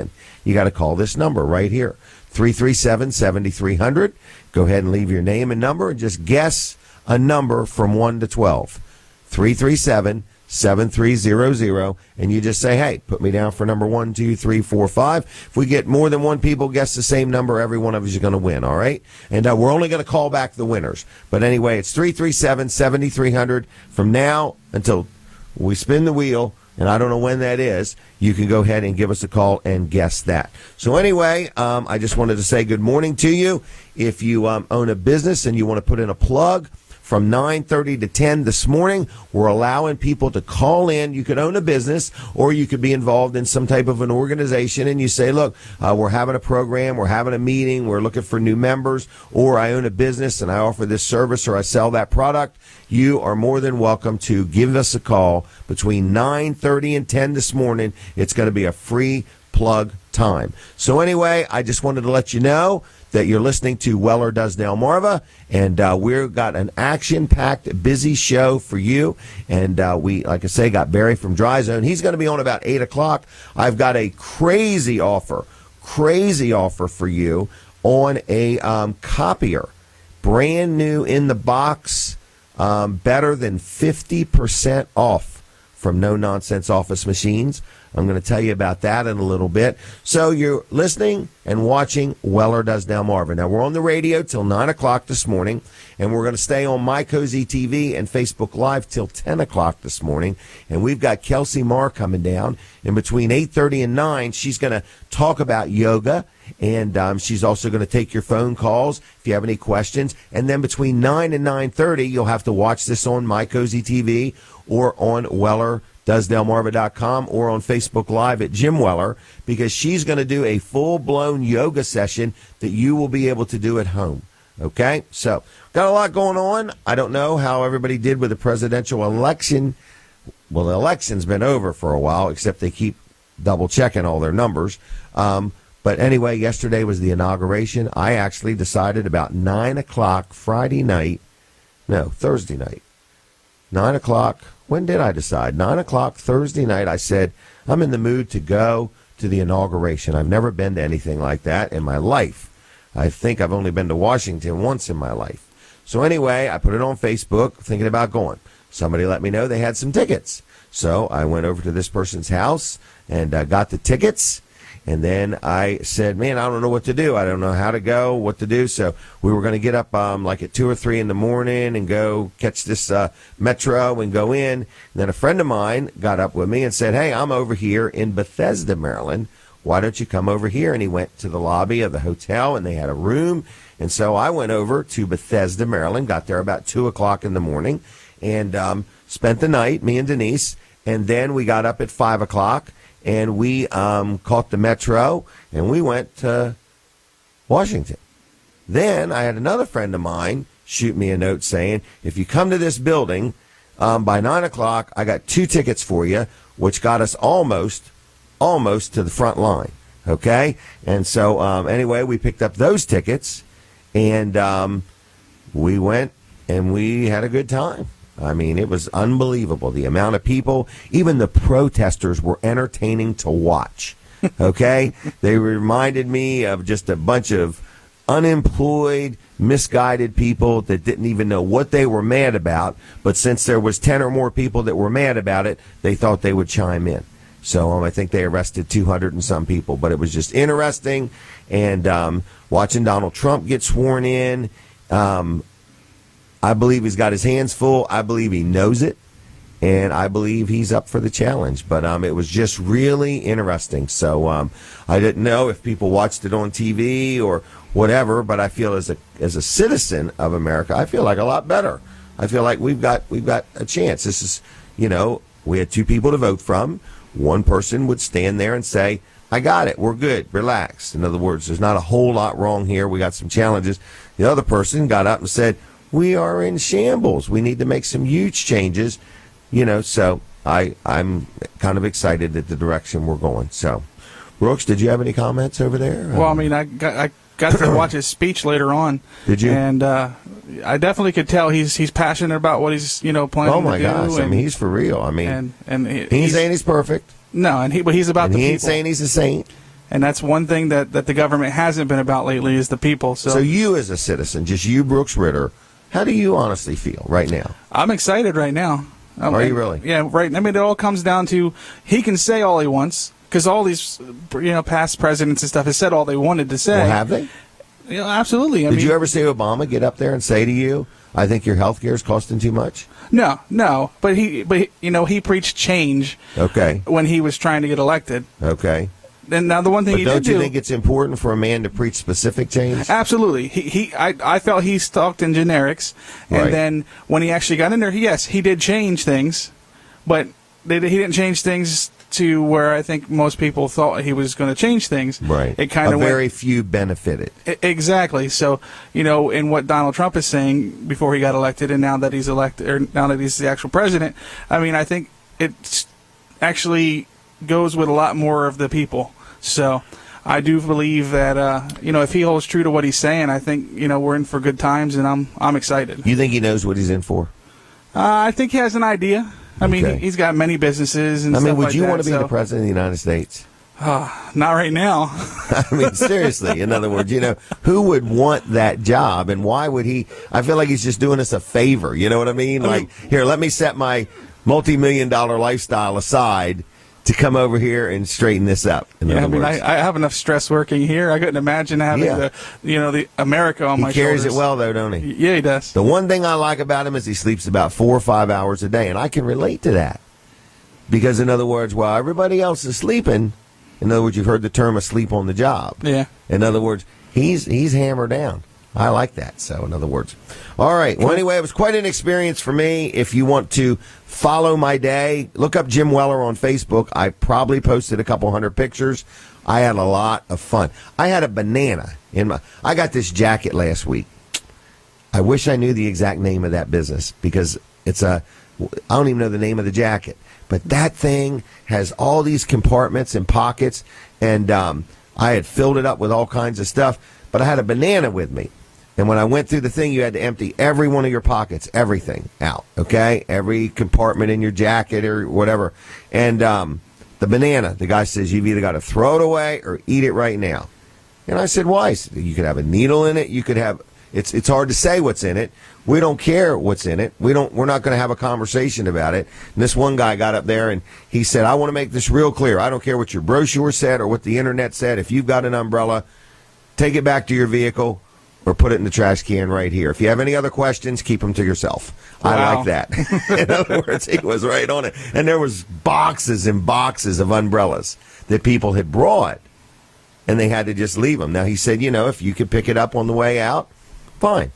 win. You got to call this number right here, 337-7300. Go ahead and leave your name and number and just guess a number from 1 to 12. 337-7300, and you just say, hey, put me down for number 1, 2, 3, 4, 5. If we get more than one people guess the same number, every one of us is going to win, all right? And we're only going to call back the winners. But anyway, it's 337-7300. From now until we spin the wheel, and I don't know when that is, you can go ahead and give us a call and guess that. So anyway, I just wanted to say good morning to you. If you own a business and you want to put in a plug, from 9:30 to 10 this morning, we're allowing people to call in. You could own a business, or you could be involved in some type of an organization, and you say, look, we're having a program, we're having a meeting, we're looking for new members, or I own a business and I offer this service or I sell that product. You are more than welcome to give us a call between 9:30 and 10 this morning. It's going to be a free plug time. So anyway, I just wanted to let you know that you're listening to Weller Does Delmarva, and we've got an action-packed, busy show for you. And we, like I say, got Barry from Dry Zone. He's going to be on about 8 o'clock. I've got a crazy offer for you on a copier. Brand new in the box, better than 50% off from No Nonsense Office Machines. I'm going to tell you about that in a little bit. So you're listening and watching Weller Does Delmarva. Now, we're on the radio till 9 o'clock this morning, and we're going to stay on My Cozi TV and Facebook Live till 10 o'clock this morning. And we've got Kelsey Marr coming down. And between 8:30 and 9, she's going to talk about yoga, and she's also going to take your phone calls if you have any questions. And then between 9 and 9:30, you'll have to watch this on My Cozi TV or on WellerDoesDelmarva.com or on Facebook Live at Jim Weller, because she's going to do a full-blown yoga session that you will be able to do at home. Okay? So, got a lot going on. I don't know how everybody did with the presidential election. Well, the election's been over for a while, except they keep double-checking all their numbers. But anyway, yesterday was the inauguration. I actually decided about 9 o'clock Thursday night. 9 o'clock. When did I decide? 9 o'clock Thursday night, I said, I'm in the mood to go to the inauguration. I've never been to anything like that in my life. I think I've only been to Washington once in my life. So anyway, I put it on Facebook, thinking about going. Somebody let me know they had some tickets. So I went over to this person's house and got the tickets. And then I said, man, I don't know what to do. I don't know how to go, what to do. So we were going to get up like at 2 or 3 in the morning and go catch this metro and go in. And then a friend of mine got up with me and said, hey, I'm over here in Bethesda, Maryland. Why don't you come over here? And he went to the lobby of the hotel, and they had a room. And so I went over to Bethesda, Maryland, got there about 2 o'clock in the morning, and spent the night, me and Denise. And then we got up at 5 o'clock. And we caught the metro, and we went to Washington. Then I had another friend of mine shoot me a note saying, if you come to this building by 9 o'clock, I got 2 tickets for you, which got us almost to the front line. Okay? And so anyway, we picked up those tickets, and we went, and we had a good time. I mean, it was unbelievable, the amount of people. Even the protesters were entertaining to watch, okay? They reminded me of just a bunch of unemployed, misguided people that didn't even know what they were mad about, but since there was 10 or more people that were mad about it, they thought they would chime in. So I think they arrested 200 and some people, but it was just interesting, and watching Donald Trump get sworn in. I believe he's got his hands full. I believe he knows it, and I believe he's up for the challenge. But it was just really interesting. So I didn't know if people watched it on TV or whatever, but I feel as a citizen of America, I feel like a lot better. I feel like we've got a chance. This is, we had 2 people to vote from. One person would stand there and say, I got it. We're good. Relax. In other words, there's not a whole lot wrong here. We got some challenges. The other person got up and said, we are in shambles. We need to make some huge changes, so I'm kind of excited at the direction we're going. So, Brooks, did you have any comments over there? Well, I mean, I got to watch his speech later on. Did you? And I definitely could tell he's passionate about what he's planning to do. Oh my gosh! I mean, he's for real. I mean, and he ain't saying he's perfect. No, but he's about the people. He ain't saying he's a saint. And that's one thing that the government hasn't been about lately is the people. So you as a citizen, just you, Brooks Ritter, how do you honestly feel right now? I'm excited right now. Are you really? Yeah, right. I mean, it all comes down to he can say all he wants because all these, past presidents and stuff has said all they wanted to say. Well, have they? Yeah, absolutely. Did you ever see Obama get up there and say to you, "I think your health care is costing too much"? No. But he preached change. Okay. When he was trying to get elected. Okay. And now the one thing but he don't did you think it's important for a man to preach specific change? Absolutely. I felt he talked in generics, and Right. then when he actually got in there, yes, he did change things, but he didn't change things to where I think most people thought he was going to change things. Right. It kind of very few benefited. Exactly. So in what Donald Trump is saying before he got elected, and now that he's elected, or now that he's the actual president, I mean, I think it actually goes with a lot more of the people. So I do believe that if he holds true to what he's saying, I think we're in for good times, and I'm excited. You think he knows what he's in for? I think he has an idea. I mean, he's got many businesses and stuff like that. Would you want to be the president of the United States? Not right now. I mean, seriously. In other words, who would want that job, and why would he? I feel like he's just doing us a favor. You know what I mean? Like, here, let me set my multi-million-dollar lifestyle aside to come over here and straighten this up. I have enough stress working here. I couldn't imagine having the America on my shoulders. He carries it well, though, don't he? Yeah, he does. The one thing I like about him is he sleeps about 4 or 5 hours a day, and I can relate to that. Because, in other words, while everybody else is sleeping, in other words, you've heard the term asleep on the job. Yeah. In other words, he's hammered down. I like that. So, in other words. All right. Well, anyway, it was quite an experience for me. If you want to follow my day, look up Jim Weller on Facebook. I probably posted a couple hundred pictures. I had a lot of fun. I had a banana I got this jacket last week. I wish I knew the exact name of that business because I don't even know the name of the jacket. But that thing has all these compartments and pockets, and I had filled it up with all kinds of stuff. But I had a banana with me. And when I went through the thing, you had to empty every one of your pockets, everything out, okay? Every compartment in your jacket or whatever. And the banana, the guy says, you've either got to throw it away or eat it right now. And I said, why? You could have a needle in it. You could have, it's hard to say what's in it. We don't care what's in it. We're not going to have a conversation about it. And this one guy got up there and he said, I want to make this real clear. I don't care what your brochure said or what the internet said. If you've got an umbrella, take it back to your vehicle or put it in the trash can right here. If you have any other questions, keep them to yourself. Wow. I like that. In other words, he was right on it. And there was boxes and boxes of umbrellas that people had brought, and they had to just leave them. Now, he said, if you could pick it up on the way out, fine.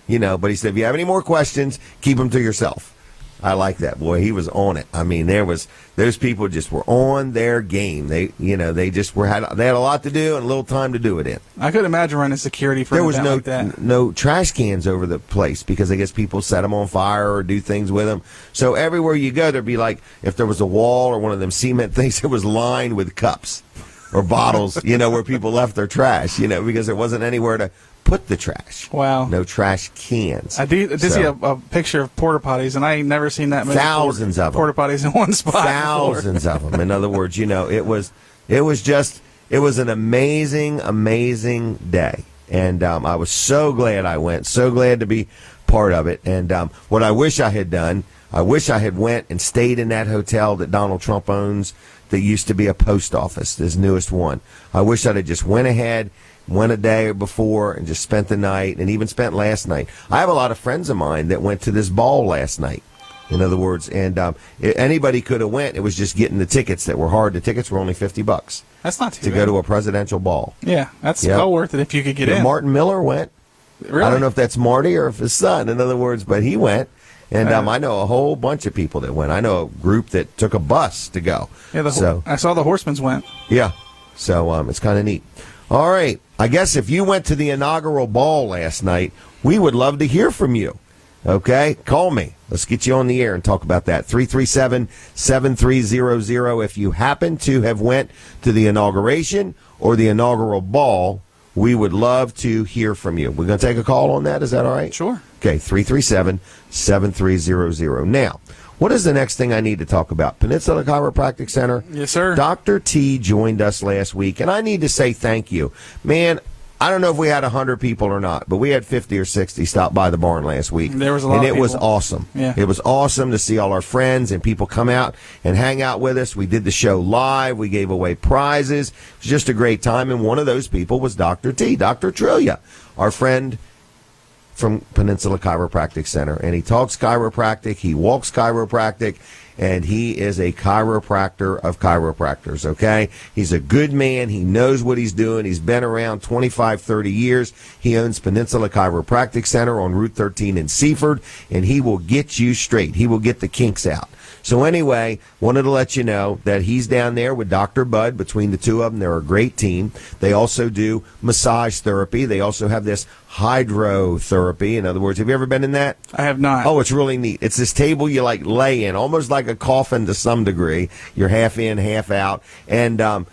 But he said, if you have any more questions, keep them to yourself. I like that. Boy, he was on it. I mean, those people just were on their game. They just had a lot to do and a little time to do it in. I could imagine running security for there was like that. No trash cans over the place because I guess people set them on fire or do things with them. So everywhere you go, there'd be like, if there was a wall or one of them cement things, it was lined with cups or bottles, where people left their trash, because there wasn't anywhere to put the trash. Wow. No trash cans. I did see a picture of porta potties, and I ain't never seen that many thousands of them. Porta potties in one spot. Thousands of them. In other words, it was an amazing day, and I was so glad I went. So glad to be part of it. And what I wish I had done, I wish I had went and stayed in that hotel that Donald Trump owns. That used to be a post office, his newest one. I wish I'd have just went ahead. Went a day before and just spent the night and even spent last night. I have a lot of friends of mine that went to this ball last night, in other words, and anybody could have went. It was just getting the tickets that were hard. The tickets were only $50. That's not too to bad. go to a presidential ball. Yeah, that's well worth it if you could get in. Martin Miller went. Really? I don't know if that's Marty or if his son, in other words, but he went. And I know a whole bunch of people that went. I know a group that took a bus to go. Yeah, I saw the Horsemen's went. Yeah, so it's kind of neat. All right. I guess if you went to the inaugural ball last night, we would love to hear from you. Okay? Call me. Let's get you on the air and talk about that. 337-7300. If you happen to have went to the inauguration or the inaugural ball, we would love to hear from you. We're going to take a call on that. Is that all right? Sure. Okay, 337-7300. Now, What is the next thing I need to talk about? Peninsula Chiropractic Center? Yes, sir. Dr. T joined us last week, and I need to say thank you. Man, I don't know if we had 100 people or not, but we had 50 or 60 stop by the barn last week. There was a lot and of it was people. awesome. Yeah. It was awesome to see all our friends and people come out and hang out with us. We did the show live. We gave away prizes. It was just a great time, and one of those people was Dr. T, Dr. Trillia, our friend from Peninsula Chiropractic Center. And he talks chiropractic, he walks chiropractic, and he is a chiropractor of chiropractors, okay? He's a good man. He knows what he's doing. He's been around 25, 30 years. He owns Peninsula Chiropractic Center on Route 13 in Seaford, and he will get you straight. He will get the kinks out. So anyway, wanted to let you know that he's down there with Dr. Bud. Between the two of them, they're a great team. They also do massage therapy. They also have this hydrotherapy. In other words, have you ever been in that? I have not. Oh, it's really neat. It's this table you like lay in, almost like a coffin to some degree. You're half in, half out. And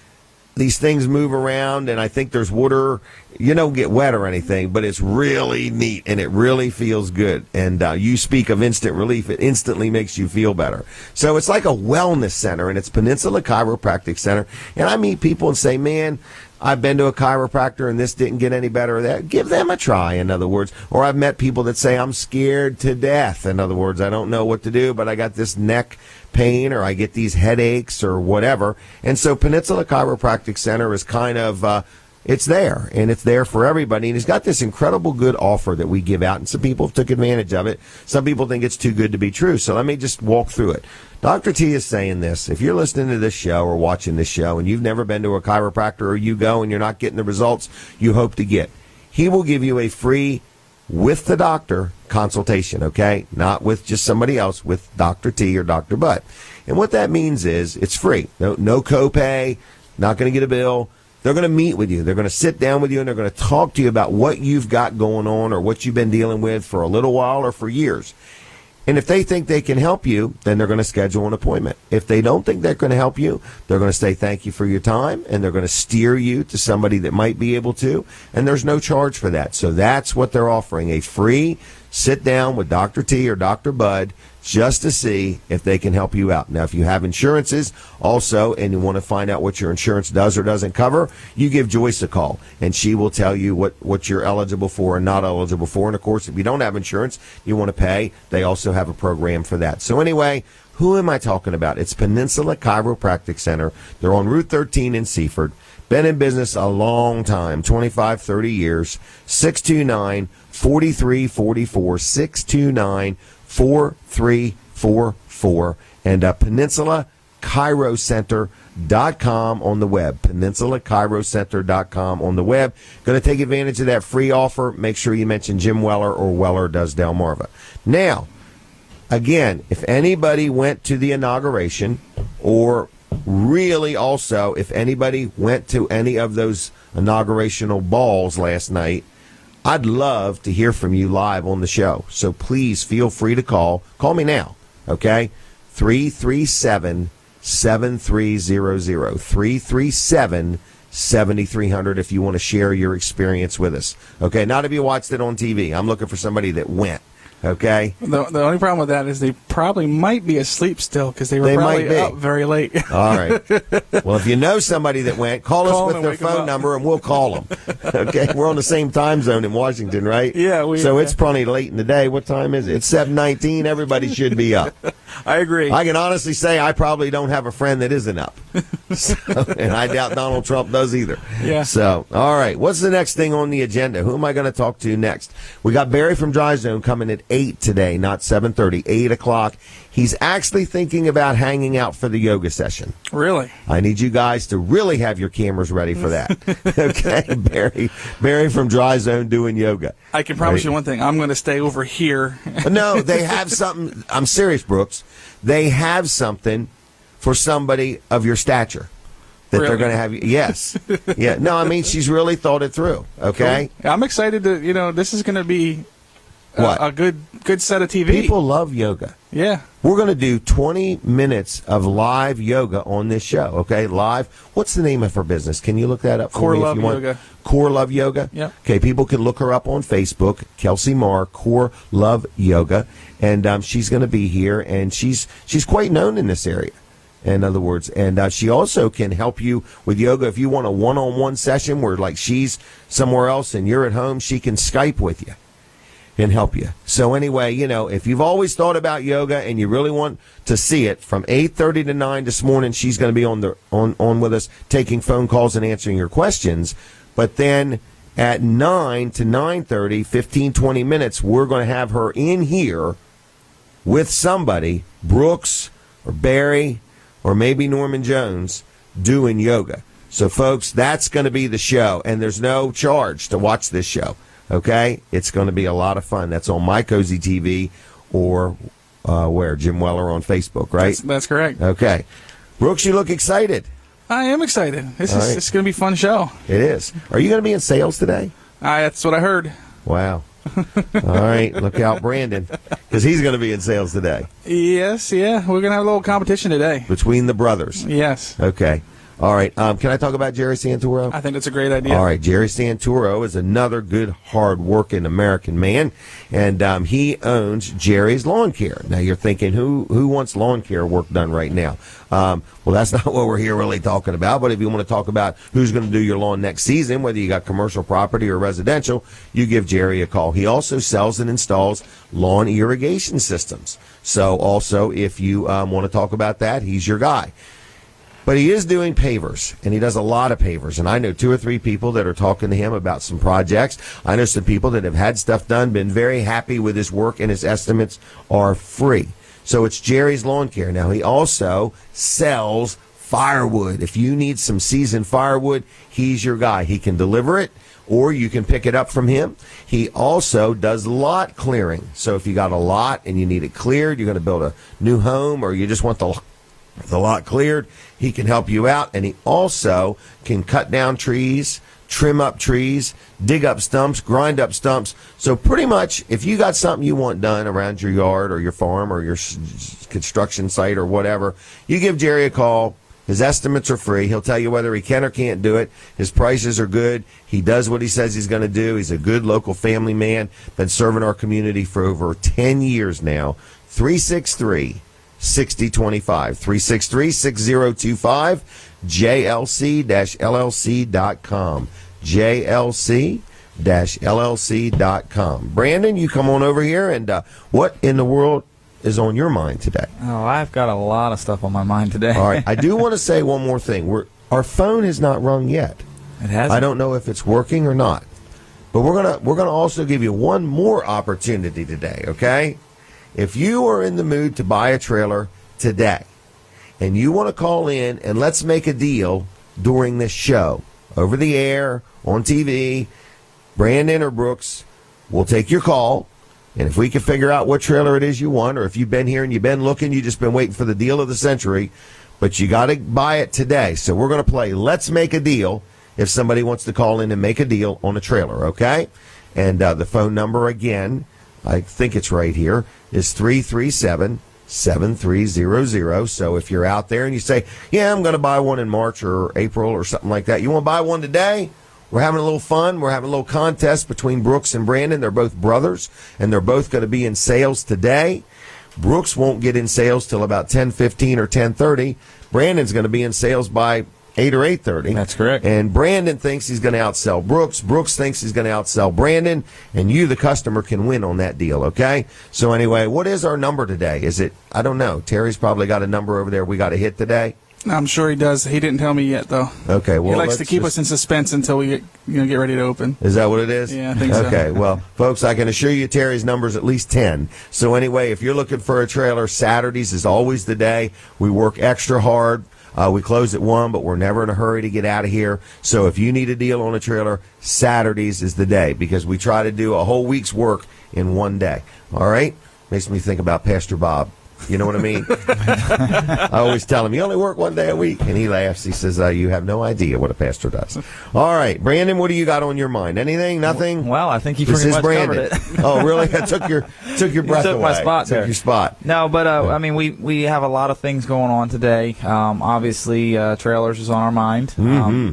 these things move around, and I think there's water. You don't get wet or anything, but it's really neat, and it really feels good. And you speak of instant relief. It instantly makes you feel better. So it's like a wellness center, and it's Peninsula Chiropractic Center. And I meet people and say, man, I've been to a chiropractor and this didn't get any better or that. Give them a try, in other words. Or I've met people that say, I'm scared to death. In other words, I don't know what to do, but I got this neck pain or I get these headaches or whatever. And so Peninsula Chiropractic Center is kind of, it's there, and it's there for everybody. And he's got this incredible good offer that we give out, and some people took advantage of it. Some people think it's too good to be true. So let me just walk through it. Dr. T is saying this. If you're listening to this show or watching this show and you've never been to a chiropractor, or you go and you're not getting the results you hope to get, he will give you a free, with the doctor, consultation, okay? Not with just somebody else, with Dr. T or Dr. Bud. And what that means is it's free. No copay, not going to get a bill. They're going to meet with you. They're going to sit down with you, and they're going to talk to you about what you've got going on or what you've been dealing with for a little while or for years. And if they think they can help you, then they're going to schedule an appointment. If they don't think they're going to help you, they're going to say thank you for your time, and they're going to steer you to somebody that might be able to, and there's no charge for that. So that's what they're offering, a free sit down with Dr. T or Dr. Bud just to see if they can help you out. Now, if you have insurances also and you want to find out what your insurance does or doesn't cover, you give Joyce a call, and she will tell you what you're eligible for and not eligible for. And, of course, if you don't have insurance, you want to pay, they also have a program for that. So, anyway, who am I talking about? It's Peninsula Chiropractic Center. They're on Route 13 in Seaford. Been in business a long time, 25, 30 years. 629-4344, 629-4344, and PeninsulaChiroCenter.com on the web. PeninsulaChiroCenter.com on the web. Going to take advantage of that free offer. Make sure you mention Jim Weller or Weller Does Delmarva. Now, again, if anybody went to the inauguration, or really also if anybody went to any of those inaugurational balls last night, I'd love to hear from you live on the show. So please feel free to call. Call me now, okay? 337-7300. 337-7300 if you want to share your experience with us. Okay, not if you watched it on TV. I'm looking for somebody that went. Okay. The only problem with that is they probably might be asleep still because they were probably up very late. All right. Well, if you know somebody that went, call us with their phone number and we'll call them. Okay. We're on the same time zone in Washington, right? Yeah. So it's probably late in the day. What time is it? It's 7:19. Everybody should be up. I agree. I can honestly say I probably don't have a friend that isn't up. And I doubt Donald Trump does either. Yeah. So, all right. What's the next thing on the agenda? Who am I going to talk to next? We got Barry from Dry Zone coming at 8 today, not 7:30, 8 o'clock. He's actually thinking about hanging out for the yoga session. Really? I need you guys to really have your cameras ready for that. Okay, Barry from Dry Zone doing yoga. I can promise you one thing. I'm going to stay over here. No, they have something. I'm serious, Brooks. They have something for somebody of your stature that they're going to have. Yes. Yeah. No, I mean, she's really thought it through. Okay. Cool. I'm excited to, this is going to be What? a good set of TV. People love yoga. Yeah. We're going to do 20 minutes of live yoga on this show, okay? Live. What's the name of her business? Can you look that up for Core me Love if you want? Yoga. Core Love Yoga? Yep. Okay, people can look her up on Facebook, Kelsey Marr, Core Love Yoga, and she's going to be here, and she's quite known in this area. In other words, and she also can help you with yoga if you want a one-on-one session where, like, she's somewhere else and you're at home, she can Skype with you and help you. So anyway, you know, if you've always thought about yoga and you really want to see it, from 8:30 to 9 this morning, she's going to be on with us, taking phone calls and answering your questions. But then at 9 to 9:30, 15, 20 minutes, we're going to have her in here with somebody, Brooks or Barry, or maybe Norman Jones, doing yoga. So, folks, that's going to be the show, and there's no charge to watch this show, okay? It's going to be a lot of fun. That's on My Cozi TV or where? Jim Weller on Facebook, right? That's correct. Okay. Brooks, you look excited. I am excited. This is going to be a fun show. It is. Are you going to be in sales today? That's what I heard. Wow. All right. Look out, Brandon, because he's going to be in sales today. Yes, yeah. We're going to have a little competition today. Between the brothers. Yes. Okay. All right. Can I talk about Jerry Santoro? I think that's a great idea. All right. Jerry Santoro is another good, hard-working American man, and he owns Jerry's Lawn Care. Now, you're thinking, who wants lawn care work done right now? Well, that's not what we're here really talking about, but if you want to talk about who's going to do your lawn next season, whether you got commercial property or residential, you give Jerry a call. He also sells and installs lawn irrigation systems. So also, if you want to talk about that, he's your guy. But he is doing pavers, and he does a lot of pavers. And I know 2 or 3 people that are talking to him about some projects. I know some people that have had stuff done, been very happy with his work, and his estimates are free. So it's Jerry's Lawn Care. Now, he also sells firewood. If you need some seasoned firewood, he's your guy. He can deliver it, or you can pick it up from him. He also does lot clearing. So if you got a lot and you need it cleared, you're going to build a new home, or you just want the lot cleared, he can help you out. And he also can cut down trees, trim up trees, dig up stumps, grind up stumps. So pretty much, if you got something you want done around your yard or your farm or your construction site or whatever, you give Jerry a call. His estimates are free. He'll tell you whether he can or can't do it. His prices are good. He does what he says he's going to do. He's a good local family man. Been serving our community for over 10 years now. 363-6025. 363-6025. JLC-LLC.com. JLC-LLC.com. Brandon, you come on over here, and what in the world is on your mind today? Oh, I've got a lot of stuff on my mind today. All right. I do want to say one more thing. Our phone has not rung yet. It has. I don't know if it's working or not. But we're gonna also give you one more opportunity today, okay? If you are in the mood to buy a trailer today and you want to call in and let's make a deal during this show, over the air, on TV, Brandon or Brooks will take your call. And if we can figure out what trailer it is you want, or if you've been here and you've been looking, you've just been waiting for the deal of the century, but you got to buy it today. So we're going to play Let's Make a Deal if somebody wants to call in and make a deal on a trailer, okay? And the phone number, again, I think it's right here, is 337-7300. So if you're out there and you say, yeah, I'm going to buy one in March or April or something like that, you want to buy one today? We're having a little fun. We're having a little contest between Brooks and Brandon. They're both brothers, and they're both going to be in sales today. Brooks won't get in sales till about 10:15 or 10:30. Brandon's going to be in sales by 8 or 8:30. That's correct. And Brandon thinks he's going to outsell Brooks. Brooks thinks he's going to outsell Brandon. And you, the customer, can win on that deal, okay? So anyway, what is our number today? Is it, I don't know. Terry's probably got a number over there we got to hit today. I'm sure he does. He didn't tell me yet, though. Okay, well, he likes to keep us in suspense until we get ready to open. Is that what it is? Yeah, I think so. Okay, well, folks, I can assure you Terry's number's at least 10. So anyway, if you're looking for a trailer, Saturdays is always the day. We work extra hard. We close at 1, but we're never in a hurry to get out of here. So if you need a deal on a trailer, Saturdays is the day, because we try to do a whole week's work in one day. All right? Makes me think about Pastor Bob. You know what I mean? I always tell him, you only work one day a week. And he laughs. He says, you have no idea what a pastor does. All right. Brandon, what do you got on your mind? Anything? Nothing? Well, I think you This pretty is much Brandon. covered it. Oh, really? I took your breath took away. my spot Took there. your spot. No, but I mean, we have a lot of things going on today. Obviously, trailers is on our mind.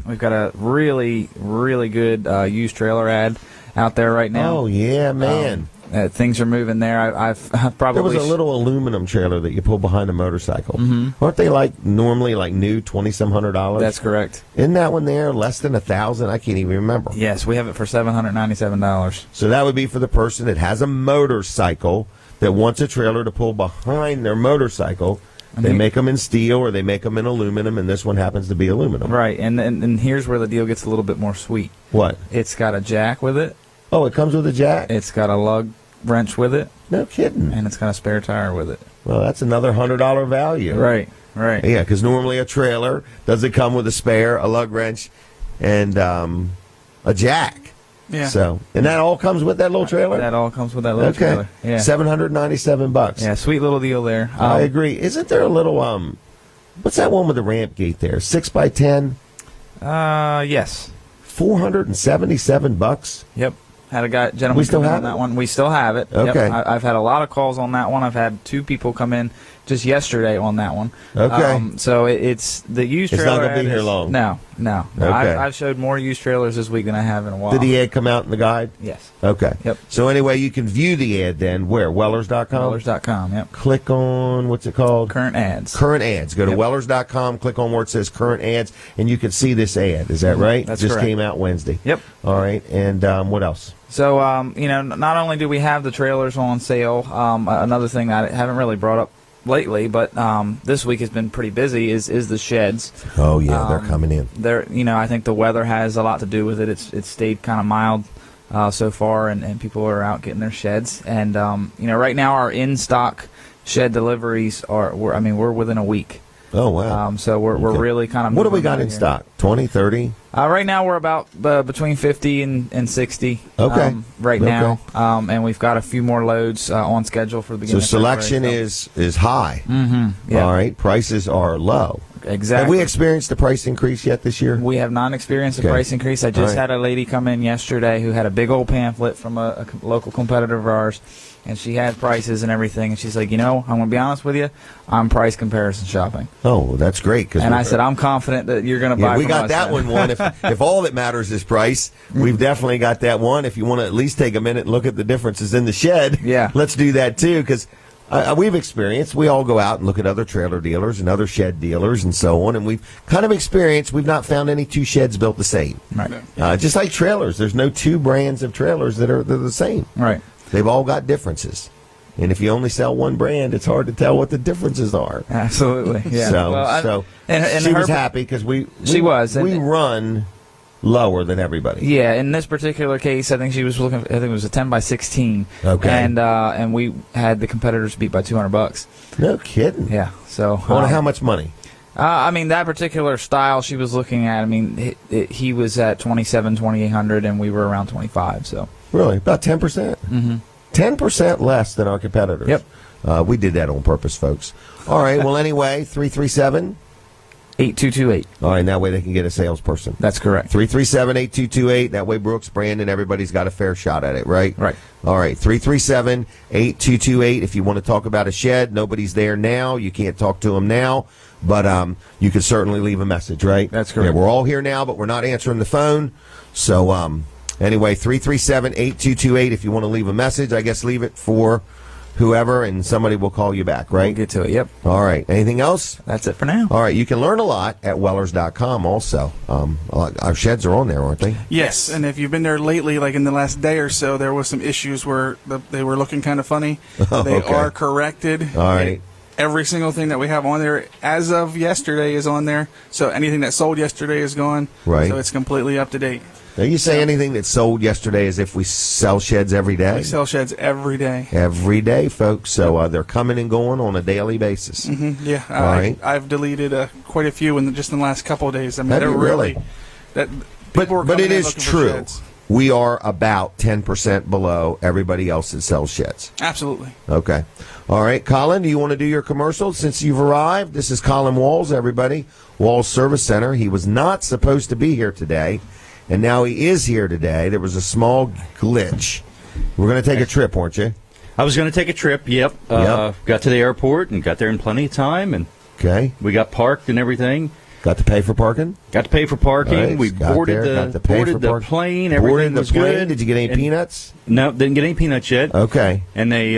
We've got a really, really good used trailer ad out there right now. Oh, yeah, man. Things are moving there. I've probably There was a little aluminum trailer that you pull behind a motorcycle. Aren't they normally new $2,some $100? That's correct. Isn't that one there less than $1,000? I can't even remember. Yes, we have it for $797. So that would be for the person that has a motorcycle that wants a trailer to pull behind their motorcycle. They make them in steel or they make them in aluminum, and this one happens to be aluminum. Right, and here's where the deal gets a little bit more sweet. What? It's got a jack with it. Oh, it comes with a jack? It's got a lug wrench with it, No kidding. and it's got a spare tire with it. Well, that's another $100 value. Right. Yeah, because normally a trailer doesn't come with a spare, a lug wrench, and a jack. Yeah. So, and that all comes with that little trailer? That all comes with that little trailer. Yeah. $797. Yeah, sweet little deal there. I agree. Isn't there a little what's that one with the ramp gate there? 6x10, Yes. $477. Yep. Had a gentleman We still come in have on that it? one. We still have it. Okay. Yep. I've had a lot of calls on that one. I've had 2 people come in just yesterday on that one. Okay. So it's the used It's trailer. not gonna be ad here is- long. No. Okay. I've showed more used trailers this week than I have in a while. Did the ad come out in the guide? Yes. Okay. Yep. So anyway, you can view the ad then. Where? Wellers.com? Wellers.com. Yep. Click on, what's it called? Current ads. Current ads. Go to Yep. Wellers.com, click on where it says current ads, and you can see this ad. Is that right? That's Just correct. came out Wednesday. Yep. All right. And what else? So, not only do we have the trailers on sale, another thing that I haven't really brought up lately, but this week has been pretty busy, is the sheds. Oh, yeah, they're coming in. I think the weather has a lot to do with it. It's stayed kind of mild so far, and people are out getting their sheds. And, right now our in-stock shed deliveries we're within a week. Oh, wow. So we're really kind of What do we moving got out in here. stock? 20, 30? Right now we're about between 50 and 60. Okay. Right Okay. now, and we've got a few more loads on schedule for the beginning. So of February, selection is high. Yeah. All right. Prices are low. Exactly. Have we experienced a price increase yet this year? We have not experienced a Okay. price increase. I just All right. had a lady come in yesterday who had a big old pamphlet from a local competitor of ours, and she had prices and everything. And she's like, I'm going to be honest with you, I'm price comparison shopping. Oh, well, that's great. And I said, I'm confident that you're going to buy we from got us that then. one. If all that matters is price, we've definitely got that one. If you want to at least take a minute and look at the differences in the shed, Yeah. let's do that too. Because we've experienced, we all go out and look at other trailer dealers and other shed dealers and so on, and we've kind of experienced, we've not found any 2 sheds built the same. Right. Just like trailers, there's no 2 brands of trailers they're the same. Right. They've all got differences. And if you only sell one brand, it's hard to tell what the differences are. Absolutely. Yeah. So and she was her- happy because we and- run lower than everybody. Yeah, in this particular case, I think she was looking. I think it was a 10x16. Okay. And we had the competitors beat by $200. No kidding. Yeah. So. On how much money? That particular style she was looking at. He was at 2,800, and we were around 25. So. Really, about 10%. 10% less than our competitors. Yep. We did that on purpose, folks. All right. Well, anyway, 337. 8228. All right. And that way they can get a salesperson. That's correct. 337-8228. That way Brooks, Brandon, everybody's got a fair shot at it, right? Right. All right. 337-8228. If you want to talk about a shed, nobody's there now. You can't talk to them now. But you can certainly leave a message, right? That's correct. Yeah, we're all here now, but we're not answering the phone. So anyway, 337-8228. If you want to leave a message, I guess leave it for whoever, and somebody will call you back, right? We'll get to it. Yep. All right. Anything else? That's it for now. All right. You can learn a lot at Wellers.com also. Our sheds are on there, aren't they? Yes, and if you've been there lately, like in the last day or so, there was some issues where they were looking kind of funny. Oh, They okay. are corrected. All right. Every single thing that we have on there, as of yesterday, is on there. So anything that sold yesterday is gone. Right. So it's completely up to date. Now, you say anything that sold yesterday as if we sell sheds every day? We sell sheds every day. Every day, folks. So they're coming and going on a daily basis. Yeah, All right. I've deleted quite a few just in the last couple of days. I mean, Have they're you really? that. But people were but coming it in is looking for true. sheds. we are about 10% below everybody else that sells sheds. Absolutely. Okay. All right, Colin, do you want to do your commercial since you've arrived? This is Colin Walls, everybody. Walls Service Center. He was not supposed to be here today, and now he is here today. There was a small glitch. We're going to take a trip, weren't you? I was going to take a trip, yep. Got to the airport and got there in plenty of time, and Okay. we got parked and everything. Got to pay for parking? Got to pay for parking. Right, We got boarded there, got to pay for the park- plane. Everything Boarded the was plane. good. Did you get any And- peanuts? No, didn't get any peanuts yet. Okay. And they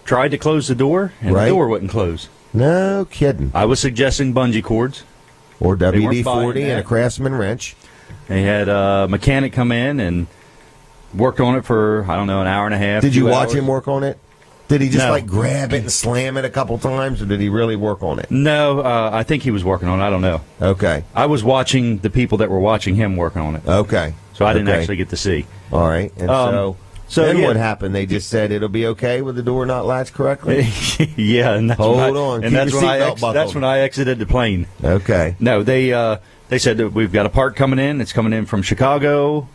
tried to close the door, and Right. the door wouldn't close. No kidding. I was suggesting bungee cords. Or weren't WD-40 buying and a that. Craftsman wrench. They had a mechanic come in and worked on it for, I don't know, an hour and a half. Did you 2 watch hours. him work on it? Did he just No. like grab it and slam it a couple times, or did he really work on it? No, I think he was working on it. I don't know. Okay. I was watching the people that were watching him working on it. Okay. So I didn't Okay. actually get to see. All right. And so then yeah. what happened? They just said it'll be okay with the door not latched correctly? Yeah, and that's Hold when I, on. and Keep that's your when I seatbelt that's buckled. when I exited the plane. Okay. No, they said that we've got a part coming in. It's coming in from Chicago,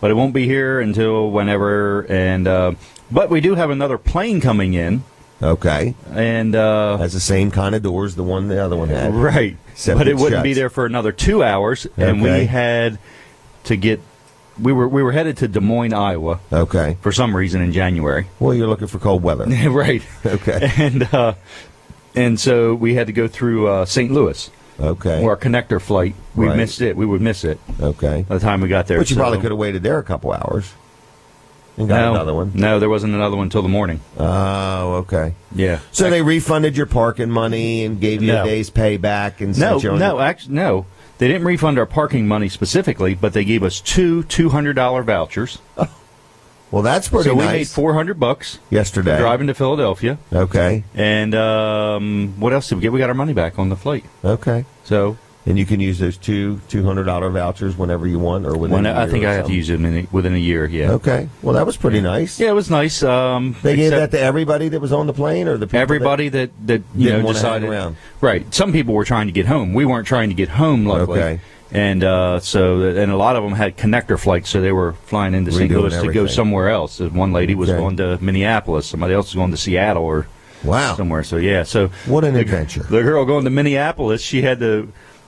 but it won't be here until whenever. And but we do have another plane coming in, Okay. and Has the same kind of doors the one the other one had. right, Except but it it wouldn't be shuts. there for another 2 hours, and Okay. we had to get. We were headed to Des Moines, Iowa, Okay. for some reason in January. Well, you're looking for cold weather. Right. Okay. And so we had to go through St. Louis. Okay. Or our connector flight. We Right. missed it. We would miss it Okay. by the time we got there. But you so- probably could have waited there a couple hours and got another one. No, there wasn't another one until the morning. Oh, okay. Yeah. So they refunded your parking money and gave you No. a day's payback and No, sent you on no, actually, no. They didn't refund our parking money specifically, but they gave us two $200 vouchers. Well, that's pretty So we nice. made $400 yesterday. driving to Philadelphia. Okay. And what else did we get? We got our money back on the flight. Okay. So And you can use those two $200 vouchers whenever you want, or within. when a year I think or I have to something. use them within a year. Yeah. Okay. Well, that was pretty nice. Yeah, it was nice. They gave that to everybody that was on the plane, or the people everybody that you didn't know wanna hang decided. around. Right. Some people were trying to get home. We weren't trying to get home, luckily. Okay. And and a lot of them had connector flights, so they were flying into St. Redoing Louis to go everything. somewhere else. One lady was Okay. going to Minneapolis. Somebody else was going to Seattle or Wow. somewhere. So yeah. So What an adventure. the girl going to Minneapolis, she had to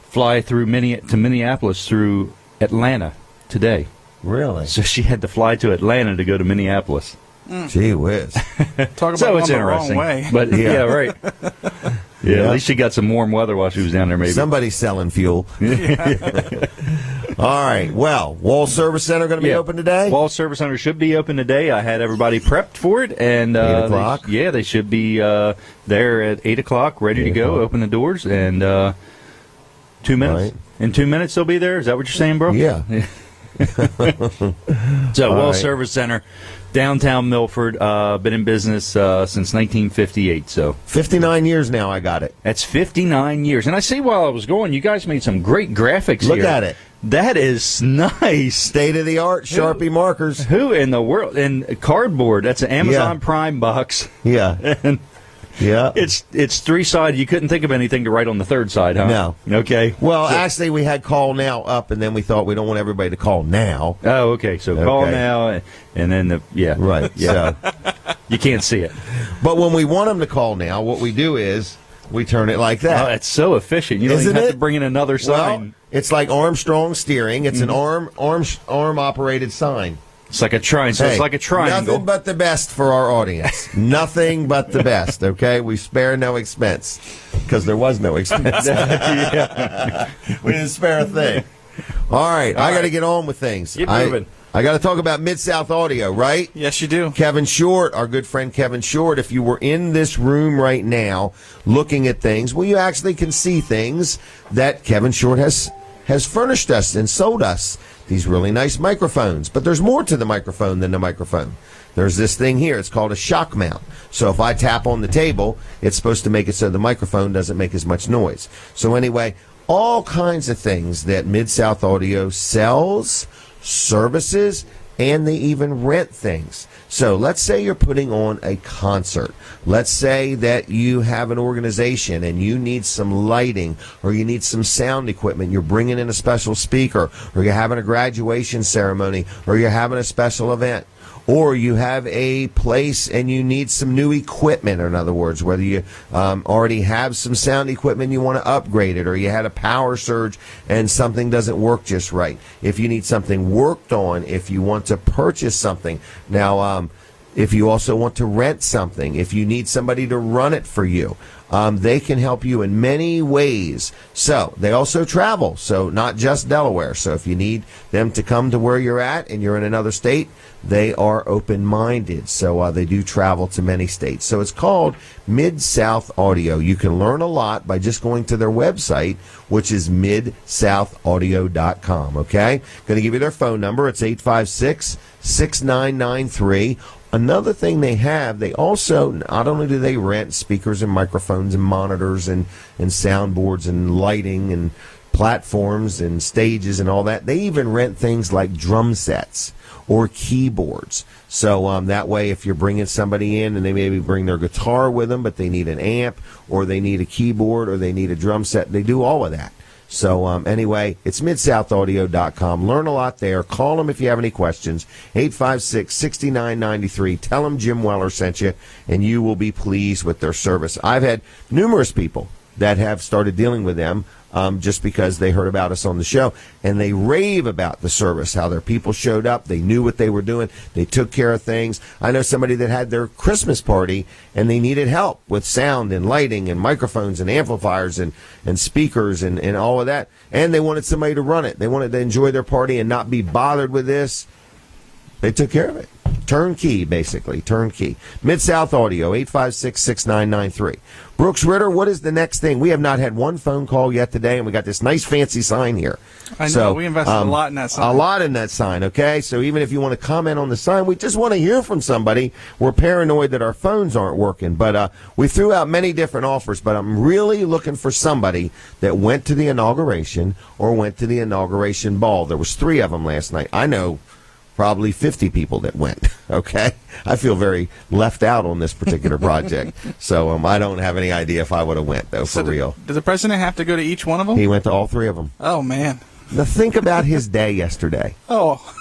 fly through Minneapolis through Atlanta today. Really? So she had to fly to Atlanta to go to Minneapolis. Gee whiz. Talk about So going it's the interesting. wrong way. But yeah, right. Yeah, Yeah. at least she got some warm weather while she was down there. Maybe. Somebody's selling fuel. All right. Well, Wall Service Center going to be Yeah. open today? Wall Service Center should be open today. I had everybody prepped for it, and 8 o'clock? They should be there at 8 o'clock, ready 8 to go. o'clock. Open the doors, and 2 minutes. Right. In 2 minutes, they'll be there. Is that what you're saying, bro? Yeah. So, All Wall right. Service Center, downtown Milford, been in business since 1958. So 59 years now I got it. that's 59 years. And I see while I was going, you guys made some great graphics Look here. at it. That is nice. State of the art Sharpie markers. Who in the world? And cardboard. That's an Amazon Yeah. Prime box. Yeah. And Yeah. it's three-sided. You couldn't think of anything to write on the third side, huh? No. Okay. Well, actually, we had call now up, and then we thought we don't want everybody to call now. Oh, okay. So call Okay. now, and then Right. Yeah. So, You can't see it. but when we want them to call now, what we do is we turn it like Oh, that. it's so efficient. You don't Isn't even have it? to bring in another Well, sign. it's like Armstrong steering. It's an arm operated sign. It's like a triangle. So it's Hey, like a triangle. Nothing but the best for our audience. Nothing but the best. Okay, we spare no expense because there was no expense. We didn't spare a thing. All right, I got to get on with things. Keep moving. I got to talk about Mid-South Audio, right? Yes, you do. Kevin Short, our good friend Kevin Short, if you were in this room right now looking at things, well, you actually can see things that Kevin Short has furnished us and sold us. These really nice microphones. But there's more to the microphone than the microphone. There's this thing here. It's called a shock mount. So if I tap on the table, it's supposed to make it so the microphone doesn't make as much noise. So anyway, all kinds of things that Mid-South Audio sells, services, and they even rent things. So let's say you're putting on a concert. Let's say that you have an organization and you need some lighting or you need some sound equipment. You're bringing in a special speaker, or you're having a graduation ceremony, or you're having a special event. Or you have a place and you need some new equipment, in other words, whether you already have some sound equipment, you want to upgrade it, or you had a power surge and something doesn't work just right. If you need something worked on, if you want to purchase something. Now, if you also want to rent something, if you need somebody to run it for you, they can help you in many ways. So they also travel, so not just Delaware. So if you need them to come to where you're at and you're in another state, they are open-minded. So they do travel to many states. So it's called Mid-South Audio. You can learn a lot by just going to their website, which is midsoutaudio.com, okay? Going to give you their phone number. It's 856-6993. Another thing they have, they also, not only do they rent speakers and microphones and monitors and soundboards and lighting and platforms and stages and all that, they even rent things like drum sets or keyboards. So that way, if you're bringing somebody in and they maybe bring their guitar with them, but they need an amp or they need a keyboard or they need a drum set, they do all of that. So anyway, it's midsoutaudio.com. Learn a lot there. Call them if you have any questions. 856-6993. Tell them Jim Weller sent you, and you will be pleased with their service. I've had numerous people that have started dealing with them just because they heard about us on the show, and they rave about the service, how their people showed up, they knew what they were doing, they took care of things. I know somebody that had their Christmas party, and they needed help with sound and lighting and microphones and amplifiers and speakers and all of that, and they wanted somebody to run it. They wanted to enjoy their party and not be bothered with this. They took care of it. Turnkey, basically. Turnkey. Mid-South Audio, 856-6993. Brooks Ritter, what is the next thing? We have not had one phone call yet today, and we got this nice fancy sign here. I know. So, we invested a lot in that sign. A lot in that sign, okay? So even if you want to comment on the sign, we just want to hear from somebody. We're paranoid that our phones aren't working. But we threw out many different offers, but I'm really looking for somebody that went to the inauguration or went to the inauguration ball. There was 3 of them last night. I know probably 50 people that went, okay? I feel very left out on this particular project. So I don't have any idea if I would have went, though, for real. Does the president have to go to each one of them? He went to all 3 of them. Oh, man. Now, think about his day yesterday. Oh.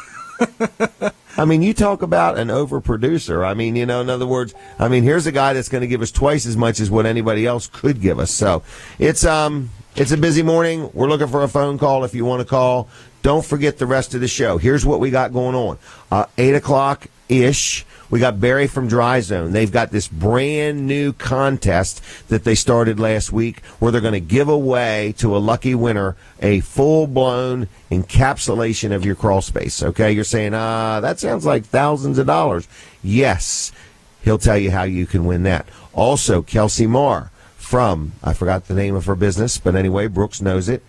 I mean, you talk about an overproducer. I mean, in other words, here's a guy that's going to give us twice as much as what anybody else could give us. So it's a busy morning. We're looking for a phone call if you want to call. Don't forget the rest of the show. Here's what we got going on. 8 o'clock-ish, we got Barry from Dry Zone. They've got this brand new contest that they started last week where they're going to give away to a lucky winner a full-blown encapsulation of your crawl space. Okay, you're saying, that sounds like thousands of dollars. Yes, he'll tell you how you can win that. Also, Kelsey Marr from, I forgot the name of her business, but anyway, Brooks knows it.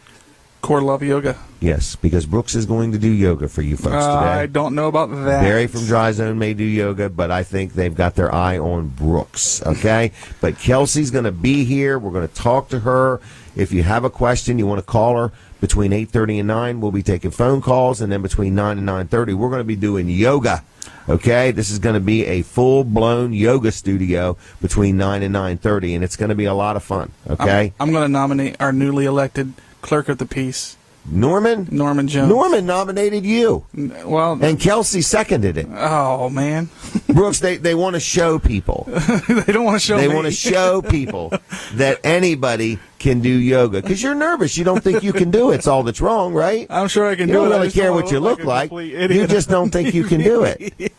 Core Love Yoga. Yes, because Brooks is going to do yoga for you folks today. I don't know about that. Barry from Dry Zone may do yoga, but I think they've got their eye on Brooks, okay? But Kelsey's going to be here. We're going to talk to her. If you have a question, you want to call her between 8:30 and 9, we'll be taking phone calls, and then between 9 and 9:30, we're going to be doing yoga, okay? This is going to be a full-blown yoga studio between 9 and 9:30, and it's going to be a lot of fun, okay? I'm going to nominate our newly elected clerk of the peace, Norman Jones. Norman nominated you. Well, And Kelsey seconded it. oh man, Brooks, they want to show people. they don't want to show. They me. want to show people that anybody can do yoga. Because you're nervous. You don't think you can do it. It's all that's wrong, right? I'm sure I can You do it. don't I really just care don't what you look a like. complete You idiot. just don't think you can do it.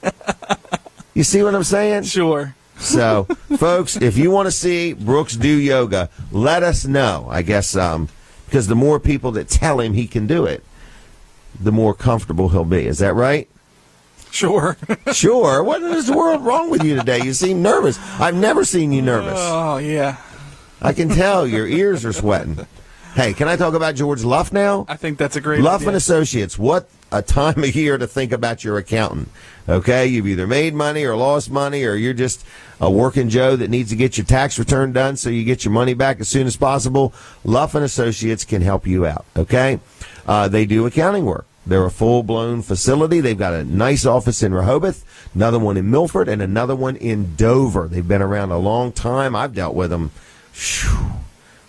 You see what I'm saying? Sure. So, folks, if you want to see Brooks do yoga, let us know. I guess because the more people that tell him he can do it, the more comfortable he'll be. Is that right? Sure. Sure. What is the world wrong with you today? You seem nervous. I've never seen you nervous. Oh yeah. I can tell your ears are sweating. Hey, can I talk about George Luff now? I think that's a great Luff idea. and Associates. What a time of year to think about your accountant. Okay, you've either made money or lost money, or you're just a working Joe that needs to get your tax return done so you get your money back as soon as possible. Luff and Associates can help you out. Okay, they do accounting work. They're a full-blown facility. They've got a nice office in Rehoboth, another one in Milford, and another one in Dover. They've been around a long time. I've dealt with them,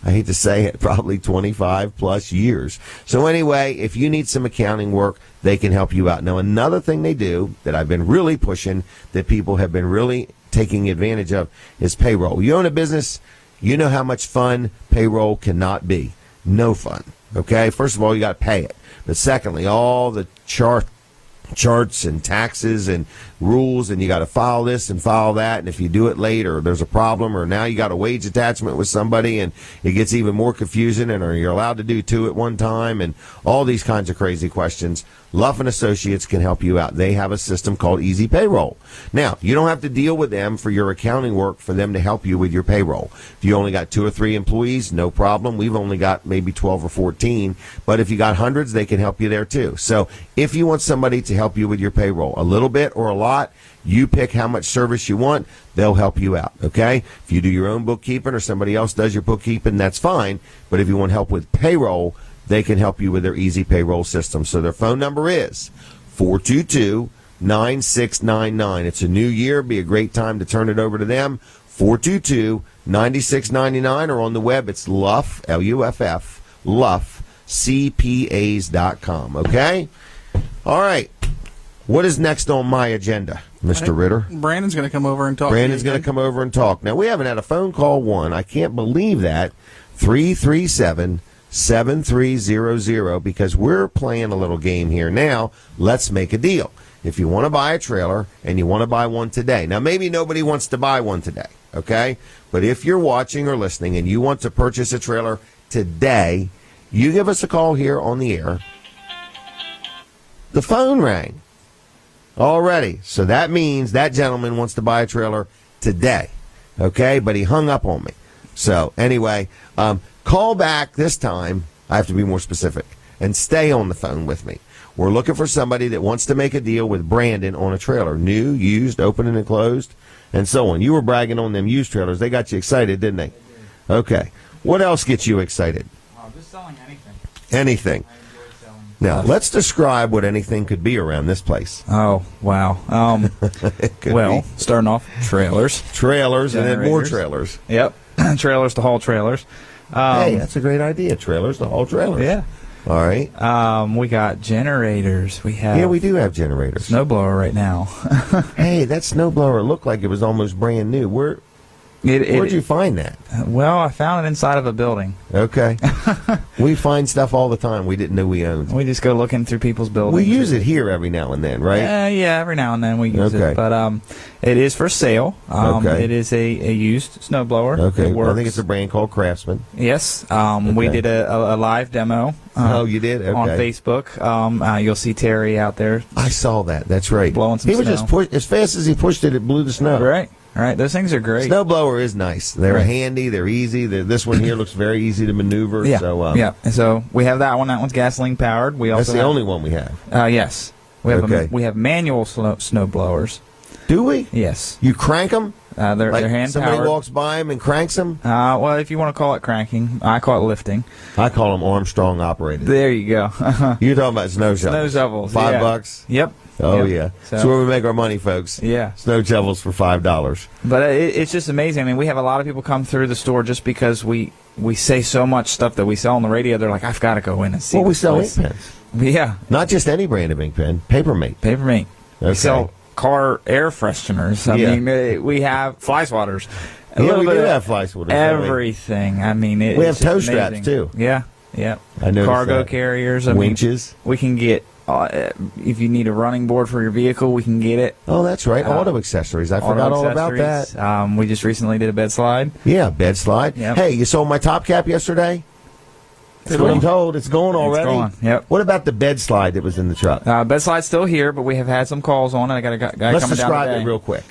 I hate to say it, probably 25 plus years. So anyway, if you need some accounting work, they can help you out. Now, another thing they do that I've been really pushing, that people have been really taking advantage of, is payroll. You own a business, you know how much fun payroll cannot be. No fun. Okay? First of all, you got to pay it. But secondly, all the charts and taxes and rules, and you got to file this and file that, and if you do it late or there's a problem, or now you got a wage attachment with somebody and it gets even more confusing, and are you allowed to do two at one time, and all these kinds of crazy questions. Luff and Associates can help you out. They have a system called Easy Payroll. Now, you don't have to deal with them for your accounting work for them to help you with your payroll. If you only got 2 or 3 employees, no problem. We've only got maybe 12 or 14, but if you got hundreds, they can help you there too. So if you want somebody to help you with your payroll, a little bit or a lot, you pick how much service you want, they'll help you out, okay? If you do your own bookkeeping or somebody else does your bookkeeping, that's fine, but if you want help with payroll, they can help you with their Easy Payroll system. So their phone number is 422-9699. It's a new year. Be a great time to turn it over to them. 422-9699, or on the web, it's Luff, L-U-F-F, Luff, CPAs.com, okay? All right. What is next on my agenda, Mr. Ritter? Brandon's going to come over and talk. Brandon's going to come over and talk. Now, we haven't had a phone call one. I can't believe that. 337-7300, because we're playing a little game here now. Let's make a deal. If you want to buy a trailer and you want to buy one today. Now, maybe nobody wants to buy one today, okay? But if you're watching or listening and you want to purchase a trailer today, you give us a call here on the air. The phone rang already. So that means that gentleman wants to buy a trailer today, okay? But he hung up on me. So anyway, call back this time. I have to be more specific. And stay on the phone with me. We're looking for somebody that wants to make a deal with Brandon on a trailer. New, used, opening and closed, and so on. You were bragging on them used trailers. They got you excited, didn't they? Okay. What else gets you excited? Just selling anything. Anything. I enjoy selling. Now, let's describe what anything could be around this place. Oh, wow. Well, starting off, trailers. Trailers, and then more Generators. trailers. Yep. Trailers to haul trailers. Hey, that's a great idea. Trailers to haul trailers. Yeah. All right. We got generators. We have Yeah, we do have generators. snowblower right now. Hey, that snowblower looked like it was almost brand new. Where'd you find that? Well, I found it inside of a building. Okay. We find stuff all the time we didn't know we owned. We just go looking through people's buildings. We use it here every now and then, right? Yeah, every now and then we use Okay. it. But it is for sale. Okay. It is a used snowblower. Okay. It works. I think it's a brand called Craftsman. Yes. We Okay. did a live demo. Oh, you did? Okay. On Facebook. You'll see Terry out there. I saw that. That's right. Blowing some he was snow. just as fast as he pushed it, it blew the snow. Right. Those things are great. Snowblower is nice. They're Right. handy. They're easy. This one here looks very easy to maneuver. Yeah. So, Yeah. And so we have that one. That one's gasoline powered. We also that's the have, only one we have. Yes. We have Okay. we have manual snow blowers. Do we? Yes. You crank them? They're Like hand somebody powered. walks by them and cranks them? Well, if you want to call it cranking, I call it lifting. I call them Armstrong operated. There you go. You're talking about snow shovels. Snow shovels. $5. yeah. Bucks? Yep. Oh, Yep. yeah. So- That's where we make our money, folks. Yeah. Snow shovels for $5. But it's just amazing. I mean, we have a lot of people come through the store just because we say so much stuff that we sell on the radio. They're like, I've got to go in and see. Well, we this sell place. ink pens. Yeah. Not just any brand of ink pen. Papermate. Papermate. Okay. We sell car air fresheners. I Yeah. mean, we have fly swatters. A Yeah, little we bit do of have fly swatters. don't we? everything. I mean, We have it's tow just straps, amazing. too. Yeah. Yeah. I noticed Cargo that. carriers. I Winches. mean, we can get. If you need a running board for your vehicle, we can get it. Oh, that's right. Auto accessories. I forgot all about that. We just recently did a bed slide. Yeah, bed slide. Yep. Hey, you sold my top cap yesterday? That's Did what we? I'm told. It's going already. gone, yep. What about the bed slide that was in the truck? Bed slide's still here, but we have had some calls on it. I got a guy Let's coming down describe today. it real quick.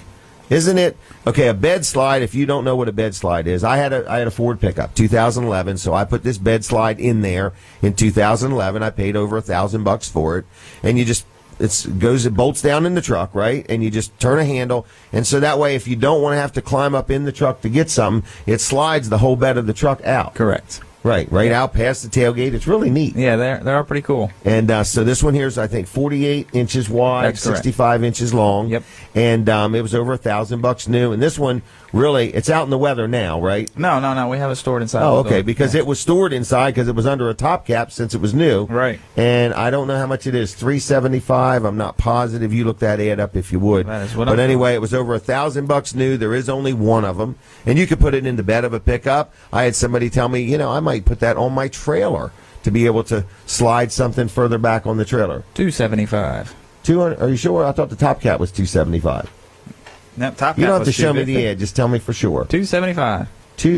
Isn't it okay? A bed slide. If you don't know what a bed slide is, I had a Ford pickup, 2011. So I put this bed slide in there in 2011. I paid over $1,000 for it, and you just it bolts down in the truck, right? And you just turn a handle, and so that way, if you don't want to have to climb up in the truck to get something, it slides the whole bed of the truck out. Correct. Right out past the tailgate. It's really neat. Yeah, they are pretty cool. And so this one here is, I think, 48 inches wide, That's correct. 65 inches long. Yep. And it was over $1,000 new. And this one, really, it's out in the weather now, right? No. We have it stored inside. Oh, the okay. door. Because it was stored inside because it was under a top cap since it was new. Right. And I don't know how much it is. $375. I'm not positive. You look that ad up if you would. That is what but I'm anyway, it was over $1,000 new. There is only one of them, and you could put it in the bed of a pickup. I had somebody tell me, I might put that on my trailer to be able to slide something further back on the trailer. $275. 200? Are you sure? I thought the top cap was $275. No, top You cap don't have to was show me $250. the ad. Just tell me for sure. $275.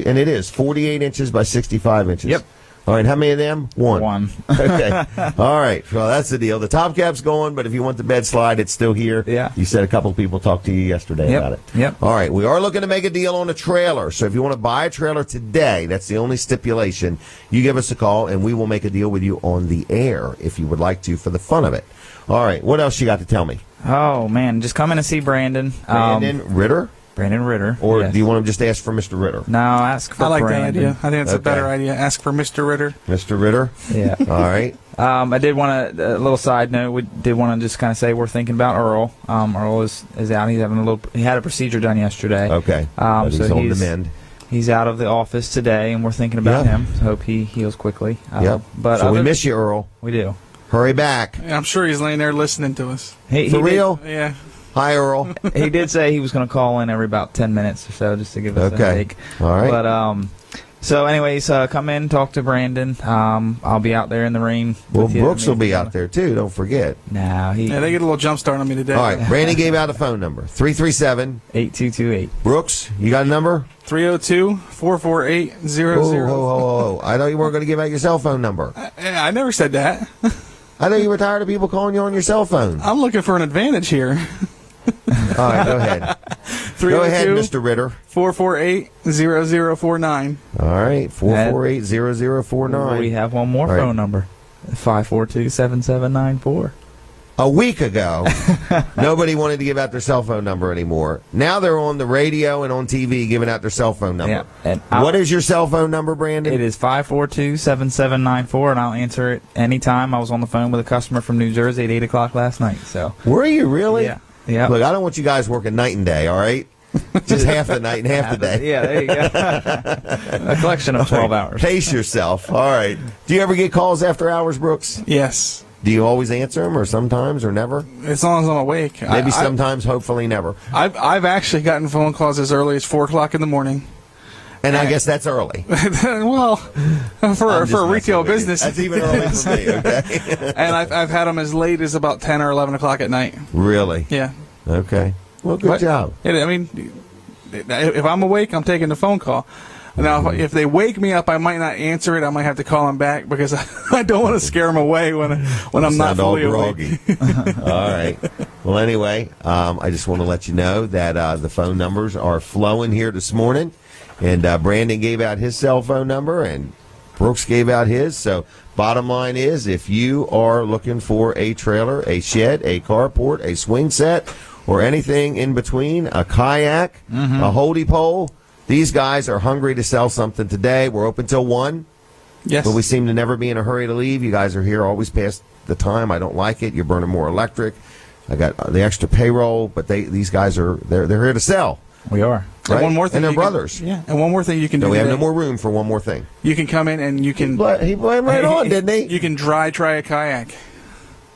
And it is 48 inches by 65 inches. Yep. All right, how many of them? One. Okay. All right. Well, that's the deal. The top cap's going, but if you want the bed slide, it's still here. Yeah. You said a couple of people talked to you yesterday Yep. about it. Yep. All right. We are looking to make a deal on a trailer. So if you want to buy a trailer today, that's the only stipulation. You give us a call, and we will make a deal with you on the air if you would like to for the fun of it. All right. What else you got to tell me? Oh, man. Just come in and see Brandon. Brandon Ritter? Brandon Ritter. Or yes. do you want to just ask for Mr. Ritter? No, ask for I like Brandon. that idea. I think that's a Okay. better idea. Ask for Mr. Ritter. Mr. Ritter? Yeah. All right. I did want to, a little side note, we did want to just kind of say we're thinking about Earl. Earl is out. He's having he had a procedure done yesterday. Okay. But he's so on the mend. He's out of the office today, and we're thinking about Yeah. him. Hope he heals quickly. Yep. But So we miss you, Earl. We do. Hurry back. Yeah, I'm sure he's laying there listening to us. He For did- real? Yeah. Hi, Earl. He did say he was going to call in every about 10 minutes or so just to give us a Okay. headache. All right. But so anyways, come in, talk to Brandon. I'll be out there in the rain. Well, with you. Brooks will be out there, too. Don't forget. No, he Yeah, they get a little jump start on me today. All right. Brandon gave out a phone number. 337. 8228. Brooks, you got a number? 302-448-00. Whoa. I thought you weren't going to give out your cell phone number. I never said that. I thought you were tired of people calling you on your cell phone. I'm looking for an advantage here. All right, go ahead. Go ahead, Mr. Ritter. 448-0049. All right, 448-0049. We have one more All right. phone number. 542-7794. A week ago, nobody wanted to give out their cell phone number anymore. Now they're on the radio and on TV giving out their cell phone number. Yeah, and What is your cell phone number, Brandon? It is 542-7794, and I'll answer it anytime. I was on the phone with a customer from New Jersey at 8 o'clock last night. So Were you really? Yeah. Yeah. Look, I don't want you guys working night and day, all right? Just half the night and half the day. Yeah, there you go. A collection of 12 hours. Pace yourself. All right. Do you ever get calls after hours, Brooks? Yes. Do you always answer them, or sometimes, or never? As long as I'm awake. Maybe sometimes, hopefully never. I've actually gotten phone calls as early as 4 o'clock in the morning. And I guess that's early. Well, for a retail business. That's even early for me, okay? And I've had them as late as about 10 or 11 o'clock at night. Really? Yeah. Okay. Well, good job. I mean, if I'm awake, I'm taking the phone call. Now, if they wake me up, I might not answer it. I might have to call them back because I don't want to scare them away when I'm not Sound all fully awake. groggy. All right. Well, anyway, I just want to let you know that the phone numbers are flowing here this morning. And Brandon gave out his cell phone number, and Brooks gave out his. So bottom line is, if you are looking for a trailer, a shed, a carport, a swing set, or anything in between, a kayak, a holdie pole, these guys are hungry to sell something today. We're open till 1. Yes. But we seem to never be in a hurry to leave. You guys are here always past the time. I don't like it. You're burning more electric. I got the extra payroll, but these guys are they're here to sell. We are. Right? And one more thing. And they're you can- brothers. Yeah. And one more thing you can do. No, we have today. no more room for one more thing. You can come in and you can. He went right on, didn't he? You can try a kayak.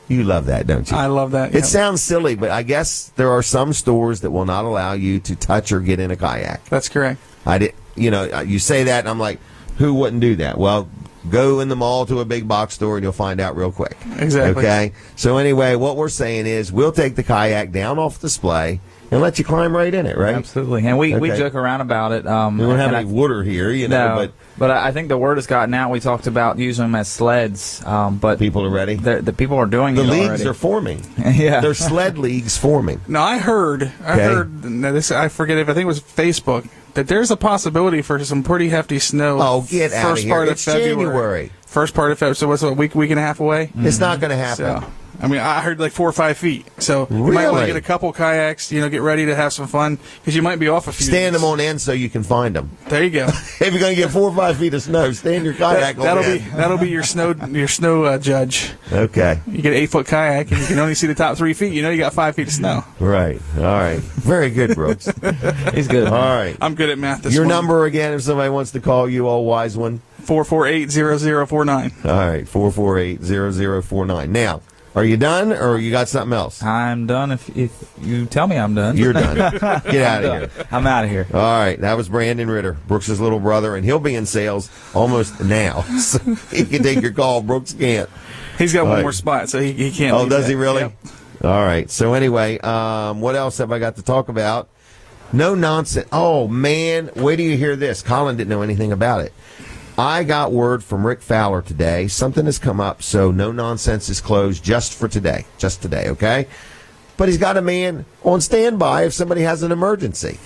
You love that, don't you? I love that. It sounds silly, but I guess there are some stores that will not allow you to touch or get in a kayak. That's correct. You say that, and I'm like, who wouldn't do that? Well, go in the mall to a big box store, and you'll find out real quick. Exactly. Okay? So anyway, what we're saying is we'll take the kayak down off display and let you climb right in it, right? Absolutely. And we Okay. joke around about it. We don't have and any water here, No, but but I think the word has gotten out. We talked about using them as sleds, but people are ready. the people are doing The it leagues already. are forming. Yeah. There's sled leagues forming. Now I heard now this, I forget if I think it was Facebook, that there's a possibility for some pretty hefty snow. Oh, get out of first here. part It's of February. January. First part of February. So what's a week and a half away? It's not going to happen. So, I mean, I heard like 4 or 5 feet. So you might want to Really? get a couple kayaks, get ready to have some fun because you might be off a few. Stand days. them on end so you can find them. There you go. If you're going to get 4 or 5 feet of snow, stand your kayak on end. That'll be your snow judge. Okay. You get an 8-foot kayak and you can only see the top 3 feet. You got 5 feet of snow. Right. All right. Very good, Brooks. He's good. All right. I'm good at math. Your number again, if somebody wants to call you, all wise one. 448-0049. All right, 448-0049. Now, are you done, or you got something else? I'm done. If you tell me I'm done, You're done. Get out of here. I'm out of here. All right, that was Brandon Ritter, Brooks' little brother, and he'll be in sales almost now. So he can take your call. Brooks can't. He's got one Right. more spot, so he can't. Oh, leave does that. he really? Yep. All right. So anyway, what else have I got to talk about? No nonsense. Oh, man. Wait till you hear this. Colin didn't know anything about it. I got word from Rick Fowler today. Something has come up, so No Nonsense is closed just for today. Just today, okay? But he's got a man on standby if somebody has an emergency.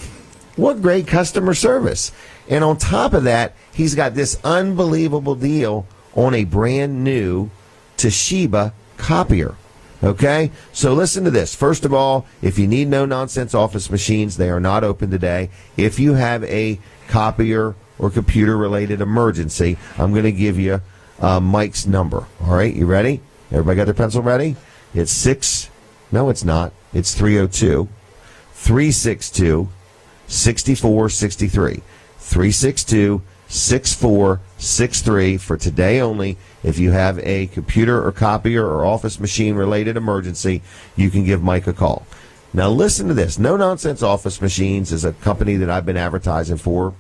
What great customer service. And on top of that, he's got this unbelievable deal on a brand new Toshiba copier. Okay? So listen to this. First of all, if you need No Nonsense office machines, they are not open today. If you have a copier or computer-related emergency, I'm going to give you Mike's number. All right, you ready? Everybody got their pencil ready? It's 362-6463. 362-6463 for today only. If you have a computer or copier or office machine-related emergency, you can give Mike a call. Now listen to this. No Nonsense Office Machines is a company that I've been advertising for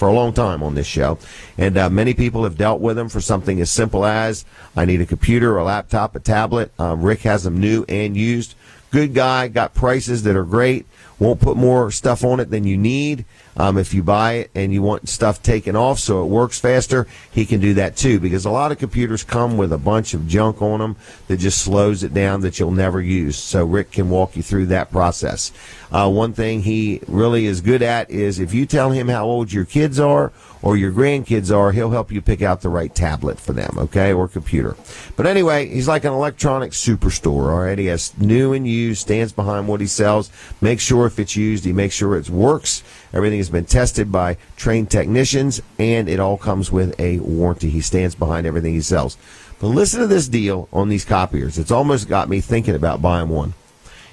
a long time on this show, and many people have dealt with them for something as simple as I need a computer, a laptop, a tablet. Rick has them new and used. Good guy, got prices that are great, won't put more stuff on it than you need. If you buy it and you want stuff taken off so it works faster, he can do that too, because a lot of computers come with a bunch of junk on them that just slows it down that you'll never use. So Rick can walk you through that process. One thing he really is good at is if you tell him how old your kids are or your grandkids are, he'll help you pick out the right tablet for them, okay, or computer. But anyway, he's like an electronic superstore, all right? He has new and used, stands behind what he sells, makes sure if it's used, he makes sure it works. Everything has been tested by trained technicians, and it all comes with a warranty. He stands behind everything he sells. But listen to this deal on these copiers. It's almost got me thinking about buying one.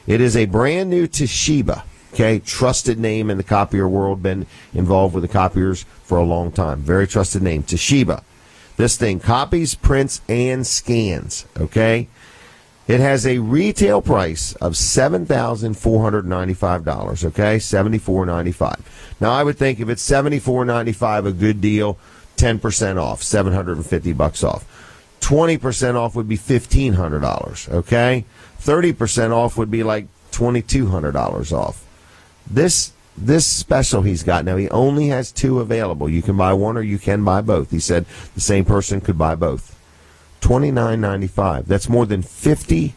It is a brand new Toshiba, okay, trusted name in the copier world, been involved with the copiers for a long time. Very trusted name, Toshiba. This thing copies, prints, and scans, okay? It has a retail price of $7,495, okay? $74.95. Now, I would think if it's $74.95, a good deal, 10% off, $750 off. 20% off would be $1,500, okay? 30% off would be like $2,200 off. This special he's got now, he only has 2 available. You can buy one or you can buy both. He said the same person could buy both. $29.95. That's more than 50%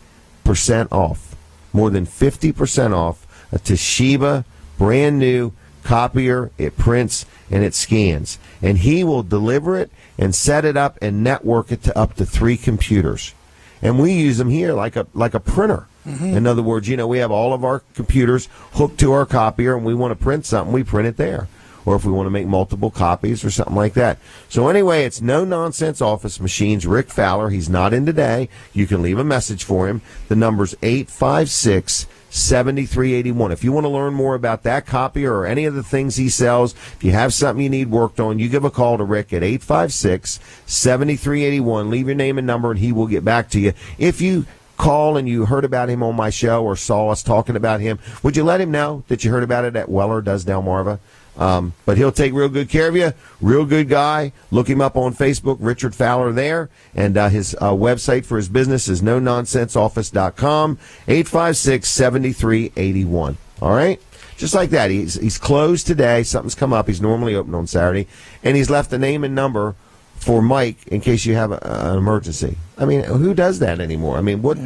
off. More than 50% off a Toshiba brand new copier. It prints and it scans. And he will deliver it and set it up and network it to up to 3 computers. And we use them here like a printer. Mm-hmm. In other words, we have all of our computers hooked to our copier, and we want to print something, we print it there. Or if we want to make multiple copies or something like that. So anyway, it's No Nonsense Office Machines. Rick Fowler, he's not in today. You can leave a message for him. The number's 856-7381. If you want to learn more about that copier or any of the things he sells, if you have something you need worked on, you give a call to Rick at 856-7381. Leave your name and number, and he will get back to you. If you call and you heard about him on my show or saw us talking about him, would you let him know that you heard about it at Weller Does Delmarva? But he'll take real good care of you. Real good guy. Look him up on Facebook, Richard Fowler there. And his website for his business is nononsenseoffice.com, 856-7381. All right? Just like that. He's closed today. Something's come up. He's normally open on Saturday. And he's left a name and number for Mike in case you have an emergency. I mean, who does that anymore? I mean, what?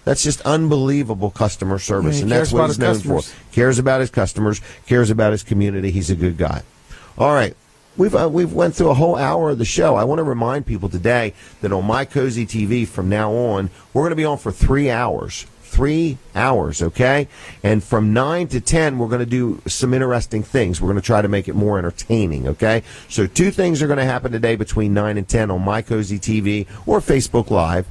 That's just unbelievable customer service, Yeah, and that's what he's known customers. for. Cares about his customers, cares about his community. He's a good guy. All right, we've went through a whole hour of the show. I want to remind people today that on My Cozy TV from now on, we're going to be on for 3 hours. 3 hours, okay? And from 9 to 10, we're going to do some interesting things. We're going to try to make it more entertaining, okay? So 2 things are going to happen today between 9 and 10 on My Cozy TV or Facebook Live.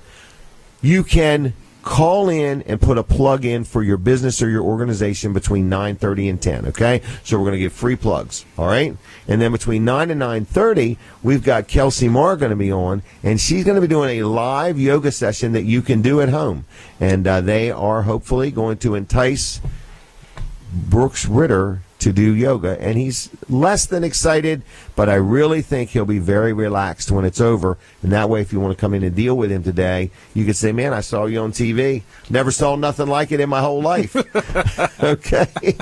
You can call in and put a plug in for your business or your organization between 9:30 and 10, okay? So we're going to give free plugs, all right? And then between 9 and 9:30, we've got Kelsey Marr going to be on, and she's going to be doing a live yoga session that you can do at home. And they are hopefully going to entice Brooks Ritter to do yoga, and he's less than excited, but I really think he'll be very relaxed when it's over. And that way, if you want to come in and deal with him today, you could say, man, I saw you on TV. Never saw nothing like it in my whole life. Okay?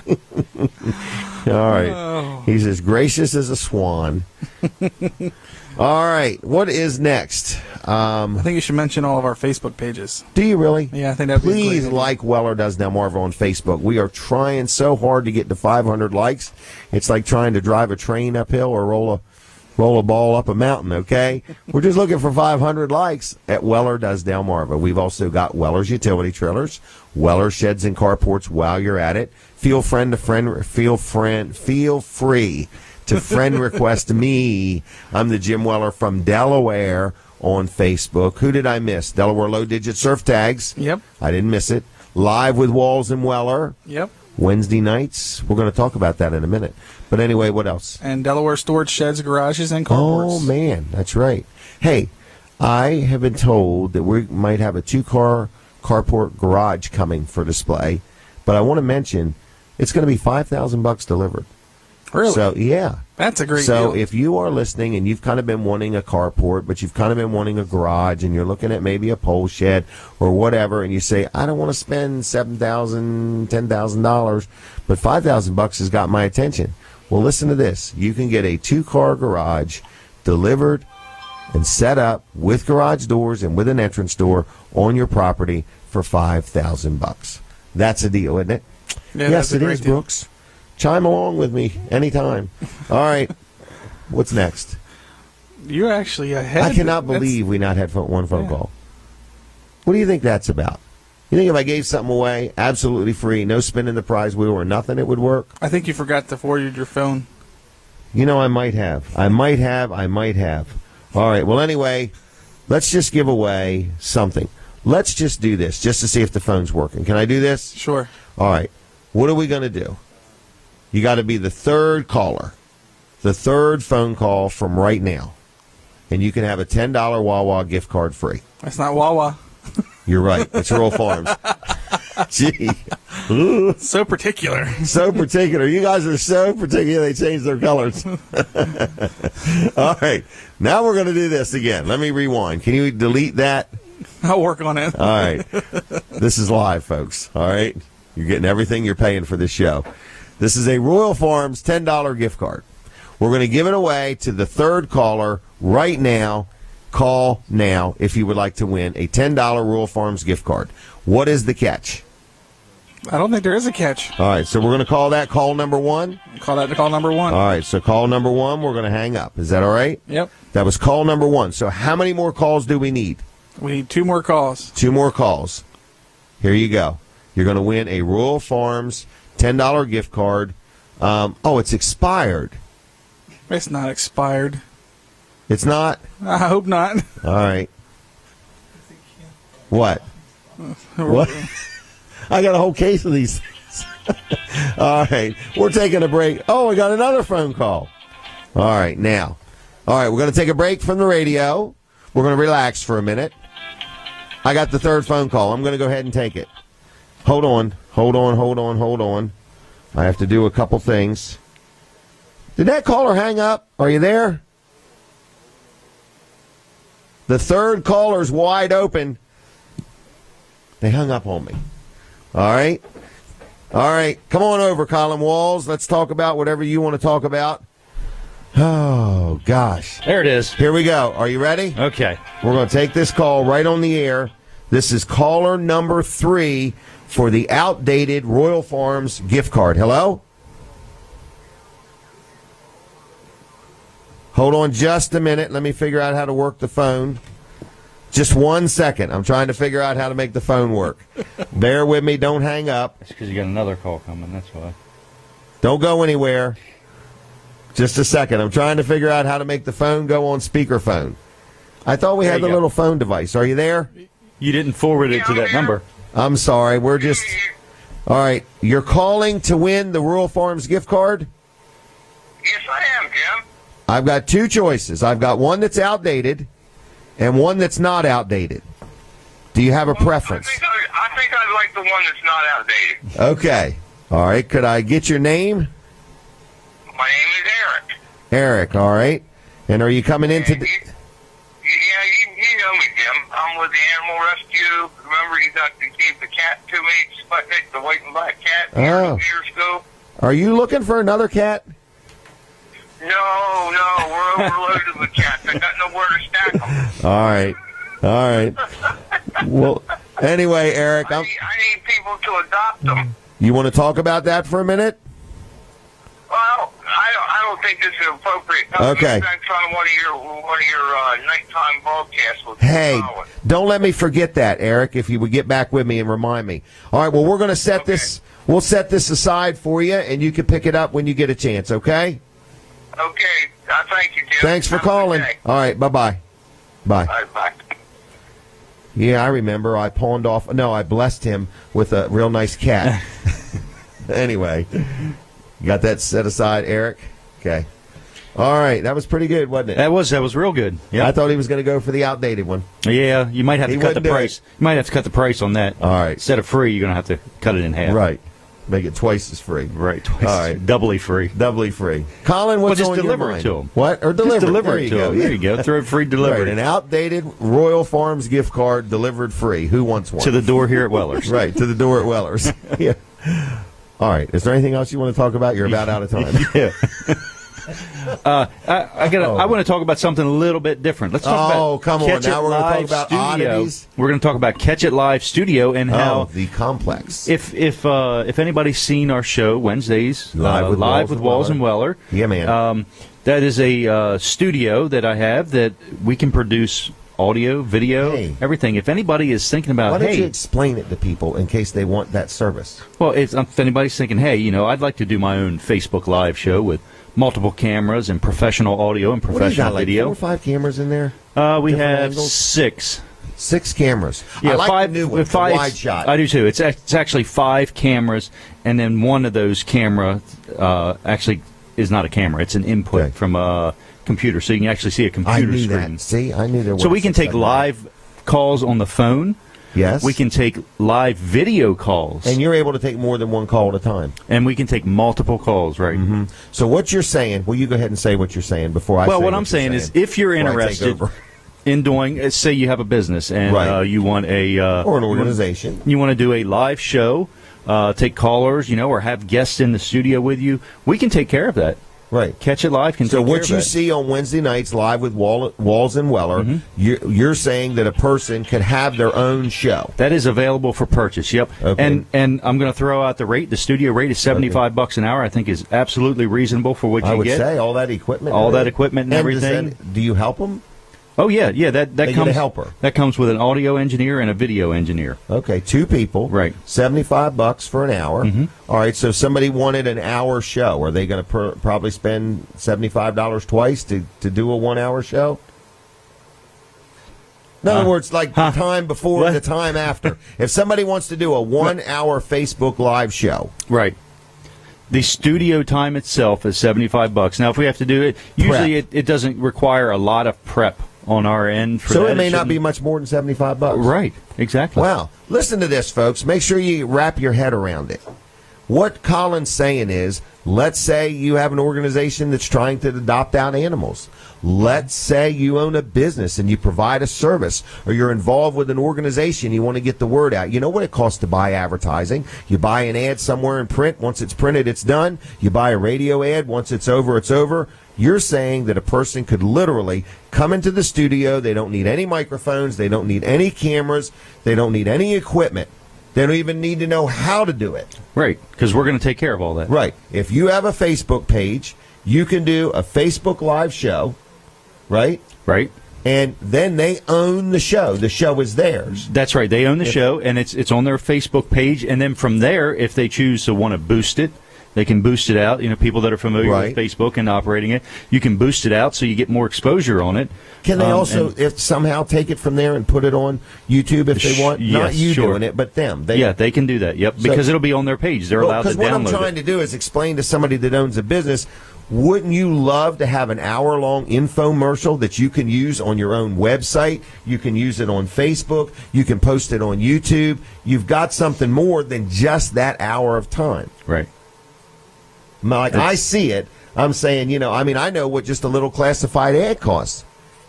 All right. Oh. He's as gracious as a swan. All right. What is next? I think you should mention all of our Facebook pages. Do you really? Yeah, I think that'd be a great Please idea. like Weller Does Delmarva on Facebook. We are trying so hard to get to 500 likes. It's like trying to drive a train uphill or roll a ball up a mountain, okay? We're just looking for 500 likes at Weller Does Delmarva. We've also got Weller's Utility Trailers, Weller Sheds and Carports while you're at it. Feel free to friend request me. I'm the Jim Weller from Delaware on Facebook. Who did I miss? Delaware Low Digit Surf Tags. Yep. I didn't miss it. Live with Walls and Weller. Yep. Wednesday nights. We're going to talk about that in a minute. But anyway, what else? And Delaware Storage Sheds, Garages, and Carports. Oh, man. That's right. Hey, I have been told that we might have a 2-car carport garage coming for display. But I want to mention it's going to be $5,000 delivered. Really? So, yeah. That's a great So deal. if you are listening and you've kind of been wanting a carport, but you've kind of been wanting a garage, and you're looking at maybe a pole shed or whatever, and you say, I don't want to spend $7,000, $10,000, but $5,000 has got my attention. Well, listen to this. You can get a 2-car garage delivered and set up with garage doors and with an entrance door on your property for $5,000. That's a deal, isn't it? Yeah, Yes, that's a it great is, deal. Brooks. Chime along with me anytime. All right. What's next? You're actually ahead. I cannot That's- believe we not had one phone Yeah. call. What do you think that's about? You think if I gave something away absolutely free, no spinning the prize wheel or nothing, it would work? I think you forgot to forward your phone. You know, I might have. I might have. All right. Well, anyway, let's just give away something. Let's just do this just to see if the phone's working. Can I do this? Sure. All right. What are we going to do? You got to be the 3rd caller, the 3rd phone call from right now. And you can have a $10 Wawa gift card free. That's not Wawa. You're right. It's Rural Farms. Gee. So particular. So particular. You guys are so particular, they changed their colors. All right. Now we're going to do this again. Let me rewind. Can you delete that? I'll work on it. All right. This is live, folks. All right. You're getting everything you're paying for this show. This is a Royal Farms $10 gift card. We're going to give it away to the 3rd caller right now. Call now if you would like to win a $10 Royal Farms gift card. What is the catch? I don't think there is a catch. All right, so we're going to call that call number 1. Call that call number 1. All right, so call number 1, we're going to hang up. Is that all right? Yep. That was call number 1. So how many more calls do we need? We need 2 more calls. 2 more calls. Here you go. You're going to win a Royal Farms $10 gift card. It's expired. It's not expired. It's not? I hope not. All right. What? What? I got a whole case of these things. All right. We're taking a break. Oh, we got another phone call. All right. Now. All right. We're going to take a break from the radio. We're going to relax for a minute. I got the 3rd phone call. I'm going to go ahead and take it. Hold on. I have to do a couple things. Did that caller hang up? Are you there? The 3rd caller's wide open. They hung up on me. All right. Come on over, Colin Walls. Let's talk about whatever you want to talk about. Oh, gosh. There it is. Here we go. Are you ready? Okay. We're going to take this call right on the air. This is caller number 3 for the outdated Royal Farms gift card. Hello? Hold on just a minute. Let me figure out how to work the phone. Just 1 second. I'm trying to figure out how to make the phone work. Bear with me. Don't hang up. That's because you got another call coming. That's why. Don't go anywhere. Just a second. I'm trying to figure out how to make the phone go on speakerphone. I thought we had the little phone device. Are you there? You didn't forward it to that number. I'm sorry. We're just... All right. You're calling to win the Rural Farms gift card? Yes, I am, Jim. I've got two choices. I've got one that's outdated and one that's not outdated. Do you have a preference? I think I'd like the one that's not outdated. Okay. All right. Could I get your name? My name is Eric. Eric. All right. And are you coming into... You know me, Jim. I'm with the Animal Rescue. Remember, you gave the cat to me, Sputnik, the white and black cat, years ago? Are you looking for another cat? No, we're overloaded with cats. I got nowhere to stack them. All right. Well, anyway, Eric, I need people to adopt them. You want to talk about that for a minute? Well, I don't think this is appropriate. Okay. That's on one of your nighttime broadcasts. Hey, don't let me forget that, Eric. If you would get back with me and remind me. All right. Well, we're going to set this. We'll set this aside for you, and you can pick it up when you get a chance. Okay. Okay. Thank you, Jim. Thanks for calling. All right. Bye-bye. Bye. All right, bye. Yeah, I remember. I pawned off. No, I blessed him with a real nice cat. Anyway, you got that set aside, Eric? Okay. All right. That was pretty good, wasn't it? That was real good. Yeah. I thought he was going to go for the outdated one. Yeah, you might have to cut the price. You might have to cut the price on that. All right. Instead of free, you're going to have to cut it in half. Right. Make it twice as free. Right. Twice. All right. Doubly free. Doubly free. Colin, what's just on your deliver mind? it to him. What? Or deliver Just deliver it it to him. There you go. Throw free delivery. Right. An outdated Royal Farms gift card delivered free. Who wants one? To the door here at Weller's. Right. To the door at Weller's. Yeah. All right. Is there anything else you want to talk about? You're about out of time. Yeah. I want to talk about something a little bit different. Let's talk about come on. Now we're going to talk about oddities. We're going to talk about Catch It Live Studio and how the complex. If anybody's seen our show Wednesdays Live with Walls and Weller, yeah, man, that is a studio that I have that we can produce audio, video, everything. If anybody is thinking about, why don't you explain it to people in case they want that service? Well, if anybody's thinking, hey, I'd like to do my own Facebook Live show with multiple cameras and professional audio and professional video. Like 4 or 5 cameras in there? We have angles? 6. 6 cameras. Yeah, I like 5, the new one, the wide shot. I do too. It's actually 5 cameras, and then one of those camera actually is not a camera. It's an input from a computer, so you can actually see a computer screen. That. See, I knew there was. So we can take live calls on the phone. Yes. We can take live video calls. And you're able to take more than one call at a time. And we can take multiple calls, right? Mm-hmm. So what you're saying, well, you go ahead and say what you're saying before I say what I'm saying is if you're interested in doing, say you have a business and you want or an organization. You want to do a live show, take callers, or have guests in the studio with you, we can take care of that. Right. Catch It Live can take care of that. So what you see on Wednesday nights live with Walls and Weller, you're saying that a person could have their own show. That is available for purchase, yep. Okay. And I'm going to throw out the rate. The studio rate is $75 an hour. I think is absolutely reasonable for what you get. I would say all that equipment. All that equipment and everything. Do you help them? Oh yeah. That they comes get a helper. That comes with an audio engineer and a video engineer. Okay, 2 people. Right. $75 for an hour. All right. So if somebody wanted an hour show, are they going to probably spend $75 twice to do a 1 hour show? In other words, like the time before, the time after. If somebody wants to do a 1 hour Facebook Live show, right. The studio time itself is $75. Now, if we have to do it, usually it doesn't require a lot of prep on our end. So it may not be much more than $75. Right, exactly. Wow. Listen to this, folks. Make sure you wrap your head around it. What Colin's saying is, let's say you have an organization that's trying to adopt out animals. Let's say you own a business and you provide a service, or you're involved with an organization, you want to get the word out. You know what it costs to buy advertising. You buy an ad somewhere in print. Once it's printed, it's done. You buy a radio ad. Once it's over, it's over. You're saying that a person could literally come into the studio. They don't need any microphones. They don't need any cameras. They don't need any equipment. They don't even need to know how to do it. Right, because we're going to take care of all that. Right. If you have a Facebook page, you can do a Facebook Live show right? Right. And then they own the show. The show is theirs. That's right. They own the show, and it's on their Facebook page. And then from there, if they choose to want to boost it, they can boost it out. People that are familiar with Facebook and operating it, you can boost it out so you get more exposure on it. Can they also, if somehow, take it from there and put it on YouTube if they want? Not you doing it, but them. They can do that. Yep, because it'll be on their page. They're allowed to download it. Because what I'm trying to do is explain to somebody that owns a business, wouldn't you love to have an hour-long infomercial that you can use on your own website? You can use it on Facebook. You can post it on YouTube. You've got something more than just that hour of time. Right. Like, I see it. I'm saying, I know what just a little classified ad costs.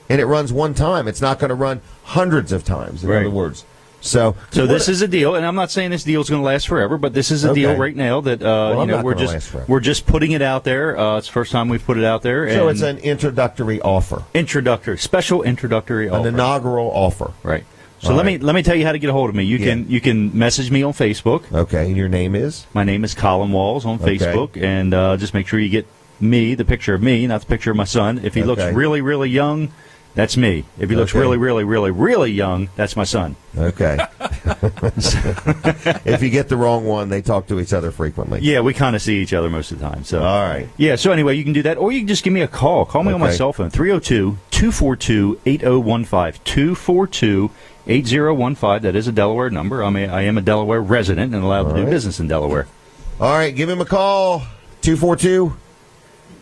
And it runs one time. It's not going to run hundreds of times, in other words. So this is a deal, and I'm not saying this deal is going to last forever, but this is a deal right now that we're just putting it out there. It's the first time we've put it out there. So it's an introductory offer. Special introductory offer. An inaugural offer. Right. So let me tell you how to get a hold of me. You can message me on Facebook. Okay, and your name is? My name is Colin Walls on Facebook, and just make sure you get me, the picture of me, not the picture of my son. If he looks really, really young, that's me. If he looks really, really, really, really young, that's my son. Okay. If you get the wrong one, they talk to each other frequently. Yeah, we kind of see each other most of the time. So all right. Yeah, so anyway, you can do that, or you can just give me a call. Call me on my cell phone, 302-242-8015, 242-8015. That is a Delaware number. I am a Delaware resident and allowed to do business in Delaware. All right, give him a call, 242-8015.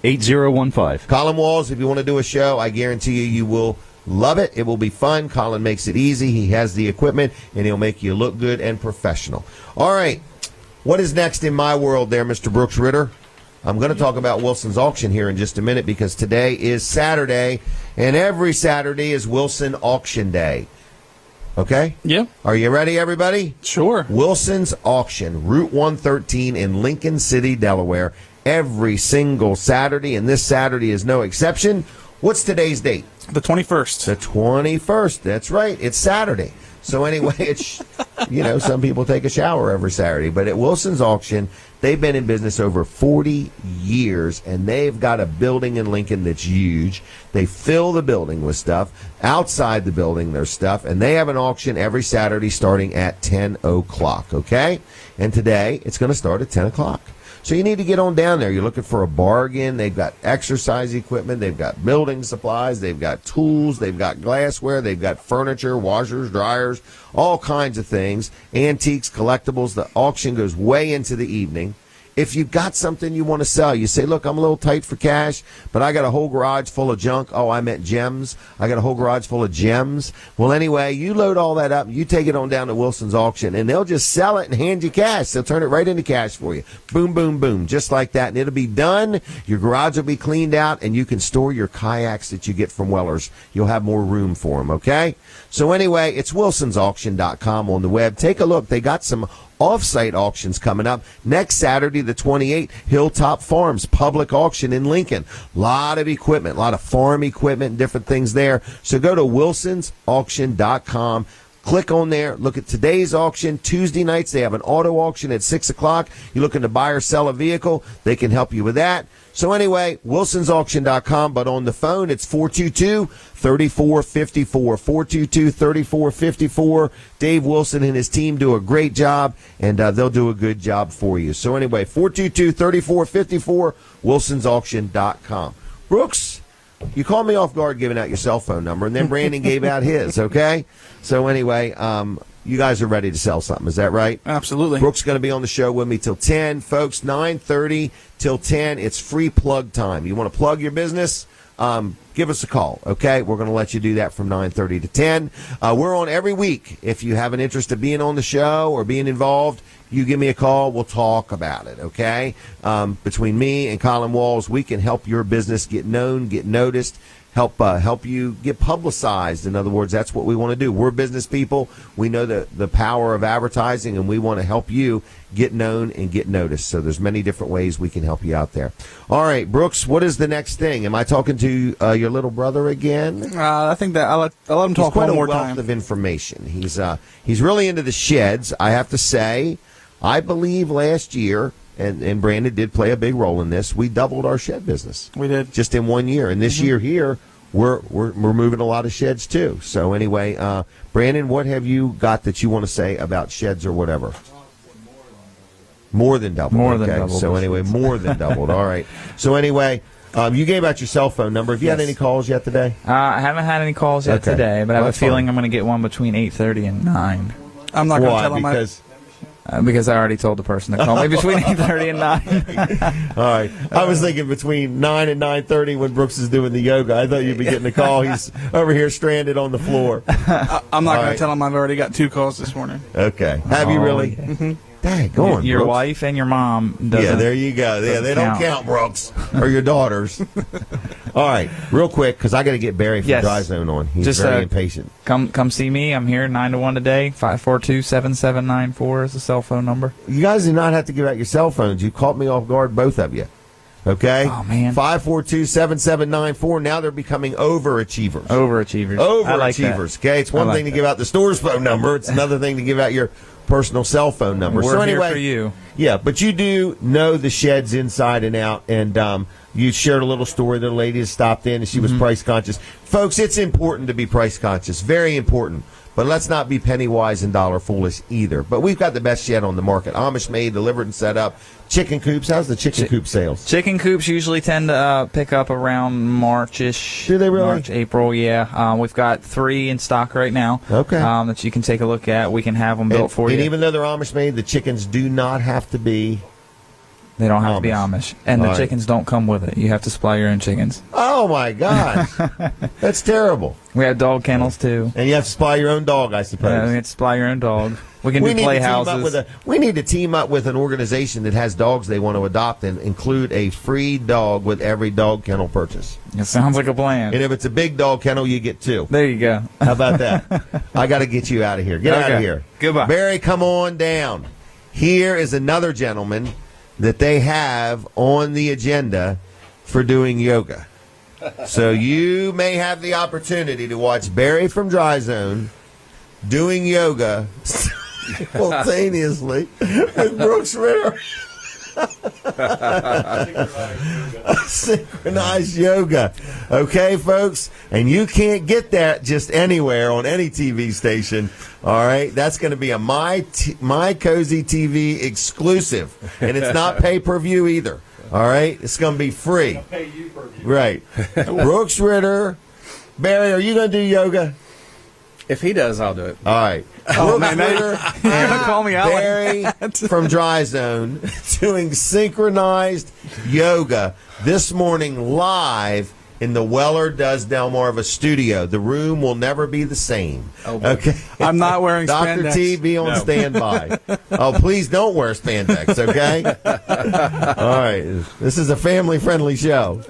8015. Colin Walls, if you want to do a show, I guarantee you will love it. It will be fun. Colin makes it easy. He has the equipment, and he'll make you look good and professional. All right. What is next in my world there, Mr. Brooks Ritter? I'm going to talk about Wilson's auction here in just a minute because today is Saturday, and every Saturday is Wilson Auction Day. Okay? Yeah. Are you ready, everybody? Sure. Wilson's Auction, Route 113 in Lincoln City, Delaware, every single Saturday, and this Saturday is no exception. What's today's date? The 21st. The 21st. That's right. It's Saturday. So anyway, it's, some people take a shower every Saturday. But at Wilson's Auction, they've been in business over 40 years, and they've got a building in Lincoln that's huge. They fill the building with stuff. Outside the building, there's stuff. And they have an auction every Saturday starting at 10 o'clock, okay? And today, it's going to start at 10 o'clock. So you need to get on down there. You're looking for a bargain. They've got exercise equipment. They've got building supplies. They've got tools. They've got glassware. They've got furniture, washers, dryers, all kinds of things, antiques, collectibles. The auction goes way into the evening. If you've got something you want to sell, you say, look, I'm a little tight for cash, but I got a whole garage full of junk. Oh, I meant gems. I got a whole garage full of gems. Well, anyway, you load all that up, you take it on down to Wilson's Auction, and they'll just sell it and hand you cash. They'll turn it right into cash for you. Boom, boom, boom, just like that. And it'll be done. Your garage will be cleaned out, and you can store your kayaks that you get from Weller's. You'll have more room for them, okay? So anyway, it's wilsonsauction.com on the web. Take a look. They got some off-site auctions coming up next Saturday, the 28th, Hilltop Farms public auction in Lincoln. A lot of equipment, a lot of farm equipment and different things there. So go to wilsonsauction.com. Click on there. Look at today's auction. Tuesday nights, they have an auto auction at 6 o'clock. You're looking to buy or sell a vehicle, they can help you with that. So anyway, wilsonsauction.com, but on the phone, it's 422-3454. 422-3454. Dave Wilson and his team do a great job, and they'll do a good job for you. So anyway, 422-3454, wilsonsauction.com. Brooks, you called me off guard giving out your cell phone number, and then Brandon gave out his, okay? So anyway, you guys are ready to sell something. Is that right? Absolutely. Brooks going to be on the show with me till 10. Folks, 9:30 till 10. It's free plug time. You want to plug your business? Give us a call, okay? We're going to let you do that from 9:30 to 10. We're on every week. If you have an interest in being on the show or being involved, you give me a call. We'll talk about it, okay? Between me and Colin Walls, we can help your business get known, get noticed, help you get publicized. In other words, that's what we want to do. We're business people. We know the power of advertising, and we want to help you get known and get noticed. So there's many different ways we can help you out there. All right, Brooks, what is the next thing? Am I talking to your little brother again? I think that I'll let him talk one more time. He's quite a wealth of information. He's really into the sheds. I have to say, I believe last year, and Brandon did play a big role in this, we doubled our shed business. We did. Just in 1 year. And this year here, we're moving a lot of sheds too. So anyway, Brandon, what have you got that you want to say about sheds or whatever? More than doubled. More than doubled. So anyway, more than doubled. All right. So anyway, you gave out your cell phone number. Have you had any calls yet today? I haven't had any calls yet today, but I have a feeling I'm going to get one between 8:30 and 9. I'm not going to tell them because I already told the person to call me between 8:30 and 9. All right. I was thinking between 9 and 9:30 when Brooks is doing the yoga. I thought you'd be getting a call. He's over here stranded on the floor. I'm not going to tell him I've already got 2 calls this morning. Okay. Have you really? Yeah. Mm-hmm. Dang, go on, Your Brooks. wife and your mom doesn't. Yeah, there you go. Yeah, they don't count, Brooks. Or your daughters. All right. Real quick, because I got to get Barry from Dry Zone on. He's Just, very impatient. Come see me. I'm here 9 to 1 today. 542-7794 is the cell phone number. You guys do not have to give out your cell phones. You caught me off guard, both of you. Okay? Oh, man. 542-7794. Now they're becoming overachievers. Overachievers. Overachievers. I like that. Okay? It's one thing to give out the store's phone number. It's another thing to give out your personal cell phone number. We're so anyway, here for you. Yeah, but you do know the sheds inside and out, and you shared a little story that a lady has stopped in and she was price conscious. Folks, it's important to be price conscious. Very important. But let's not be penny wise and dollar foolish either. But we've got the best shed on the market. Amish made, delivered, and set up. Chicken coops. How's the chicken coop sales? Chicken coops usually tend to pick up around March-ish. Do they really? March, April, yeah. We've got 3 in stock right now. Okay. That you can take a look at. We can have them built for you. And even though they're Amish made, the chickens do not have to be. They don't have to be Amish. And the chickens don't come with it. You have to supply your own chickens. Oh, my God. That's terrible. We have dog kennels, too. And you have to supply your own dog, I suppose. Yeah, we have to supply your own dog. We can do playhouses. We need to team up with an organization that has dogs they want to adopt and include a free dog with every dog kennel purchase. It sounds like a plan. And if it's a big dog kennel, you get 2. There you go. How about that? I got to get you out of here. Get out of here. Goodbye. Barry, come on down. Here is another gentleman that they have on the agenda for doing yoga. So you may have the opportunity to watch Barry from Dry Zone doing yoga simultaneously with Brooks Ritter. Synchronized yoga. Okay, folks? And you can't get that just anywhere on any TV station. All right? That's going to be a My Cozi TV exclusive. And it's not pay-per-view either. All right? It's going to be free. Right. Brooks Ritter. Barry, are you going to do yoga? If he does, I'll do it. All right. Oh, man, Ritter you're going to call me out Barry like that. from Dry Zone doing synchronized yoga this morning live in the Weller Does Delmarva studio. The room will never be the same. Oh, okay. I'm not wearing Dr. spandex. T, be on standby. Oh, please don't wear spandex, okay? All right. This is a family-friendly show.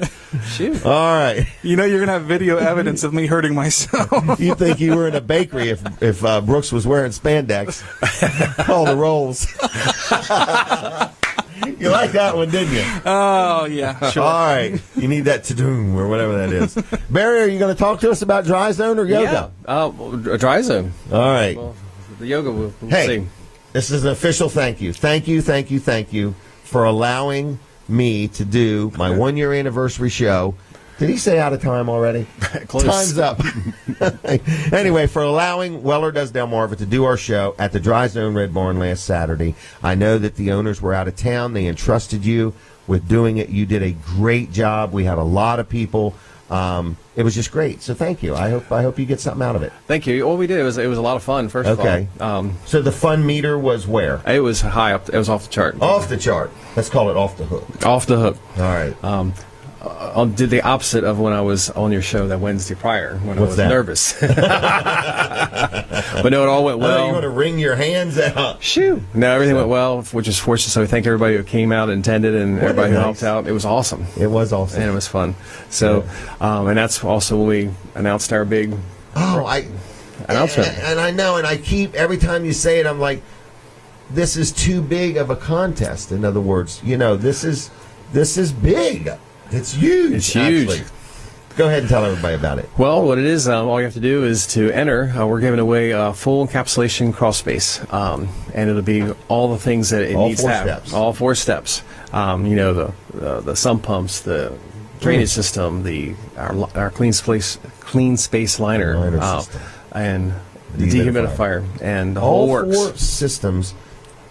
Shoot. All right. You know you're going to have video evidence of me hurting myself. You'd think you were in a bakery if Brooks was wearing spandex. Call the rolls. You like that one, didn't you? Oh, yeah, sure. All right. You need that to-doom or whatever that is. Barry, are you going to talk to us about Dry Zone or yoga? Yeah. Dry Zone. All right. Well, the yoga, we'll Hey, see. this is an official thank you. Thank you for allowing me to do my 1-year anniversary show. Did he say out of time already? Close. Time's up. Anyway, for allowing Weller Does Delmarva to do our show at the Dry Zone Red Barn last Saturday. I know that the owners were out of town. They entrusted you with doing it. You did a great job. We had a lot of people. It was just great. So thank you. I hope you get something out of it. Thank you. All we did was it was a lot of fun. First of all, So the fun meter was where? it was high up. It was off the chart. Off the chart. Let's call it off the hook. Off the hook. All right. Did the opposite of when I was on your show that Wednesday prior when What's I was that? nervous. But no, it all went well. You want to wring your hands out. Shoo! No, everything went well, which is fortunate. So we thank everybody who came out and attended and everybody who helped out. It was awesome. It was awesome. And it was fun. So, and that's also when we announced our big announcement. And I know, and I keep, every time you say it, I'm like, this is too big of a contest. In other words, this is big. It's huge. It's huge. Actually. Go ahead and tell everybody about it. Well, what it is, all you have to do is to enter. We're giving away a full encapsulation crawl space, and it'll be all the things that it All needs 4 to have. steps. All 4 steps. The sump pumps, the drainage system, our clean space liner system. and the dehumidifier, and the whole All works. 4 systems,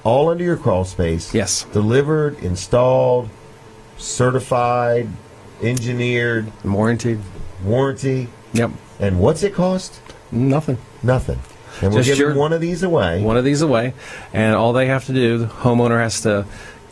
all under your crawl space. Yes. Delivered, installed, certified, engineered, warranty. Yep. And what's it cost? Nothing. Nothing. And we're Just giving one of these away. One of these away, and all they have to do, the homeowner has to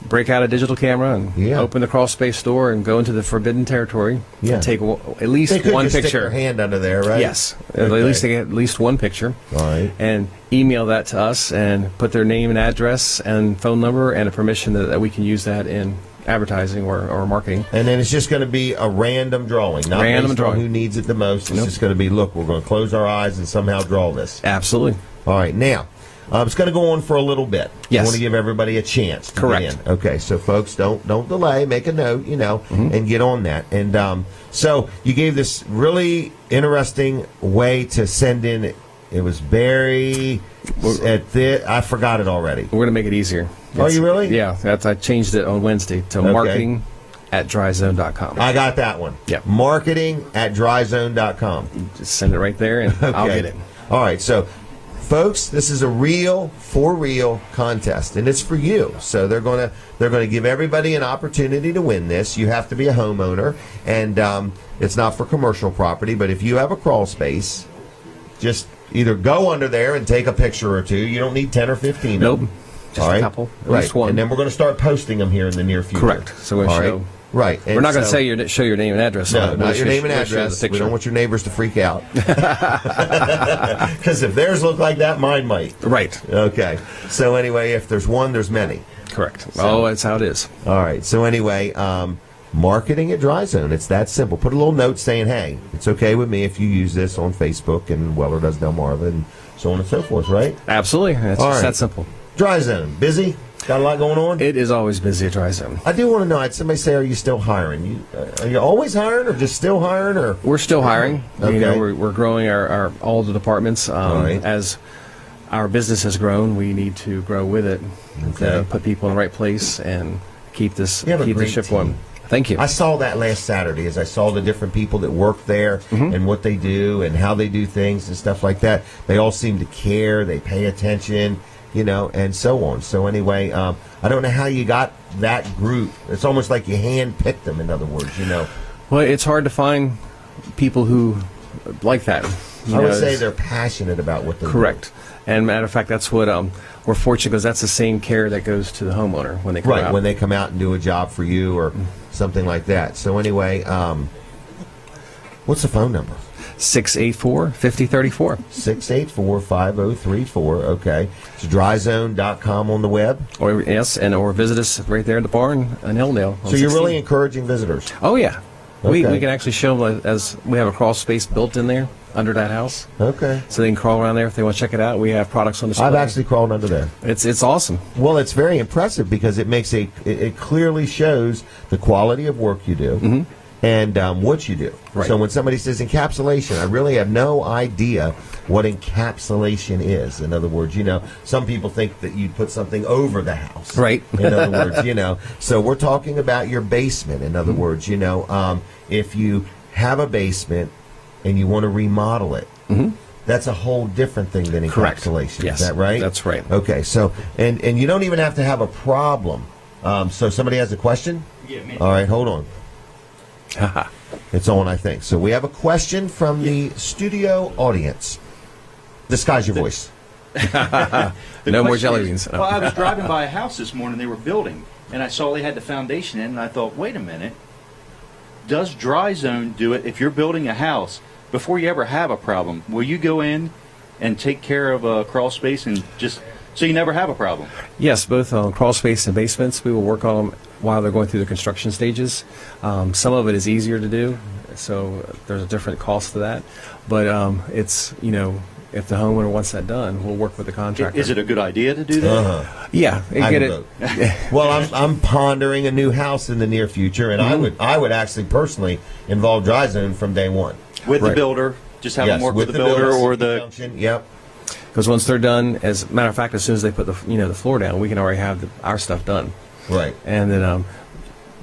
break out a digital camera and open the crawl space door and go into the forbidden territory and take at least they could one just picture. Stick their hand under there, right? Yes. Okay. At least they get at least one picture. All right. And email that to us and put their name and address and phone number and a permission that we can use that in advertising or marketing. And then it's just going to be a random drawing, not based on who needs it the most. It's just going to be, look, we're going to close our eyes and somehow draw this. Absolutely. All right. Now, it's going to go on for a little bit. Yes. I want to give everybody a chance to Correct. get in. Okay, so folks, don't delay. Make a note, and get on that. And so you gave this really interesting way to send in. It was Barry I forgot it already. We're going to make it easier. Are you really? Yeah. I changed it on Wednesday to marketing@dryzone.com. I got that one. Yeah. Marketing@dryzone.com. Just send it right there and I'll get it. All right, so folks, this is a for real contest, and it's for you. So they're going to give everybody an opportunity to win this. You have to be a homeowner, and it's not for commercial property. But if you have a crawl space, just either go under there and take a picture or two. You don't need 10 or 15. Nope. Just a couple. At right. least one. And then we're going to start posting them here in the near future. Correct. So we're going to show. Right. We're not going to show your name and address. No, not your name and address. We don't want your neighbors to freak out. Because if theirs look like that, mine might. Right. Okay. So anyway, if there's one, there's many. Correct. So, that's how it is. All right. So anyway, marketing at Dry Zone. It's that simple. Put a little note saying, hey, it's okay with me if you use this on Facebook and Weller does Delmarva and so on and so forth, right? Absolutely. It's All just right. that simple. Dry Zone. Busy? Got a lot going on? It is always busy at Dry Zone. I do want to know, I had somebody say, are you still hiring? Are you always hiring or just still hiring? Or We're still hiring. Okay. We're growing our all the departments. right. As our business has grown, we need to grow with it. Okay. Put people in the right place and keep You have a the great ship team. going. Thank you. I saw that last Saturday as I saw the different people that work there and what they do and how they do things and stuff like that. They all seem to care. They pay attention, and so on. So anyway, I don't know how you got that group. It's almost like you hand-picked them, in other words, Well, it's hard to find people who like that. I would say they're passionate about what they do. Correct. And matter of fact, that's what we're fortunate because that's the same care that goes to the homeowner when they come out. Right, when they come out and do a job for you or something like that. So anyway, what's the phone number? 684-5034. 684-5034. Okay. It's dryzone.com on the web. Or visit us right there at the barn in Hilldale. So you're really encouraging visitors. Oh yeah. Okay. We can actually show them as we have a crawl space built in there under that house. Okay. So they can crawl around there if they want to check it out. We have products on display. I've actually crawled under there. It's awesome. Well, it's very impressive because it makes it clearly shows the quality of work you do and what you do. Right. So when somebody says encapsulation, I really have no idea what encapsulation is. In other words, some people think that you'd put something over the house. Right. In other words, So we're talking about your basement. In other words, if you have a basement and you want to remodel it, that's a whole different thing than Correct. encapsulation. Yes, Is that right? that's right. Okay, so and you don't even have to have a problem. So somebody has a question? Yeah, me. All right, hold on. It's on, I think. So we have a question from the studio audience. Disguise your voice. No more question jelly is, beans. Well, I was driving by a house this morning they were building, and I saw they had the foundation in, and I thought, wait a minute. Does Dry Zone do it if you're building a house before you ever have a problem? Will you go in and take care of a crawl space and just so you never have a problem? Yes, both crawl space and basements. We will work on them while they're going through the construction stages. Some of it is easier to do, so there's a different cost to that. But it's, if the homeowner wants that done, we'll work with the contractor. Is it a good idea to do that? Yeah, I get would it. vote. Well, I'm pondering a new house in the near future, and I would actually personally involve Dry Zone from day one. With the Right. builder, just have Yes, them work with the builder or the. function. Yep. Because once they're done, as a matter of fact, as soon as they put the floor down, we can already have our stuff done. Right. And then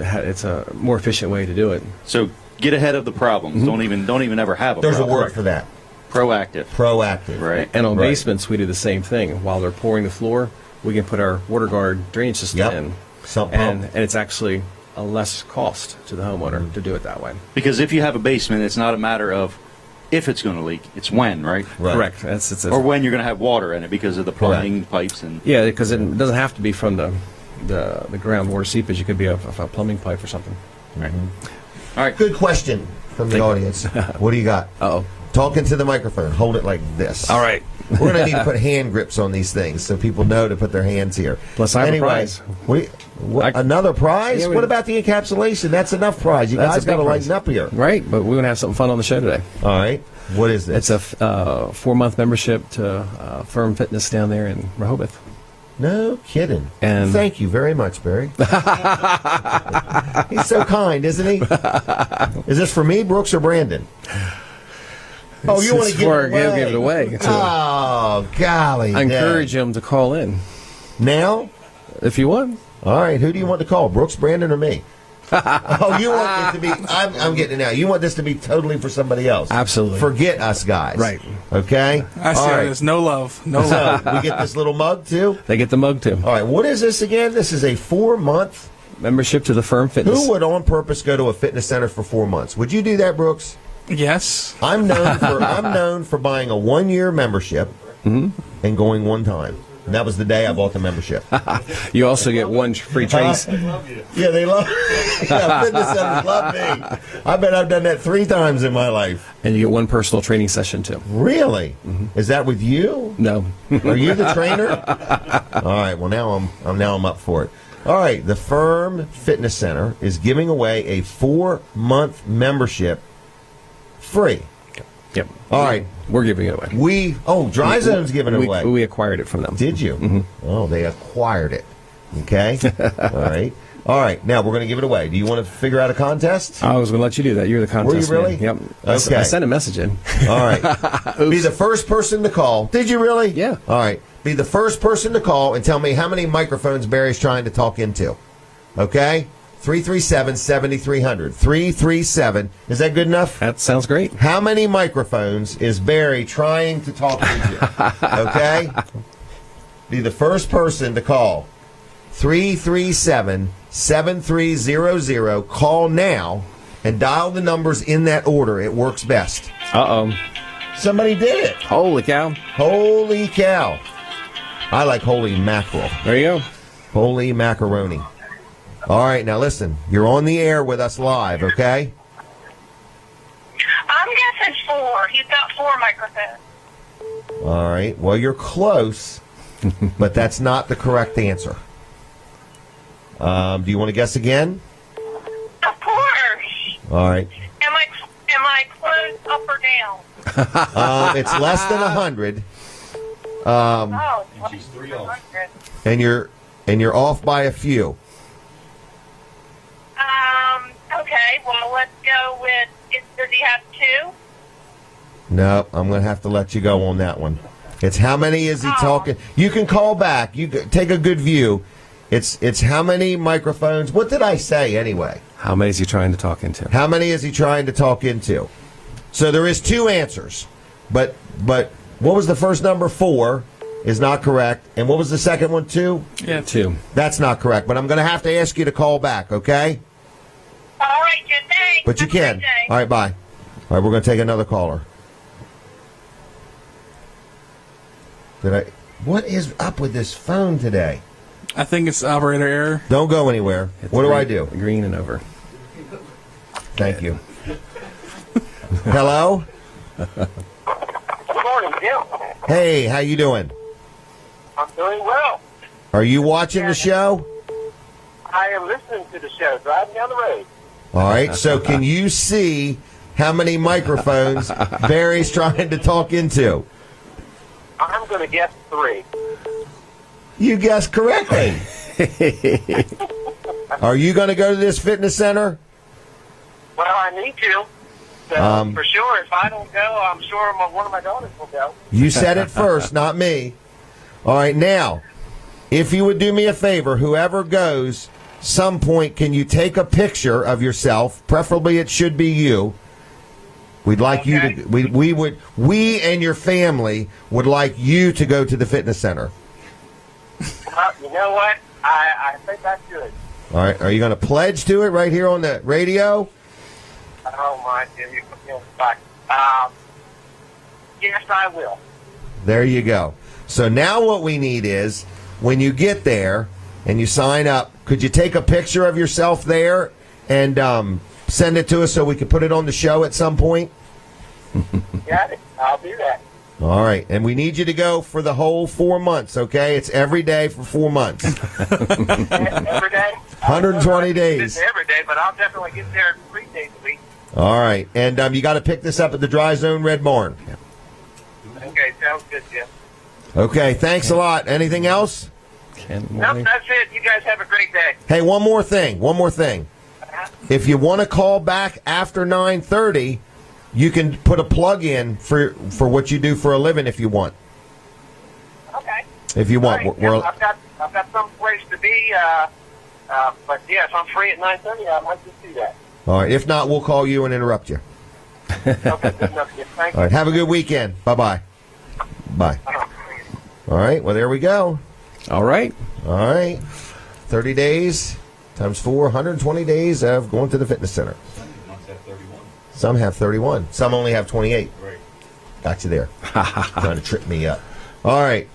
it's a more efficient way to do it. So get ahead of the problems. Don't even ever have a There's problem. a word for that. Proactive. Proactive. Right. And on Right. basements, we do the same thing. While they're pouring the floor, we can put our water guard drainage system Yep. in. Sump And pump. it's actually a less cost to the homeowner to do it that way. Because if you have a basement, it's not a matter of if it's going to leak, it's when, right? Right. Correct. It's Or when you're going to have water in it because of the plumbing pipes and. yeah, because it doesn't have to be from the groundwater seepage. It could be a plumbing pipe or something. Right. All right. Good question from the audience. What do you got? Uh-oh. Talking to the microphone. Hold it like this. All right. We're going to need to put hand grips on these things so people know to put their hands here. Plus, I have a anyway, prize. Another prize? Yeah, What about the encapsulation? That's enough prize. You That's guys a got to big prize. lighten up here. Right, but we're going to have something fun on the show today. All right. What is this? It's a 4-month membership to Firm Fitness down there in Rehoboth. No kidding. And- thank you very much, Barry. He's so kind, isn't he? Is this for me, Brooks, or Brandon? Oh, you want to give it away? Give it away. So Oh, golly. I encourage them to call in Now? if you want. All right. Who do you want to call? Brooks, Brandon, or me? Oh, you want this to be... I'm getting it now. You want this to be totally for somebody else. Absolutely. Forget us guys. Right. Okay? I see All how right. there's no love. No love. So, we get this little mug, too? They get the mug too. All right. What is this again? This is a 4-month... Membership to the Firm Fitness. Who would on purpose go to a fitness center for 4 months? Would you do that, Brooks? Yes. I'm known for buying a 1-year membership and going one time. And that was the day I bought the membership. You also get one free training. Yeah, they love yeah, fitness centers love me. I bet I've done that 3 times in my life. And you get one personal training session too. Really? Is that with you? No. Are you the trainer? All right. Well, now I'm up for it. All right. The Firm Fitness Center is giving away a 4-month membership free. Yep. All right. We're giving it away. Dry Zone's giving it away. We acquired it from them. Did you? Oh, they acquired it. Okay. All right. Now we're going to give it away. Do you want to figure out a contest? I was going to let you do that. You're the contest Were you really? man. Yep. Okay. I sent a message in. All right. Be the first person to call. Did you really? Yeah. All right. Be the first person to call and tell me how many microphones Barry's trying to talk into. Okay? 337-7300. 337. Is that good enough? That sounds great. How many microphones is Barry trying to talk into? Okay? Be the first person to call. 337-7300. Call now and dial the numbers in that order. It works best. Uh-oh. Somebody did it. Holy cow. Holy cow. I like holy mackerel. There you go. Holy macaroni. All right, now listen. You're on the air with us live, okay? I'm guessing 4. He's got 4 microphones. All right. Well, you're close, but that's not the correct answer. Do you want to guess again? Of course. All right. Am I close up or down? It's less than 100, Oh, she's 3 off. and you're off by a few. Okay, well, let's go with, does he have 2? No, I'm going to have to let you go on that one. It's how many is he talking? You can call back. You can take a good view. It's how many microphones. What did I say anyway? How many is he trying to talk into? How many is he trying to talk into? So there is 2 answers. But what was the first number? 4 is not correct. And what was the second one? 2? Yeah. 2. That's not correct. But I'm going to have to ask you to call back, okay? All right, good day. But you Have a can. great day. All right, bye. All right, we're going to take another caller. What is up with this phone today? I think it's operator error. Don't go anywhere. What do I do? Green and over. Thank you. Hello? Good morning, Jim. Hey, how you doing? I'm doing well. Are you watching the show? I am listening to the show, driving down the road. All right, so can you see how many microphones Barry's trying to talk into? I'm going to guess 3. You guessed correctly. Are you going to go to this fitness center? Well, I need to. So, for sure, if I don't go, I'm sure one of my daughters will go. You said it first, not me. All right, now, if you would do me a favor, whoever goes, some point, can you take a picture of yourself? Preferably it should be you. We'd like you to, we and your family would like you to go to the fitness center. You know what? I think I should. All right. Are you going to pledge to it right here on the radio? Oh, my dear. You put me on the spot. Yes, I will. There you go. So now what we need is, when you get there and you sign up, could you take a picture of yourself there and send it to us so we can put it on the show at some point? Got it. I'll do that. All right. And we need you to go for the whole 4 months, okay? It's every day for 4 months. Every day? 120 days. Every day, but I'll definitely get there 3 days a week. All right. And you got to pick this up at the Dry Zone Red Barn. Okay, sounds good, Jim. Okay. Thanks a lot. Anything else? Nope, that's it. You guys have a great day. Hey, one more thing. If you want to call back after 9:30, you can put a plug in for what you do for a living if you want. Okay. If you want. Right. Yeah, I've got some place to be, but yeah, if I'm free at 9:30, I might just do that. All right. If not, we'll call you and interrupt you. Okay, good enough. Yeah, thank All right. Have a good weekend. Bye-bye. Bye. All right. Well, there we go. All right. 30 days times 4, 120 days of going to the fitness center. Some have 31. Some only have 28. Right. Got you there. Trying to trip me up. All right.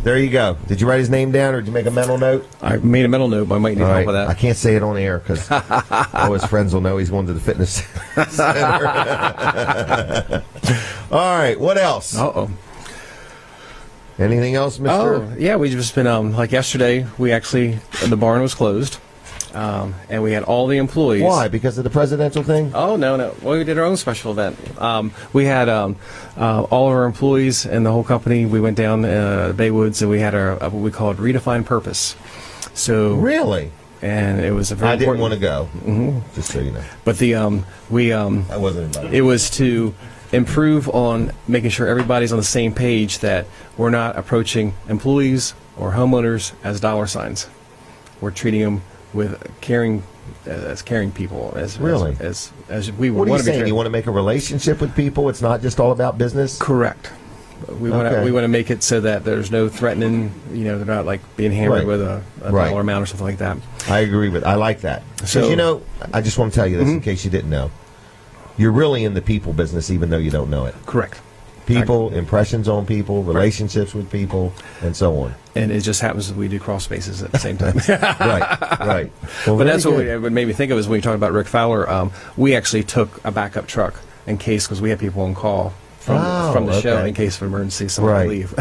There you go. Did you write his name down or did you make a mental note? I made a mental note, but I might need help with that. I can't say it on air because all his friends will know he's going to the fitness center. All right. What else? Uh-oh. Anything else, Mr.? Oh, yeah, we've just been, like yesterday, the barn was closed, and we had all the employees. Why? Because of the presidential thing? Oh, no. Well, we did our own special event. We had all of our employees and the whole company. We went down Baywoods, and we had what we called Redefined Purpose. So Really? And it was a very I didn't important. want to go, just so you know. But I wasn't invited. it was to improve on making sure everybody's on the same page, that we're not approaching employees or homeowners as dollar signs. We're treating them with caring people as we Really? would What are you want to be. saying? You want to make a relationship with people? It's not just all about business? Correct. We want to make it so that there's no threatening. They're not like being hammered with a dollar amount or something like that. I agree with. I like that. So Because I just want to tell you this in case you didn't know. You're really in the people business, even though you don't know it. Correct. People, impressions on people, relationships with people, and so on. And it just happens that we do crawl spaces at the same time. Right. Well, But that's what made me think of is when you talk about Rick Fowler. We actually took a backup truck in case, because we had people on call from the show in case of emergency, someone would leave.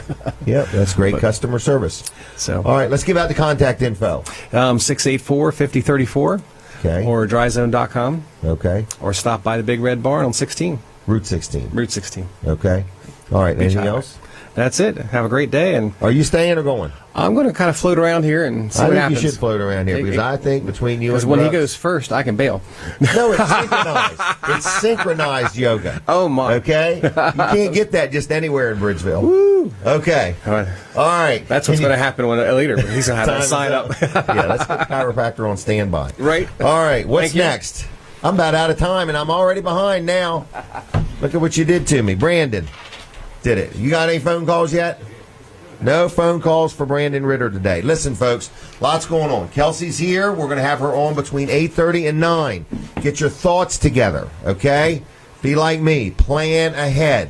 Yep, that's great customer service. So, all right, let's give out the contact info. 684-5034. Okay. Or dryzone.com. Okay. Or stop by the Big Red Barn on 16. Route 16. Route 16. Okay. All right. Anything else? That's it. Have a great day. And are you staying or going? I'm going to kind of float around here and see what happens. I think you should float around here because I think between you and Because when he goes first, I can bail. No, it's synchronized. It's synchronized yoga. Oh, my. Okay? You can't get that just anywhere in Bridgeville. Woo. Okay. All right. That's what's going to happen later. He's going to have to sign up. Yeah, let's get the chiropractor on standby. Right. All right. What's next? I'm about out of time, and I'm already behind now. Look at what you did to me. Brandon did it. You got any phone calls yet? No phone calls for Brandon Ritter today. Listen, folks, lots going on. Kelsey's here. We're going to have her on between 8:30 and 9. Get your thoughts together, okay? Be like me. Plan ahead.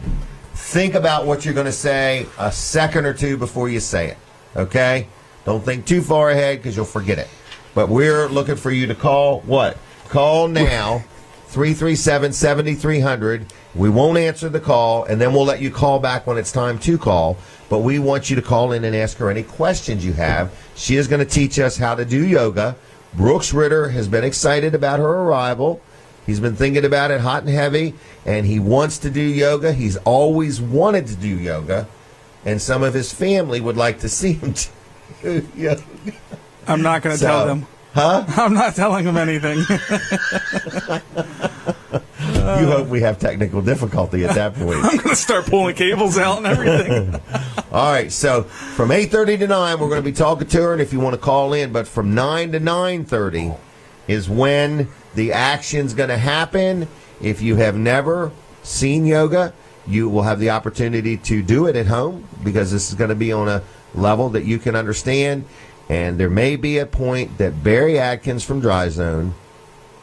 Think about what you're going to say a second or two before you say it, okay? Don't think too far ahead because you'll forget it. But we're looking for you to call what? Call now, 337-7300. We won't answer the call, and then we'll let you call back when it's time to call. But we want you to call in and ask her any questions you have. She is going to teach us how to do yoga. Brooks Ritter has been excited about her arrival. He's been thinking about it hot and heavy, and he wants to do yoga. He's always wanted to do yoga, and some of his family would like to see him do yoga. I'm not going to tell them. Huh? I'm not telling them anything. You hope we have technical difficulty at that point. I'm going to start pulling cables out and everything. All right, so from 8:30 to 9, we're going to be talking to her, and if you want to call in, but from 9 to 9:30 is when the action's going to happen. If you have never seen yoga, you will have the opportunity to do it at home because this is going to be on a level that you can understand. And there may be a point that Barry Atkins from Dry Zone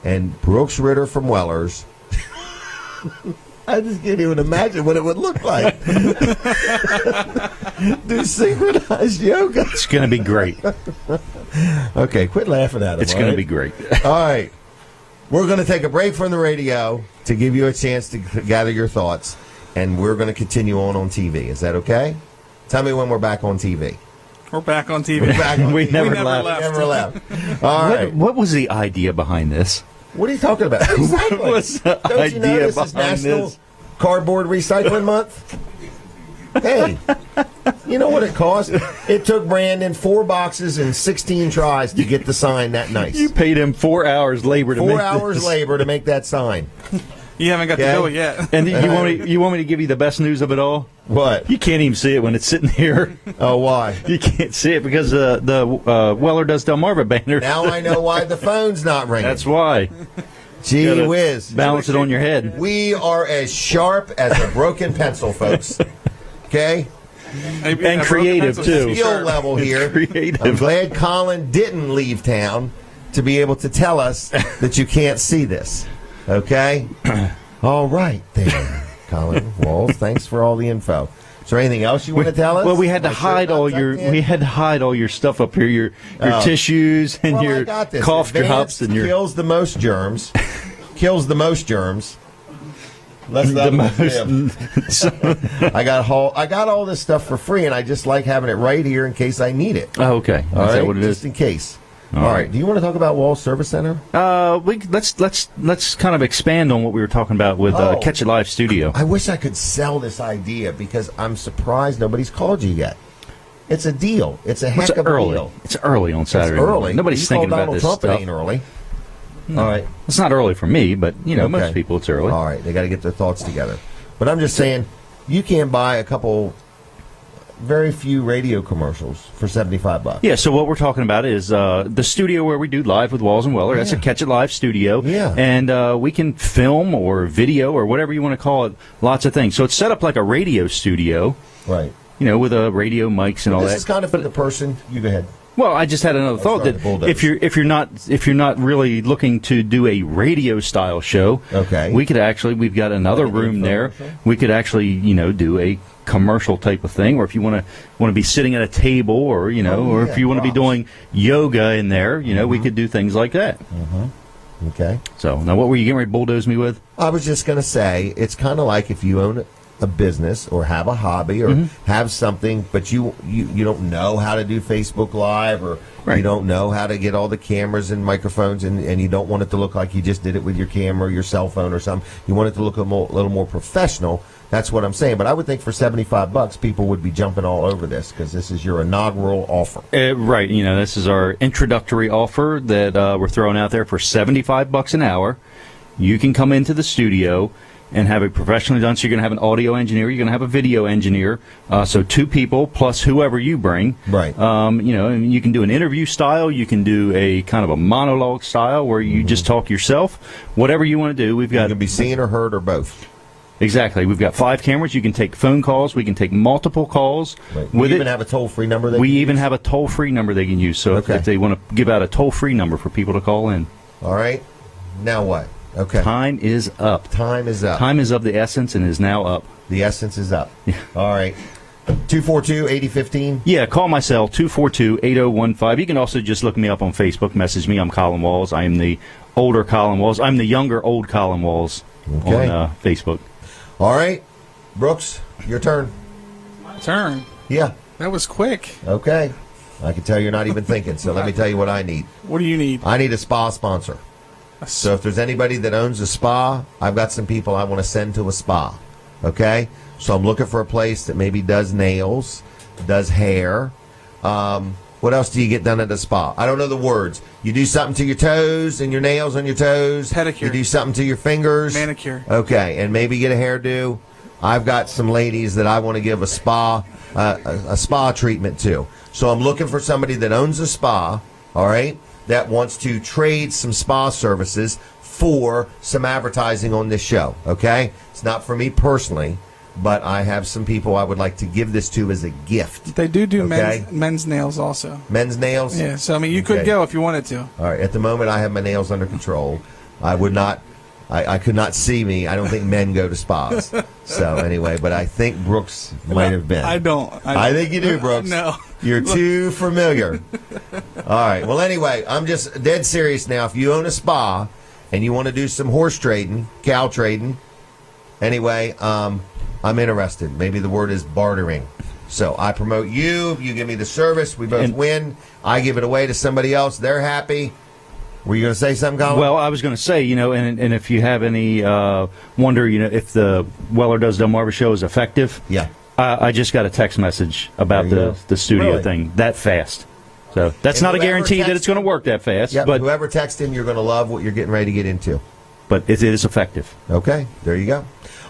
and Brooks Ritter from Wellers, I just can't even imagine what it would look like. Do synchronized yoga. It's going to be great. Okay, quit laughing at him. It's going to be great. All right. We're going to take a break from the radio to give you a chance to gather your thoughts, and we're going to continue on TV. Is that okay? Tell me when we're back on TV. We're back on TV. We're back on We TV. never left. We never left. All right. What was the idea behind this? What are you talking about? Exactly. What was the Don't you know idea this is behind National this? Cardboard Recycling Month? Hey, you know what it cost? It took Brandon 4 boxes and 16 tries to get the sign that nice. You paid him 4 hours labor to 4 make hours this. labor to make that sign. You haven't got Okay. to do it yet. And you want me to give you the best news of it all? What? You can't even see it when it's sitting here. Oh, why? You can't see it because the Weller Does Delmarva banner. Now I know why the phone's not ringing. That's why. Gee Gotta whiz. Balance it on your head. We are as sharp as a broken pencil, folks. Okay? And creative, too. Skill level here. Creative. I'm glad Colin didn't leave town to be able to tell us that you can't see this. Okay? All right, then. Colin Walls, thanks for all the info. Is there anything else you want to tell us? Well, we had to My shirt hide not all tucked in? we had to hide all your stuff up here, your tissues and Well, I your got this. cough drops Advanced and your kills the most germs. Kills the most germs. Less the most. I got all this stuff for free, and I just like having it right here in case I need it. Oh, okay. All Is right, that what it just is? in case. All right. Do you want to talk about Wall Service Center? Let's kind of expand on what we were talking about with Catch It Live Studio. I wish I could sell this idea because I'm surprised nobody's called you yet. It's a deal. It's a heck It's of a early. deal. It's early on Saturday. It's early. morning. Nobody's You thinking call about Donald this Trump, stuff. It ain't early. All right. It's not early for me, but most Okay. people it's early. All right. They got to get their thoughts together. But I'm just saying, you can buy a couple, very few radio commercials for $75. Yeah, so what we're talking about is the studio where we do Live with Walls and Weller. That's a Catch It Live studio. Yeah. And we can film or video or whatever you want to call it, lots of things. So it's set up like a radio studio, Right. with radio mics and all This that. is kind of for the person. You go ahead. Well, I just had another thought sorry, that the bulldoze. if you're not really looking to do a radio style show, Okay. we've got another Like a room info there. show? We could actually do a commercial type of thing, or if you want to be sitting at a table, or or yeah, if you want to be props. doing yoga in there, we could do things like that. Okay. So now, what were you getting ready to bulldoze me with? I was just going to say, it's kind of like if you own a business or have a hobby or have something, but you don't know how to do Facebook Live or you Right. don't know how to get all the cameras and microphones and you don't want it to look like you just did it with your camera or your cell phone or something. You want it to look a little more professional. That's what I'm saying. But I would think for $75, people would be jumping all over this because this is your inaugural offer. Right. This is our introductory offer that we're throwing out there for $75 an hour. You can come into the studio and have it professionally done. So you're going to have an audio engineer, you're going to have a video engineer, so 2 people plus whoever you bring. Right. And you can do an interview style, you can do a kind of a monologue style where you just talk yourself. Whatever you want to do, we've You got can be seen or heard or both. exactly. We've got 5 cameras. You can take phone calls. We can take multiple calls. Right. With We even it. have a toll-free number. We even have a toll-free number they can use. So Okay. if they want to give out a toll-free number for people to call in. All right. Now what? Okay. Time is up. Time is up. Time is of the essence and is now up. The essence is up. All right. 242-8015. Yeah, call my cell, 242-8015. You can also just look me up on Facebook, message me. I'm Colin Walls. I am the older Colin Walls. I'm the younger old Colin Walls Okay. on Facebook. All right. Brooks, your turn. Turn. Yeah. That was quick. Okay. I can tell you're not even thinking, so let me tell you what I need. What do you need? I need a spa sponsor. So if there's anybody that owns a spa, I've got some people I want to send to a spa. Okay? So I'm looking for a place that maybe does nails, does hair, What else do you get done at the spa? I don't know the words. You do something to your toes and your nails on your toes. Pedicure. You do something to your fingers. Manicure. Okay, and maybe get a hairdo. I've got some ladies that I want to give a spa treatment to. So I'm looking for somebody that owns a spa, all right, that wants to trade some spa services for some advertising on this show, okay? It's not for me personally, but I have some people I would like to give this to as a gift. They do okay? men's nails also. Men's nails? Yeah, so I mean, you could go if you wanted to. All right, at the moment I have my nails under control. I would not, I could not see me. I don't think men go to spas. So anyway, but I think Brooks might have been. I don't. I think you do, Brooks. No. You're too familiar. All right, well anyway, I'm just dead serious now. If you own a spa and you want to do some horse trading, cow trading, anyway, I'm interested. Maybe the word is bartering. So I promote you. You give me the service. We both win. I give it away to somebody else. They're happy. Were you going to say something, Colin? Well, I was going to say, and if you have any wonder, if the Weller Does Delmarva show is effective. Yeah. I just got a text message about the studio Really? thing that fast. So that's not a guarantee that it's going to work that fast. Yep, but whoever texts him, you're going to love what you're getting ready to get into. But it is effective. Okay, there you go.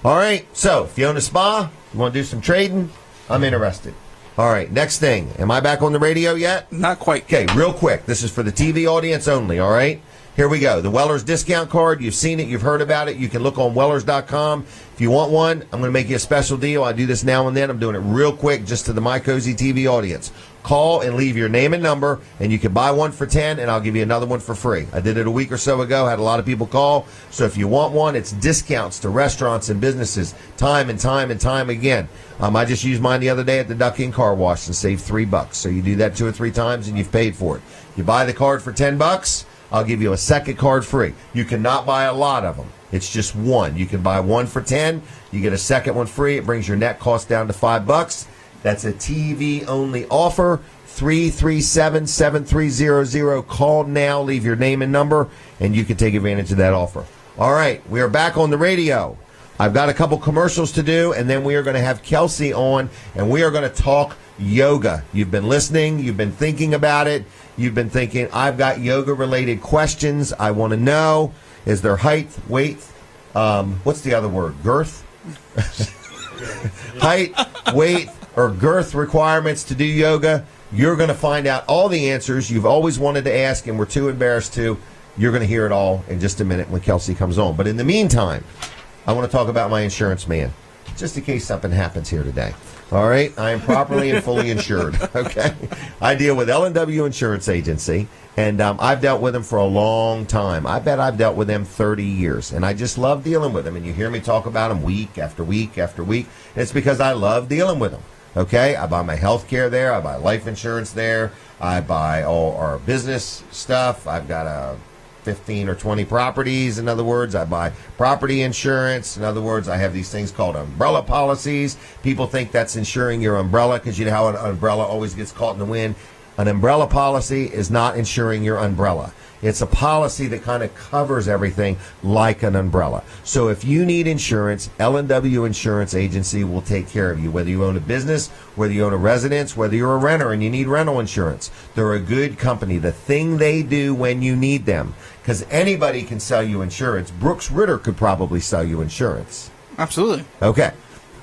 All right, so if you own a spa, you want to do some trading, I'm interested. All right, next thing. Am I back on the radio yet? Not quite. Okay, real quick. This is for the TV audience only, all right? Here we go. The Weller's discount card. You've seen it. You've heard about it. You can look on Wellers.com. If you want one, I'm going to make you a special deal. I do this now and then. I'm doing it real quick just to the My Cozy TV audience. Call and leave your name and number, and you can buy one for $10, and I'll give you another one for free. I did it a week or so ago. Had a lot of people call. So if you want one, it's discounts to restaurants and businesses time and time and time again. I just used mine the other day at the Duck Inn Car Wash and saved $3. So you do that 2 or 3 times, and you've paid for it. You buy the card for $10, I'll give you a second card free. You cannot buy a lot of them. It's just one. You can buy one for $10. You get a second one free. It brings your net cost down to $5. That's a TV-only offer. 337-7300. Call now. Leave your name and number, and you can take advantage of that offer. All right. We are back on the radio. I've got a couple commercials to do, and then we are going to have Kelsey on, and we are going to talk yoga. You've been listening. You've been thinking about it. You've been thinking, I've got yoga-related questions. I want to know, is there height, weight, what's the other word, girth? Height, weight, or girth requirements to do yoga. You're going to find out all the answers you've always wanted to ask and were too embarrassed to. You're going to hear it all in just a minute when Kelsey comes on. But in the meantime, I want to talk about my insurance man, just in case something happens here today. All right? I am properly and fully insured, okay? I deal with L&W Insurance Agency, and I've dealt with them for a long time. I bet I've dealt with them 30 years, and I just love dealing with them. And you hear me talk about them week after week after week. And it's because I love dealing with them, okay? I buy my health care there. I buy life insurance there. I buy all our business stuff. I've got 15 or 20 properties. In other words, I buy property insurance. In other words, I have these things called umbrella policies. People think that's insuring your umbrella because you know how an umbrella always gets caught in the wind. An umbrella policy is not insuring your umbrella. It's a policy that kind of covers everything like an umbrella. So if you need insurance, L&W Insurance Agency will take care of you. Whether you own a business, whether you own a residence, whether you're a renter and you need rental insurance, they're a good company. The thing they do when you need them, because anybody can sell you insurance. Brooks Ritter could probably sell you insurance. Absolutely. Okay.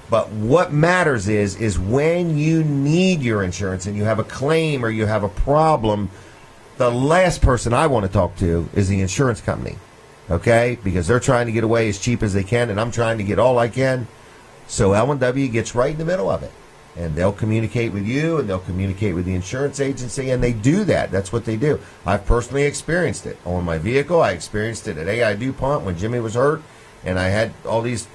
But what matters is when you need your insurance and you have a claim or you have a problem, the last person I want to talk to is the insurance company, okay? Because they're trying to get away as cheap as they can, and I'm trying to get all I can. So L&W gets right in the middle of it, and they'll communicate with you, and they'll communicate with the insurance agency, and they do that. That's what they do. I've personally experienced it on my vehicle. I experienced it at AI DuPont when Jimmy was hurt, and I had all these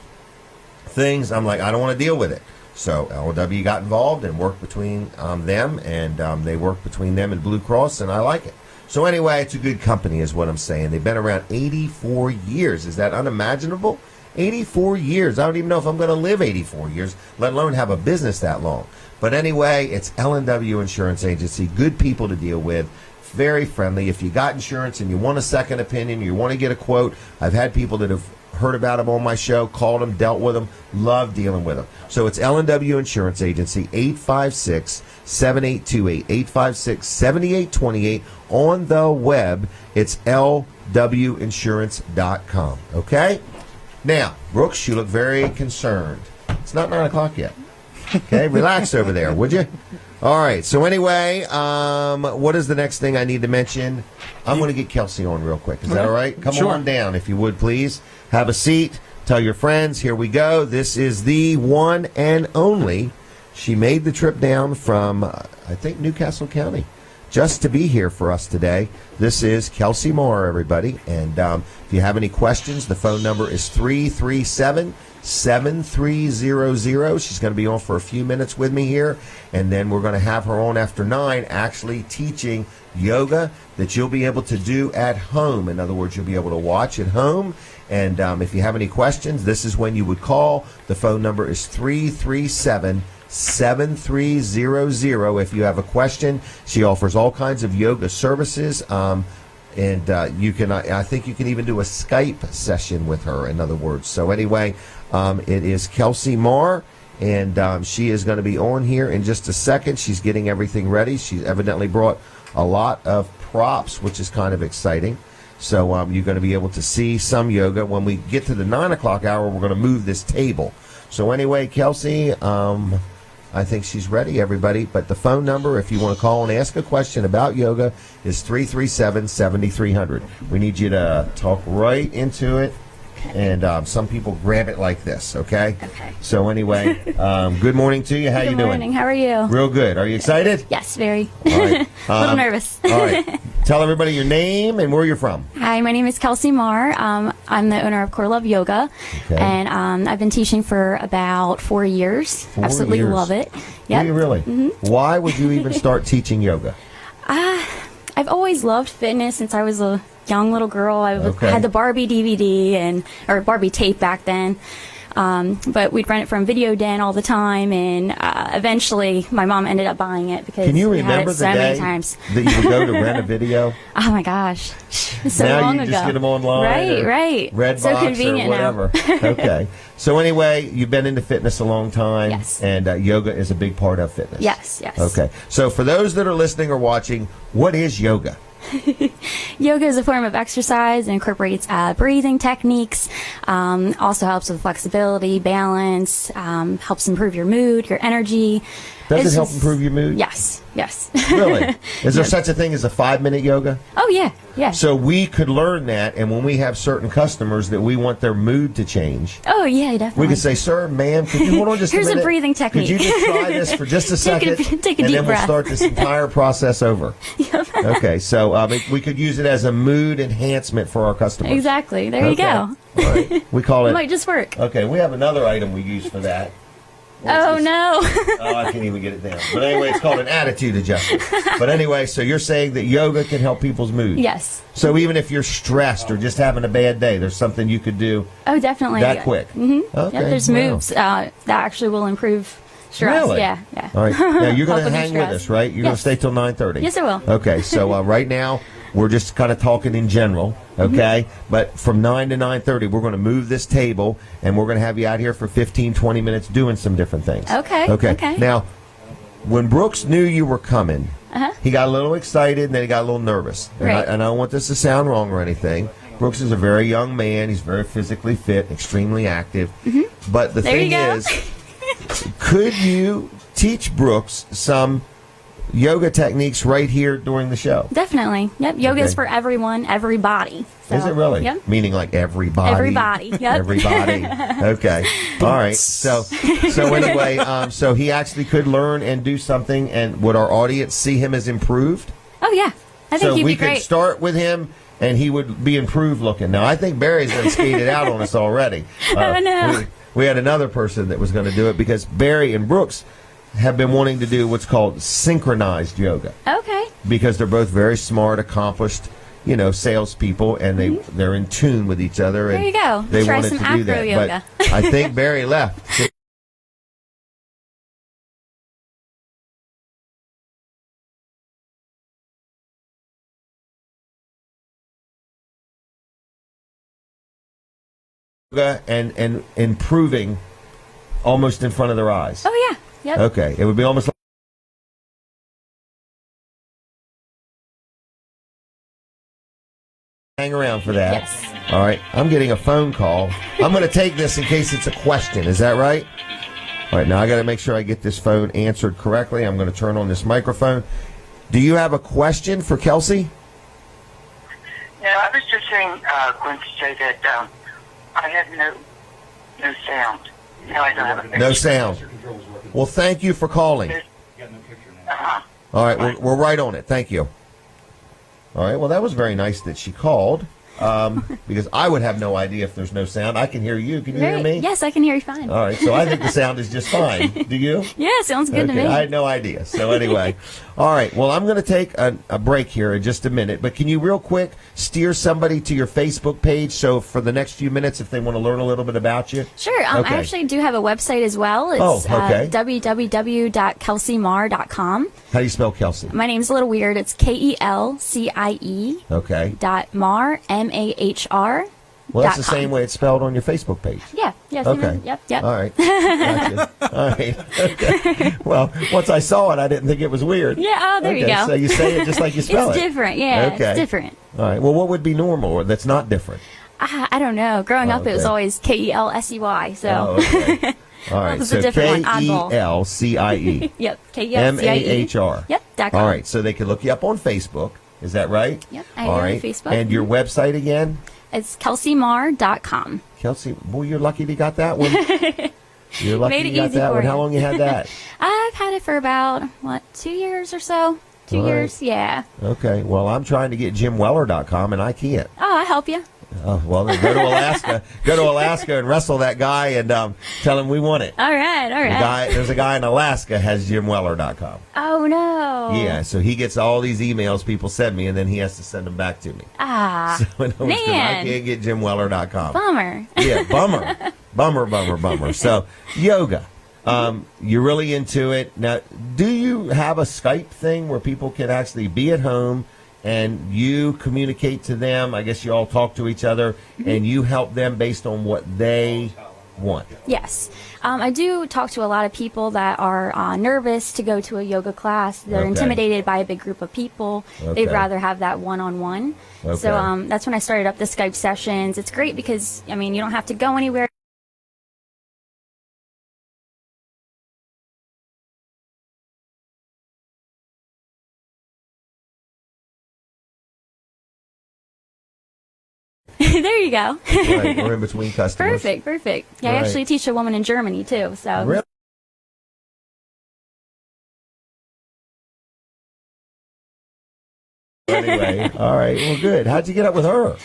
things. I'm like, I don't want to deal with it. So L&W got involved and worked between them, and they worked between them and Blue Cross, and I like it. So anyway, it's a good company is what I'm saying. They've been around 84 years. Is that unimaginable? 84 years. I don't even know if I'm going to live 84 years, let alone have a business that long. But anyway, it's L&W Insurance Agency. Good people to deal with. Very friendly. If you got insurance and you want a second opinion, you want to get a quote, I've had people that have heard about them on my show, called them, dealt with them, love dealing with them. So it's L&W Insurance Agency, 856-7828, 856-7828. On the web, it's lwinsurance.com. Okay? Now, Brooks, you look very concerned. It's not 9 o'clock yet. Okay? Relax over there, would you? All right. So anyway, what is the next thing I need to mention? I'm going to get Kelsey on real quick. Is that all right? Come on down, if you would, please. Have a seat. Tell your friends. Here we go. This is the one and only. She made the trip down from, I think, Newcastle County, just to be here for us today. This is Kelsey Moore, everybody. And if you have any questions, the phone number is 337-7300. She's going to be on for a few minutes with me here, and then we're going to have her on after 9 actually teaching yoga that you'll be able to do at home. In other words, you'll be able to watch at home. And if you have any questions, this is when you would call. The phone number is 337-7300. If you have a question, she offers all kinds of yoga services. And you can, I think you can even do a Skype session with her, in other words. So anyway, it is Kelsey Moore, and she is going to be on here in just a second. She's getting everything ready. She's evidently brought a lot of props, which is kind of exciting. So you're going to be able to see some yoga. When we get to the 9 o'clock hour, we're going to move this table. So anyway, Kelsey, I think she's ready, everybody. But the phone number, if you want to call and ask a question about yoga, is 337-7300. We need you to talk right into it. And some people grab it like this, okay? Okay. So anyway, good morning to you. How you doing? Good morning. How are you? Real good. Are you excited? Yes, very. All right. A little nervous. All right. Tell everybody your name and where you're from. Hi, my name is Kelsey Moore. I'm the owner of Core Love Yoga, Okay. and I've been teaching for about 4 years. 4 Absolutely years. love it. Do Yep. you really? Mm-hmm. Why would you even start teaching yoga? I've always loved fitness since I was a young little girl. I Okay. had the Barbie DVD or Barbie tape back then. But we'd rent it from Video Den all the time, and eventually my mom ended up buying it because Can you we had remember it the so many day times. that you would go to rent a video? Oh my gosh, so now long you ago. just get them online, Right. Redbox So convenient or whatever. now. Okay. So anyway, you've been into fitness a long time, Yes. and yoga is a big part of fitness. Yes. Okay. So for those that are listening or watching, what is yoga? Yoga is a form of exercise and incorporates breathing techniques. Also helps with flexibility, balance. Helps improve your mood, your energy. Does It's it help just- improve your mood? Yes. Really? Is there such a thing as a 5-minute yoga? Oh yeah. So we could learn that, and when we have certain customers that we want their mood to change, Oh yeah, definitely. we could say, "Sir, ma'am, could you hold on just Here's a a minute? breathing technique. Could you just try this for just a Take a- second, take a and deep then breath." we'll start this entire process over." Okay, so we could use it as a mood enhancement for our customers. Exactly. There you Okay. go. All right. We call It it. might just work. Okay, we have another item we use for that. Oh no. Oh, I can't even get it down. But anyway, it's called an attitude adjustment. But anyway, so you're saying that yoga can help people's mood? Yes. So even if you're stressed or just having a bad day, there's something you could do Oh, definitely. that quick? Mm-hmm. Okay. Yep, there's wow. moves that actually will improve stress. Really? Yeah. All right. Now you're going Help to with your hang with stress. us, right? You're going to Yes. stay till 9:30. Yes, I will. Okay. So right now we're just kind of talking in general, okay? But from 9 to 9:30, we're going to move this table, and we're going to have you out here for 15, 20 minutes doing some different things. Okay. Okay. Now, when Brooks knew you were coming, he got a little excited, and then he got a little nervous. And, Right. I don't want this to sound wrong or anything. Brooks is a very young man. He's very physically fit, extremely active. But the There thing you go. is, could you teach Brooks some yoga techniques right here during the show? Definitely. Yep. Yoga Okay. is for everyone, everybody. So, Is it really? Yep. Meaning like everybody? Everybody, yep. Everybody. Okay. All right. So anyway, so he actually could learn and do something, and would our audience see him as improved? Oh yeah. I think So he'd we be could great. start with him, and he would be improved looking. Now, I think Barry's been skated out on us already. Oh, no. We had another person that was going to do it because Barry and Brooks have been wanting to do what's called synchronized yoga, Okay. because they're both very smart, accomplished, salespeople, and they're in tune with each other. There And you go. They Try wanted some to do acro that, yoga. but I think Barry left. and improving almost in front of their eyes. Oh, yeah. Yep. Okay. It would be almost like hang around for that. Yes. All right. I'm getting a phone call. I'm going to take this in case it's a question. Is that right? All right. Now I got to make sure I get this phone answered correctly. I'm going to turn on this microphone. Do you have a question for Kelsey? Yeah, I was just going to say that I have no sound. No, I don't have a picture. No sound. Well, thank you for calling. Uh-huh. All right, we're right on it. Thank you. All right, well, that was very nice that she called, because I would have no idea if there's no sound. I can hear you. Can you hear me? Yes, I can hear you fine. All right, so I think the sound is just fine. Do you? Yeah, sounds good to me. I had no idea. So anyway, all right, well, I'm going to take a break here in just a minute, but can you real quick steer somebody to your Facebook page so for the next few minutes if they want to learn a little bit about you? Sure. Okay. I actually do have a website as well. It's okay. www.kelseymar.com. How do you spell Kelsey? My name's a little weird. It's KELCIE. Okay. .mar, MAHR. Well, that's the .com. same way it's spelled on your Facebook page. Yeah. Yes. Okay. Yep. All right. Gotcha. All right. Okay. Well, once I saw it, I didn't think it was weird. Yeah. Oh, there you go. So you say it just like you spell It's it. different. Yeah. Okay. It's different. All right. Well, what would be normal or that's not different? I don't know. Growing up, it was okay. always KELSEY. So. Oh, okay. All right. This is So a different one, oddball. KELCIE. Yep. KELCIE. MAHR. Yep. .com. All right. So they can look you up on Facebook. Is that right? Yep. I All am right. on Facebook. And your website again? It's KelseyMar.com. Kelsey, boy, you're lucky you got that one. You're lucky Made it you got easy that for one. you. How long you had that? I've had it for about, 2 years or so? 2 All right. years, yeah. Okay. Well, I'm trying to get JimWeller.com, and I can't. Oh, I'll help you. Oh, well, then go to Alaska. Go to Alaska and wrestle that guy and tell him we want it. All right. There's a guy in Alaska has JimWeller.com. Oh, no. Yeah, so he gets all these emails people send me, and then he has to send them back to me. Ah, So in other words, 'cause I man. can't get JimWeller.com. Bummer. Yeah, bummer. So yoga, you're really into it now. Do you have a Skype thing where people can actually be at home and you communicate to them? I guess you all talk to each other and you help them based on what they want. Yes. I do talk to a lot of people that are nervous to go to a yoga class. They're Okay. intimidated by a big group of people. Okay. They'd rather have that one-on-one. Okay. So that's when I started up the Skype sessions. It's great because, you don't have to go anywhere. There you go. Right, we're in between customers. Perfect. Yeah, I Right. actually teach a woman in Germany too. So Really? Anyway, all right. Well, good. How'd you get up with her?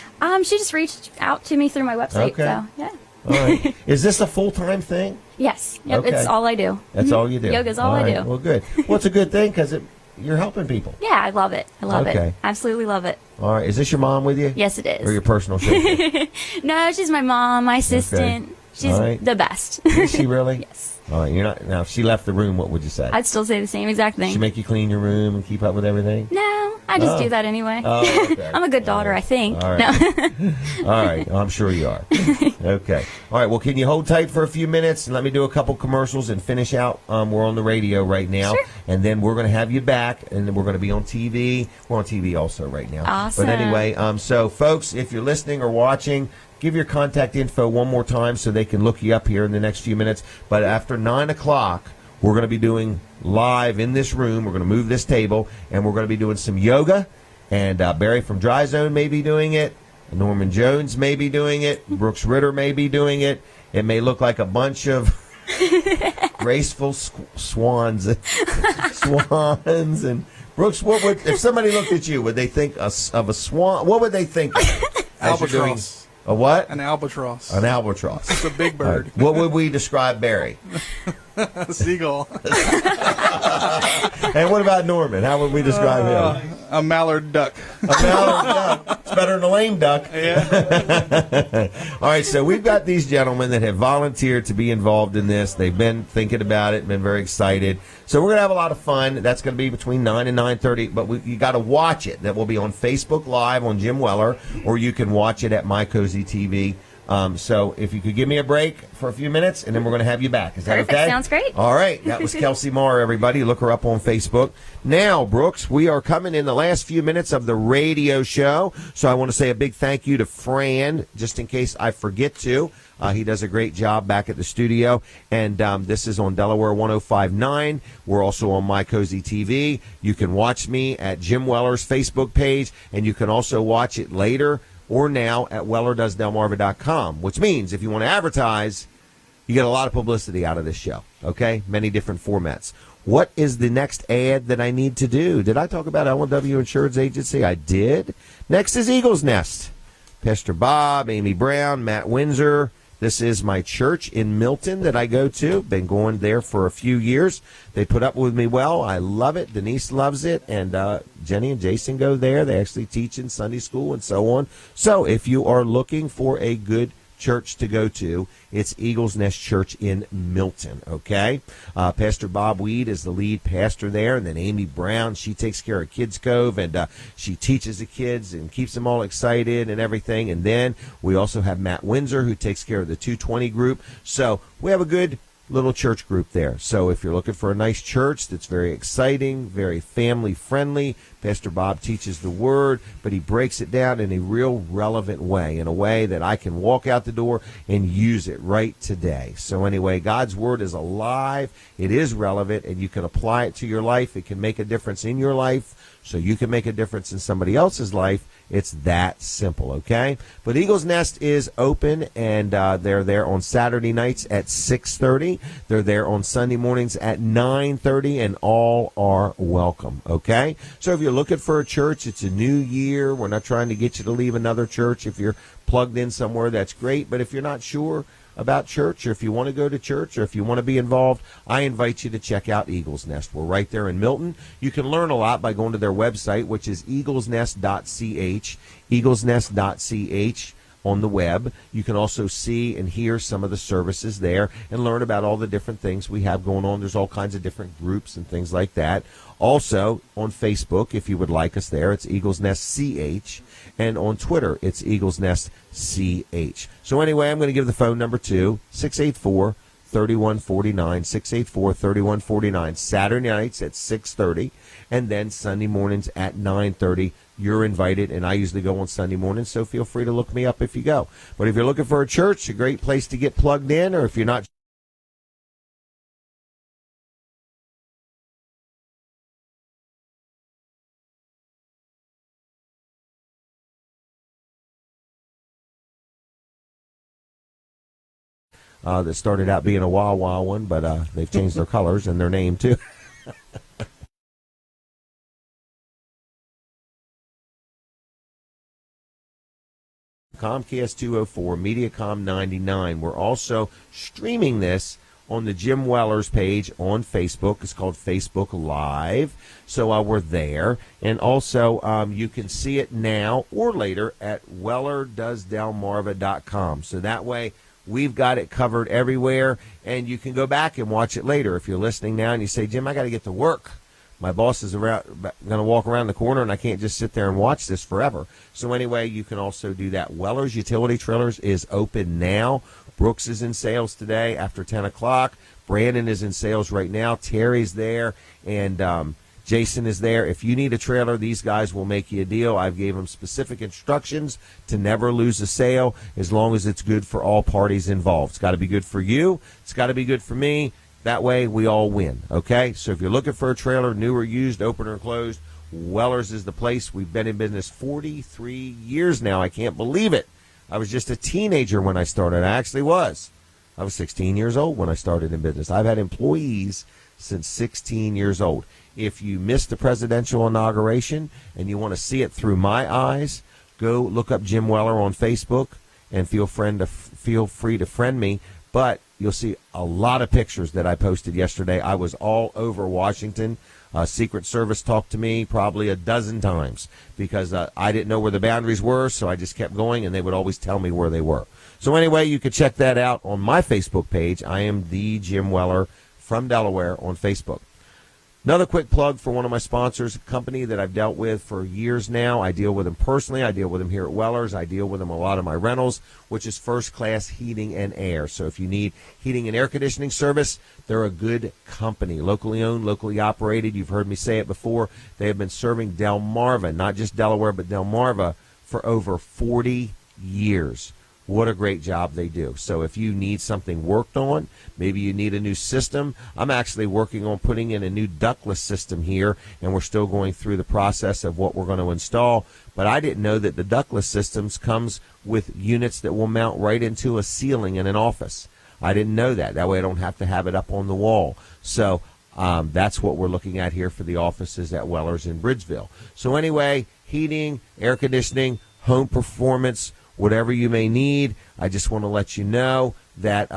she just reached out to me through my website. Okay. So yeah. All right. Is this a full-time thing? Yes. Yep. Okay. It's all I do. That's all you do. Yoga's all I right. do. Well, good. Well, it's a good thing because you're helping people. Yeah, I love it. I love Okay. it. Absolutely love it. All right. Is this your mom with you? Yes, it Or your is. personal chauffeur? No, she's my mom, my assistant. She's All right. the best. Is she really? Yes. All right. You're not now. If she left the room, what would you say? I'd still say the same exact thing. She make you clean your room and keep up with everything? No, I just Oh. do that anyway. Oh, okay. I'm a good daughter, I think. All right. All right. I'm sure you are. Okay. All right. Well, can you hold tight for a few minutes and let me do a couple commercials and finish out? We're on the radio right now. Sure. And then we're going to have you back, and then we're going to be on TV. We're on TV also right now. Awesome. But anyway, so folks, if you're listening or watching, give your contact info one more time so they can look you up here in the next few minutes. But after 9 o'clock, we're going to be doing live in this room. We're going to move this table, and we're going to be doing some yoga. And Barry from Dry Zone may be doing it. Norman Jones may be doing it. Brooks Ritter may be doing it. It may look like a bunch of graceful swans and Brooks. What would if somebody looked at you? Would they think of a swan? What would they think of as you're doing Albatross. a what? An albatross. An albatross. It's a big All right. bird. What would we describe Barry? A seagull. And what about Norman? How would we describe him? A mallard duck. A mallard duck. It's better than a lame duck. Yeah. All right, so we've got these gentlemen that have volunteered to be involved in this. They've been thinking about it, been very excited. So we're going to have a lot of fun. That's going to be between 9 and 9:30, but you got to watch it. That will be on Facebook Live on Jim Weller, or you can watch it at My Cozi TV So if you could give me a break for a few minutes, and then we're going to have you back. Is that Perfect. okay? Sounds great. All right. That was Kelsey Marr, everybody. Look her up on Facebook. Now, Brooks, we are coming in the last few minutes of the radio show. So I want to say a big thank you to Fran, just in case I forget to. He does a great job back at the studio. And this is on Delaware 105.9. We're also on My Cozi TV. You can watch me at Jim Weller's Facebook page, and you can also watch it later or now at WellerDoesDelmarva.com, which means if you want to advertise, you get a lot of publicity out of this show, okay? Many different formats. What is the next ad that I need to do? Did I talk about L&W Insurance Agency? I did. Next is Eagle's Nest. Pastor Bob, Amy Brown, Matt Windsor. This is my church in Milton that I go to. Been going there for a few years. They put up with me well. I love it. Denise loves it. And Jenny and Jason go there. They actually teach in Sunday school and so on. So if you are looking for a good church to go to, it's Eagle's Nest Church in Milton, okay? Pastor Bob Weed is the lead pastor there, and then Amy Brown, she takes care of Kids Cove, and she teaches the kids and keeps them all excited and everything. And then we also have Matt Windsor, who takes care of the 220 group. So we have a good little church group there. So if you're looking for a nice church that's very exciting, very family friendly, Pastor Bob teaches the word, but he breaks it down in a real relevant way, in a way that I can walk out the door and use it right today. So anyway, God's word is alive, it is relevant, and you can apply it to your life. It can make a difference in your life, so you can make a difference in somebody else's life. It's that simple, okay? But Eagle's Nest is open, and they're there on Saturday nights at 6:30. They're there on Sunday mornings at 9:30, and all are welcome, okay? So if you're looking for a church, it's a new year. We're not trying to get you to leave another church. If you're plugged in somewhere, that's great. But if you're not sure about church, or if you want to go to church, or if you want to be involved, I invite you to check out Eagle's Nest. We're right there in Milton. You can learn a lot by going to their website, which is eaglesnest.ch, eaglesnest.ch on the web. You can also see and hear some of the services there and learn about all the different things we have going on. There's all kinds of different groups and things like that. Also on Facebook, if you would like us there, it's Eagles Nest CH. And on Twitter, it's Eagles Nest CH. So anyway, I'm going to give the phone number to 684-3149, 684-3149, Saturday nights at 6:30, and then Sunday mornings at 9:30. You're invited, and I usually go on Sunday mornings, so feel free to look me up if you go. But if you're looking for a church, a great place to get plugged in, or if you're not that started out being a Wawa one, but they've changed their colors and their name too. Comcast 204, Mediacom 99. We're also streaming this on the Jim Weller's page on Facebook. It's called Facebook Live. So we're there. And also you can see it now or later at WellerDoesDelmarva.com. So that way we've got it covered everywhere, and you can go back and watch it later. If you're listening now and you say, Jim, I got to get to work. My boss is going to walk around the corner, and I can't just sit there and watch this forever. So anyway, you can also do that. Weller's Utility Trailers is open now. Brooks is in sales today after 10 o'clock. Brandon is in sales right now. Terry's there, and Jason is there. If you need a trailer, these guys will make you a deal. I've gave them specific instructions to never lose a sale as long as it's good for all parties involved. It's got to be good for you. It's got to be good for me. That way we all win, okay? So if you're looking for a trailer, new or used, open or closed, Weller's is the place. We've been in business 43 years now. I can't believe it. I was just a teenager when I started. I actually was. I was 16 years old when I started in business. I've had employees since 16 years old. If you missed the presidential inauguration and you want to see it through my eyes, go look up Jim Weller on Facebook and feel free to friend me. But you'll see a lot of pictures that I posted yesterday. I was all over Washington. Secret Service talked to me probably a dozen times because I didn't know where the boundaries were, so I just kept going, and they would always tell me where they were. So anyway, you can check that out on my Facebook page. I am the Jim Weller from Delaware on Facebook. Another quick plug for one of my sponsors, a company that I've dealt with for years now. I deal with them personally. I deal with them here at Weller's. I deal with them a lot of my rentals, which is First Class Heating and Air. So if you need heating and air conditioning service, they're a good company. Locally owned, locally operated. You've heard me say it before. They have been serving Delmarva, not just Delaware, but Delmarva, for over 40 years. What a great job they do. So if you need something worked on, maybe you need a new system. I'm actually working on putting in a new ductless system here, and we're still going through the process of what we're going to install. But I didn't know that the ductless systems comes with units that will mount right into a ceiling in an office. I didn't know that. That way I don't have to have it up on the wall. So that's what we're looking at here for the offices at Weller's in Bridgeville. So anyway, heating, air conditioning, home performance, whatever you may need, I just want to let you know that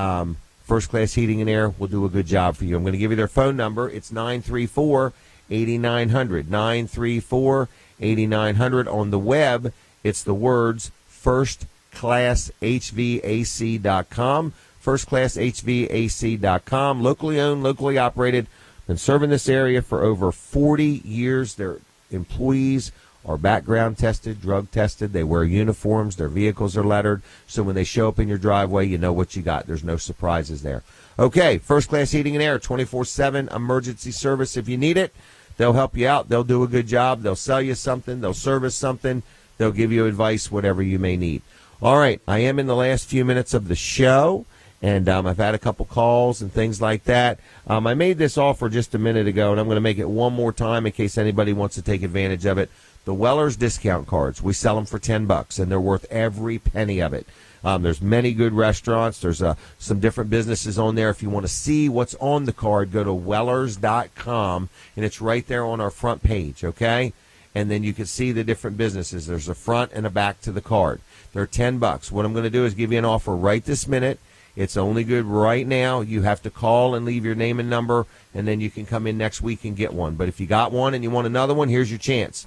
First Class Heating and Air will do a good job for you. I'm going to give you their phone number. It's 934-8900. 934-8900. On the web, it's the words firstclasshvac.com. Firstclasshvac.com. Locally owned, locally operated. Been serving this area for over 40 years. Their employees are background tested, drug tested. They wear uniforms. Their vehicles are lettered. So when they show up in your driveway, you know what you got. There's no surprises there. Okay, First Class Heating and Air, 24/7 emergency service if you need it. They'll help you out. They'll do a good job. They'll sell you something. They'll service something. They'll give you advice, whatever you may need. All right, I am in the last few minutes of the show, and I've had a couple calls and things like that. I made this offer just a minute ago, and I'm going to make it one more time in case anybody wants to take advantage of it. The Weller's discount cards, we sell them for $10, and they're worth every penny of it. There's many good restaurants. There's some different businesses on there. If you want to see what's on the card, go to Wellers.com, and it's right there on our front page, okay? And then you can see the different businesses. There's a front and a back to the card. They're $10. What I'm going to do is give you an offer right this minute. It's only good right now. You have to call and leave your name and number, and then you can come in next week and get one. But if you got one and you want another one, here's your chance.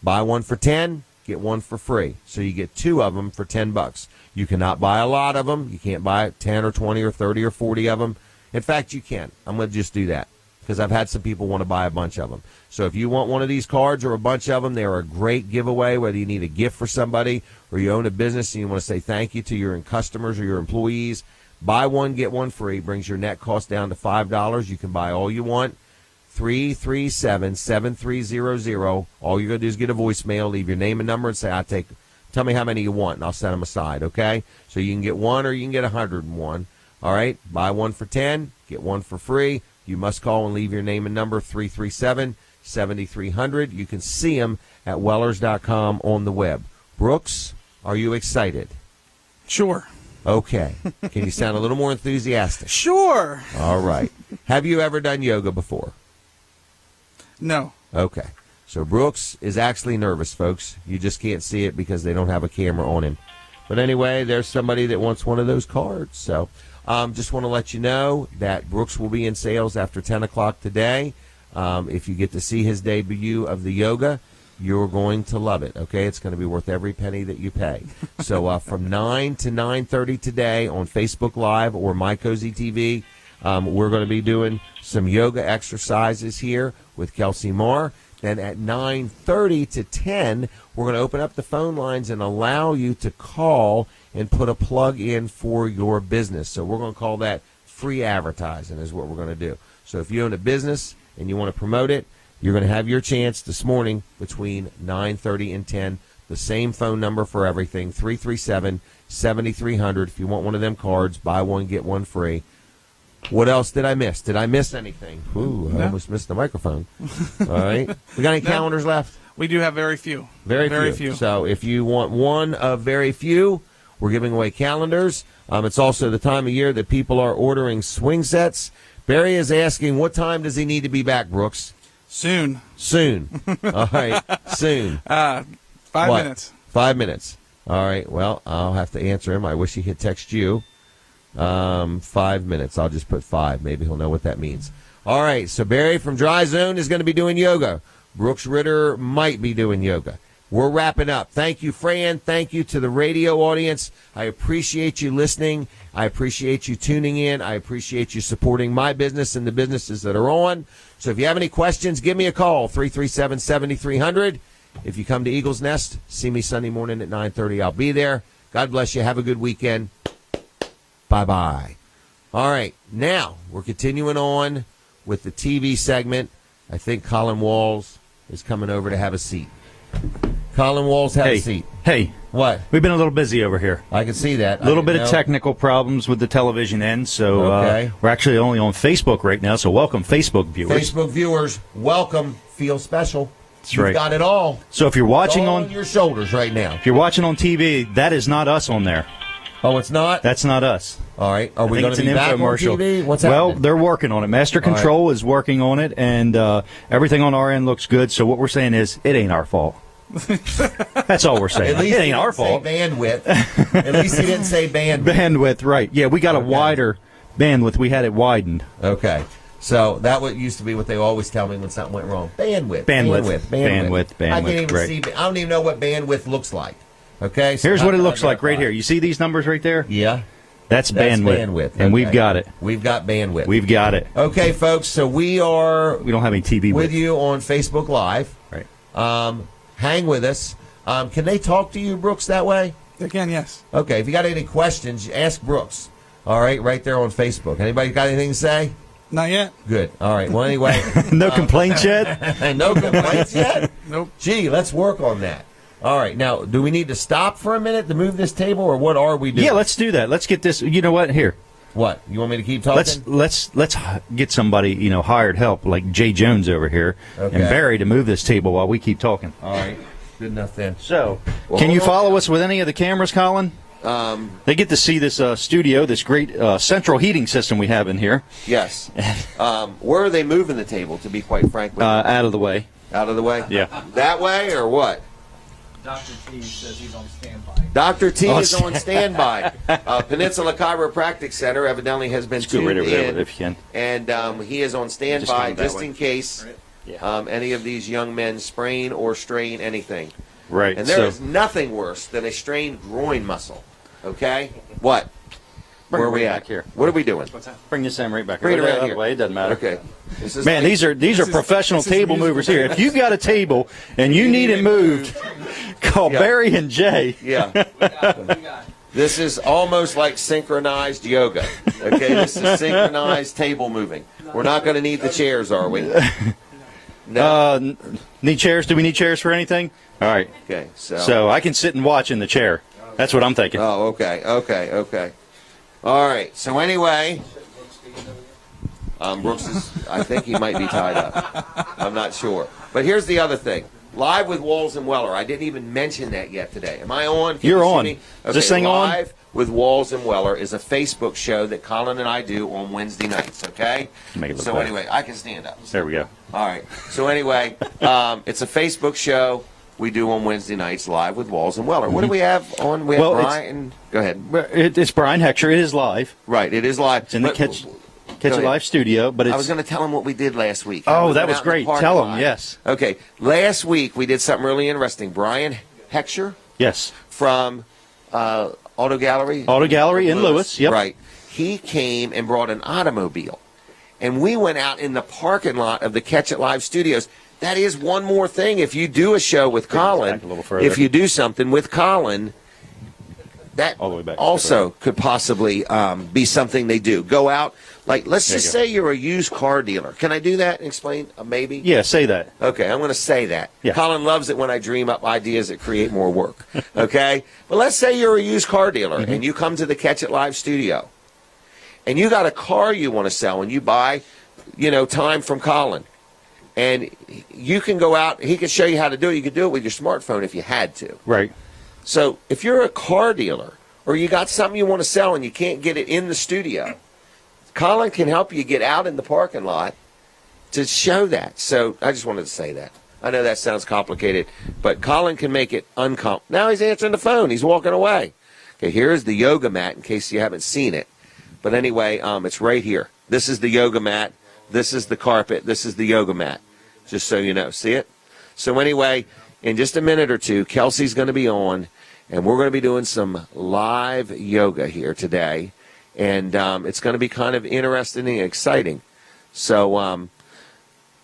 Buy one for 10, get one for free. So you get two of them for $10. You cannot buy a lot of them. You can't buy 10 or 20 or 30 or 40 of them. In fact, you can. I'm going to just do that because I've had some people want to buy a bunch of them. So if you want one of these cards or a bunch of them, they're a great giveaway, whether you need a gift for somebody or you own a business and you want to say thank you to your customers or your employees. Buy one, get one free. Brings your net cost down to $5. You can buy all you want. 337-7300. All you're going to do is get a voicemail, leave your name and number, and say, tell me how many you want, and I'll set them aside, okay? So you can get one or you can get 101. All right? Buy one for 10, get one for free. You must call and leave your name and number, 337-7300. You can see them at Wellers.com on the web. Brooks, are you excited? Sure. Okay. Can you sound a little more enthusiastic? Sure. All right. Have you ever done yoga before? No. Okay. So Brooks is actually nervous, folks. You just can't see it because they don't have a camera on him. But anyway, there's somebody that wants one of those cards. So just want to let you know that Brooks will be in sales after 10 o'clock today. If you get to see his debut of the yoga, you're going to love it, okay? It's going to be worth every penny that you pay. So from 9 to 9:30 today on Facebook Live or My Cozi TV, we're going to be doing some yoga exercises here with Kelsey Marr. Then at 9:30 to 10, we're going to open up the phone lines and allow you to call and put a plug in for your business. So we're going to call that free advertising is what we're going to do. So if you own a business and you want to promote it, you're going to have your chance this morning between 9:30 and 10. The same phone number for everything, 337-7300. If you want one of them cards, buy one, get one free. What else did I miss? Did I miss anything? Ooh, I almost missed the microphone. All right. We got any calendars left? We do have very few. Very few. So if you want one of very few, we're giving away calendars. It's also the time of year that people are ordering swing sets. Barry is asking, what time does he need to be back, Brooks? Soon. All right. Soon. 5 minutes. 5 minutes. All right. Well, I'll have to answer him. I wish he could text you. 5 minutes. I'll just put 5. Maybe he'll know what that means. All right. So Barry from Dry Zone is going to be doing yoga. Brooks Ritter might be doing yoga. we're wrapping up. Thank you, Fran. Thank you to the radio audience. I appreciate you listening. I appreciate you tuning in. I appreciate you supporting my business and the businesses that are on. So if you have any questions, give me a call, 337-7300. If you come to Eagles Nest, see me Sunday morning at 9:30. I'll be there. God bless you. Have a good weekend. Bye-bye. All right. Now, we're continuing on with the TV segment. I think Colin Walls is coming over to have a seat. Colin Walls, have a seat. Hey. What? We've been a little busy over here. I can see that. A little bit of technical problems with the television end, so Okay. we're actually only on Facebook right now, so welcome, Facebook viewers. Facebook viewers, welcome. Feel special. That's You've right. got it all. So if you're watching It's all on your shoulders right now. If you're watching on TV, that is not us on there. Oh, it's not? That's not us. All right. Are we I think going it's to be an back on infomercial. TV? What's Well, happening? they're working on it. Master All right. Control is working on it, and everything on our end looks good. So what we're saying is, it ain't our fault. That's all we're saying. At least It he ain't our didn't say fault. bandwidth. At least he didn't say bandwidth. Bandwidth, right? Yeah, we got a wider bandwidth. We had it widened. Okay. So that what used to be what they always tell me when something went wrong. Bandwidth. Bandwidth, I can't even right. see. I don't even know what bandwidth looks like. Okay. So Here's how what it can I looks like right verify? here. You see these numbers right there? Yeah. That's bandwidth. And we've Okay. got it. We've got bandwidth. We've got it. Okay, folks. So we are We don't have any TV with with you on Facebook Live. Right. Hang with us. Can they talk to you, Brooks, that way? Again, yes. Okay. If you got any questions, ask Brooks. All right, right there on Facebook. Anybody got anything to say? Not yet. Good. All right. Well, anyway. No complaints yet? No complaints yet? Nope. Gee, let's work on that. All right. Now, do we need to stop for a minute to move this table, or what are we doing? Yeah, let's do that. Let's get this. You know what? Here. What? You want me to keep talking? Let's get somebody, hired help like Jay Jones over here Okay. and Barry to move this table while we keep talking. All right. Good enough then. So, Well, can you hold on. follow us with any of the cameras, Colin? They get to see this studio, this great central heating system we have in here. Yes. Where are they moving the table, to be quite frank with you? Out of the way. Out of the way? Yeah. That way or what? Dr. T says he's on standby. Dr. T Oh, is on standby. Peninsula Chiropractic Center evidently has been Let's go tuned right over there in, if you can. and he is on Just standby go that just way. in case Yeah. any of these young men sprain or strain anything. Right. And there is nothing worse than a strained groin muscle. Okay? What? Bring Where it are we right at? back here. What are we doing? Bring this in right back Bring it right around out of here. the way. It doesn't matter. Okay. This is Man, like- these are professional this is table musical movers here. If you've got a table and you need it moved, call Yeah. Barry and Jay. Yeah. This is almost like synchronized yoga. Okay, this is synchronized table moving. We're not going to need the chairs, are we? No. Need chairs? Do we need chairs for anything? All right. Okay, So I can sit and watch in the chair. That's what I'm thinking. Oh, okay. All right. So anyway, Brooks is. I think he might be tied up. I'm not sure. But here's the other thing. Live with Walls and Weller. I didn't even mention that yet today. Am I on? Can You're you see on. me? Is Okay, this thing on? Live with Walls and Weller is a Facebook show that Colin and I do on Wednesday nights. Okay. Make it look So better. anyway, I can stand up. There we go. All right. So anyway, it's a Facebook show we do on Wednesday nights live with Walls and Weller. What do we have on? We have Well, it's- Brian. Go ahead. It's Brian Heckscher. It is live. Right. It is live. It's in the But- Catch go It ahead. Live studio, but it's. I was going to tell him what we did last week. Oh, We that went was out in the great. parking Tell him, lot. yes. Okay. Last week we did something really interesting. Brian Heckscher Yes. from Auto Gallery. Auto Gallery in Lewis, yep. Right. He came and brought an automobile. And we went out in the parking lot of the Catch It Live studios. That is one more thing. If you do a show with Colin, back a little further. if you do something with Colin, that All the way back. also could possibly be something they do. Go out, like, let's There you just go. say you're a used car dealer. Can I do that and explain? Maybe? Yeah, say that. Okay, I'm going to say that. Yeah. Colin loves it when I dream up ideas that create more work. Okay? But let's say you're a used car dealer Mm-hmm. and you come to the Catch It Live studio and you got a car you want to sell and you buy, time from Colin. And you can go out, he can show you how to do it. You can do it with your smartphone if you had to. Right. So if you're a car dealer or you got something you want to sell and you can't get it in the studio, Colin can help you get out in the parking lot to show that. So I just wanted to say that. I know that sounds complicated, but Colin can make it uncomplicated. Now he's answering the phone. He's walking away. Okay, here is the yoga mat in case you haven't seen it. But anyway, it's right here. This is the yoga mat. This is the carpet. This is the yoga mat. Just so you know. See it? So anyway, in just a minute or two, Kelsey's going to be on, and we're going to be doing some live yoga here today. And it's going to be kind of interesting and exciting. So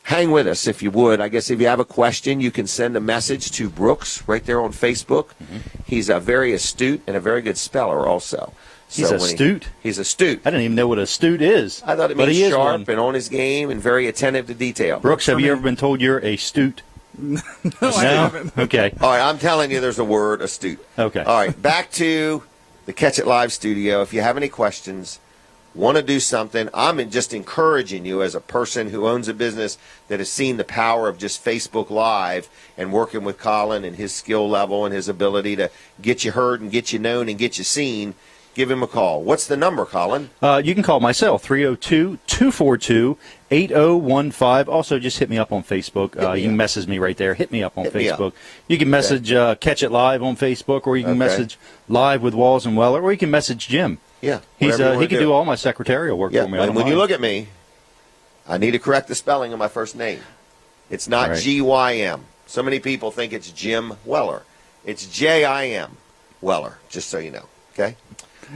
hang with us if you would. I guess if you have a question, you can send a message to Brooks right there on Facebook. Mm-hmm. He's a very astute and a very good speller also. He's astute? He's astute. I didn't even know what astute is. I thought it means sharp and on his game and very attentive to detail. Brooks, have you ever been told you're astute? No, I haven't. Okay. All right, I'm telling you there's a word, astute. Okay. All right, back to the Catch It Live studio. If you have any questions, want to do something, I'm just encouraging you as a person who owns a business that has seen the power of just Facebook Live and working with Colin and his skill level and his ability to get you heard and get you known and get you seen. Give him a call. What's the number, Colin? You can call my cell, 302-242-8015. Also, just hit me up on Facebook. You can message me right there. Hit me up on Facebook. You can message Catch It Live on Facebook, or you can message Live with Walls and Weller, or you can message Jim. Yeah. He can do all my secretarial work for me. And when you look at me, I need to correct the spelling of my first name. It's not G-Y-M. So many people think it's Jim Weller. It's J-I-M Weller, just so you know. Okay?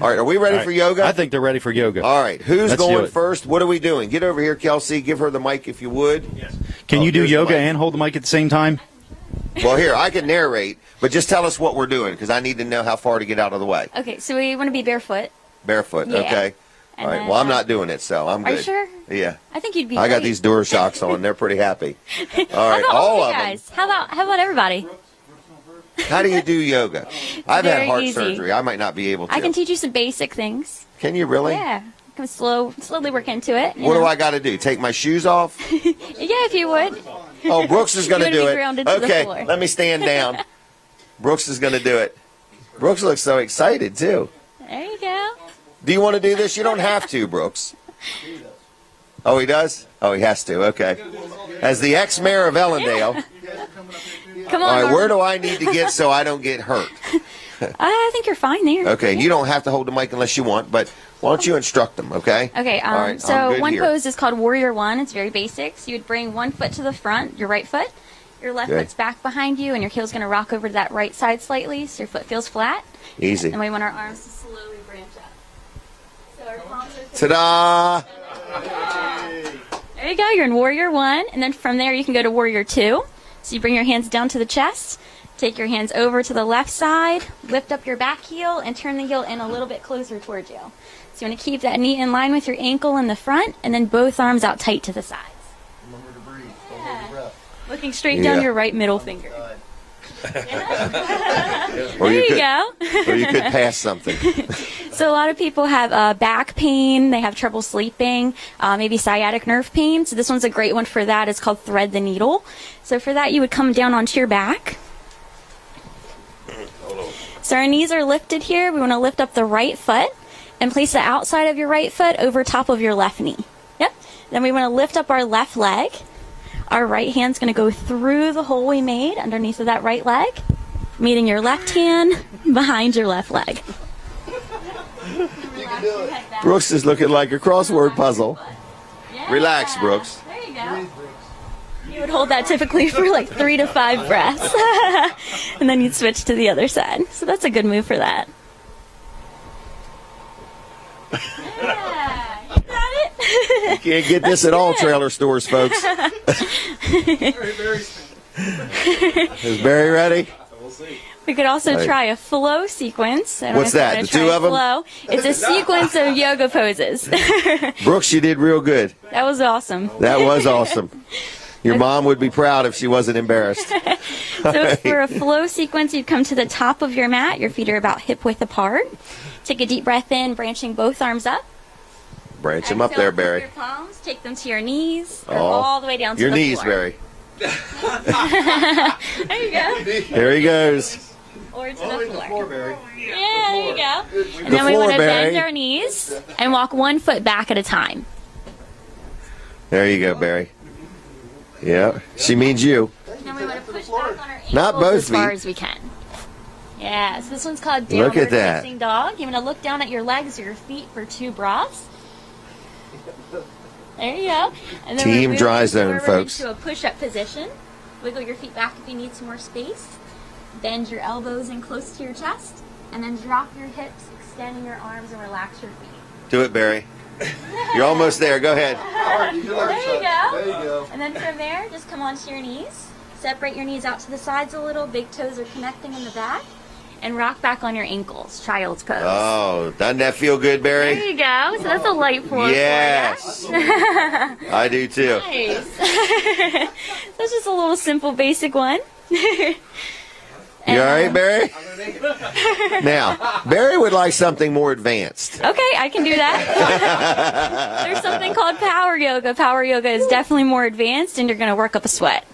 All right, are we ready for yoga? I think they're ready for yoga. All right, who's going first? What are we doing? Get over here, Kelsey. Give her the mic if you would. Yes. Can you do yoga and hold the mic at the same time? Well, here, I can narrate, but just tell us what we're doing, because I need to know how far to get out of the way. Okay, so we want to be barefoot. Barefoot, Yeah. okay. And All right, then, well, I'm not doing it, so I'm good. Are you sure? Yeah. I think you'd be I got great. these DualShocks on. They're pretty happy. All right, How about all you of them. guys? How about everybody? How do you do yoga? I've had very heart easy. surgery. I might not be able to. I can teach you some basic things. Can you really? Yeah. You can slowly work into it. What do I got to do? Take my shoes off? Yeah, if you would. Oh, Brooks is going to You wanna do be it. grounded to the Okay, floor. let me stand down. Brooks is going to do it. Brooks looks so excited, too. There you go. Do you want to do this? You don't have to, Brooks. Oh, he does? Oh, he has to. Okay. As the ex-mayor of Ellendale, Come on. all right, Norman. where do I need to get so I don't get hurt? I think you're fine there. Okay, you don't have to hold the mic unless you want, but why don't you instruct them, okay? Okay, All right, I'm so good one here. pose is called Warrior One. It's very basic. So you would bring one foot to the front, your right foot. Your left Okay. foot's back behind you, and your heel's going to rock over to that right side slightly, so your foot feels flat. Easy. And we want our arms to slowly branch up. So our palms are Ta-da! There you go. You're in Warrior One, and then from there you can go to Warrior Two. So you bring your hands down to the chest, take your hands over to the left side, lift up your back heel, and turn the heel in a little bit closer towards you. So you want to keep that knee in line with your ankle in the front, and then both arms out tight to the sides. Remember to breathe. Yeah. Looking straight down your right middle finger. Or There you go. Or you could pass something. So a lot of people have back pain, they have trouble sleeping, maybe sciatic nerve pain. So this one's a great one for that. It's called Thread the Needle. So for that, you would come down onto your back. So our knees are lifted here. We want to lift up the right foot and place the outside of your right foot over top of your left knee. Yep. Then we want to lift up our left leg. Our right hand's going to go through the hole we made underneath of that right leg, meeting your left hand behind your left leg. Brooks is looking like a crossword puzzle. Yeah. Relax, Brooks. There you go. You would hold that typically for like 3 to 5 breaths. And then you'd switch to the other side. So that's a good move for that. Yeah, you got it. You can't get this at all trailer stores, folks. Is Barry ready? We could also try a flow sequence. I don't What's know if you that, wanna the two try of 'em? Flow. It's a sequence of yoga poses. Brooks, you did real good. That was awesome. That was awesome. Your mom would be proud if she wasn't embarrassed. So for a flow sequence, you'd come to the top of your mat. Your feet are about hip width apart. Take a deep breath in, branching both arms up. Branch them up there, Exhale, Barry. flip your palms, take them to your knees, or Oh. all the way down to Your the knees, floor. Barry. There you go. Here he goes. Or to the floor. Yeah, there you go. And The then we floor, want to Barry. bend our knees and walk 1 foot back at a time. There you go, Barry. Yeah, she means you. Then we want to push back on our ankles Not both as far feet. as we can. Yeah, so this one's called Look downward at that. facing dog. You want to look down at your legs or your feet for 2 breaths. There you go. And then Team we're dry moving zone, forward folks. into a push-up position Wiggle your feet back if you need some more space. Bend your elbows in close to your chest. And then drop your hips, extending your arms, and relax your feet. Do it, Barry. You're almost there. Go ahead. There you go. And then from there, just come onto your knees. Separate your knees out to the sides a little. Big toes are connecting in the back. And rock back on your ankles. Child's pose. Oh, doesn't that feel good, Barry? There you go. So that's a light floor. Yes. I do too. Nice. That's just a little simple, basic one. You all right, Barry? Now, Barry would like something more advanced. Okay, I can do that. There's something called power yoga. Power yoga is definitely more advanced, and you're going to work up a sweat.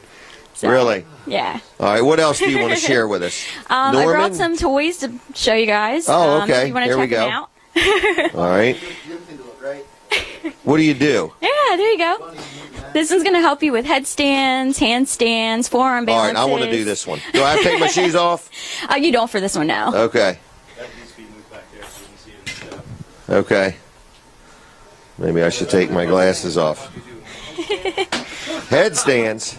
So, Really? Yeah. All right, what else do you want to share with us? I brought some toys to show you guys. Oh, okay. If you want to Here we check them go. out. All right. What do you do? Yeah, there you go. This one's going to help you with headstands, handstands, forearm All balances. right, I want to do this one. Do I have to take my shoes off? You don't for this one, no. Okay. Okay. Maybe I should take my glasses off. Headstands.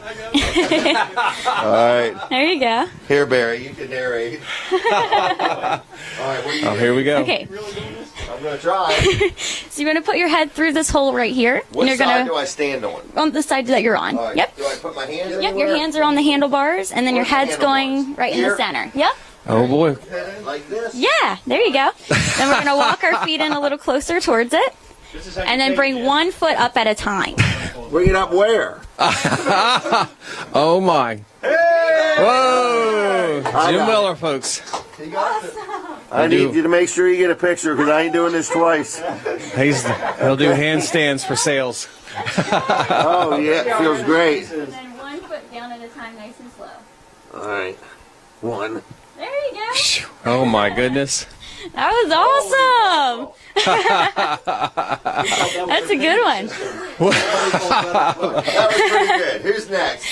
All right. There you go. Here, Barry, you can narrate. All right, what are you doing? Here we go. Okay. I'm going to try. So you're going to put your head through this hole right here. What and you're side gonna, do I stand on? On the side that you're on. All right. Yep. Do I put my hands Yep, anywhere? your hands are on the handlebars, and then your Where's the head's going handlebars? right in Here? the center. Yep. Oh boy. Like this? Yeah, there you go. Then we're going to walk our feet in a little closer towards it, and then bring one foot up at a time. Bring it up where? Oh my. Whoa. Jim Miller, folks. I need you to make sure you get a picture because I ain't doing this twice. He'll do handstands for sales. Oh, yeah, it feels great. And then one foot down at a time, nice and slow. All right. One. There you go. Oh my goodness. That was awesome. That's a good one. That was pretty good. Who's next?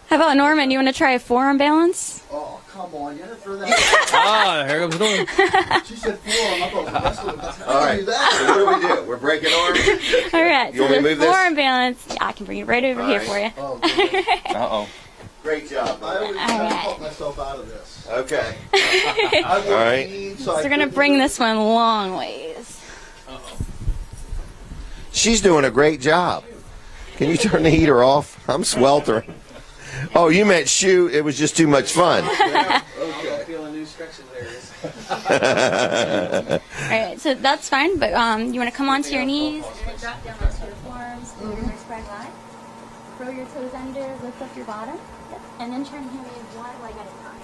How about Norman? You want to try a forearm balance? Oh, come on. You had to throw that. Ah, here comes Norman. She said forearm. I thought the rest of it. All right. So what do? We're breaking arms? All right. You want me to the move this? forearm balance. Yeah, I can bring it right over here for you. Oh, goodness. Uh-oh. Great job. I always try to talk myself out of this. Okay. I All right. need, So we're gonna bring this one long ways. She's doing a great job. Can you turn the heater off? I'm sweltering. Oh, you meant shoot. It was just too much fun. Feeling new stretching areas. All right, so that's fine. But you want to come onto your knees and then drop down onto your forearms, fingers are spread wide. Throw your toes under, lift up your bottom, yep. And then turn your knees one leg at a time.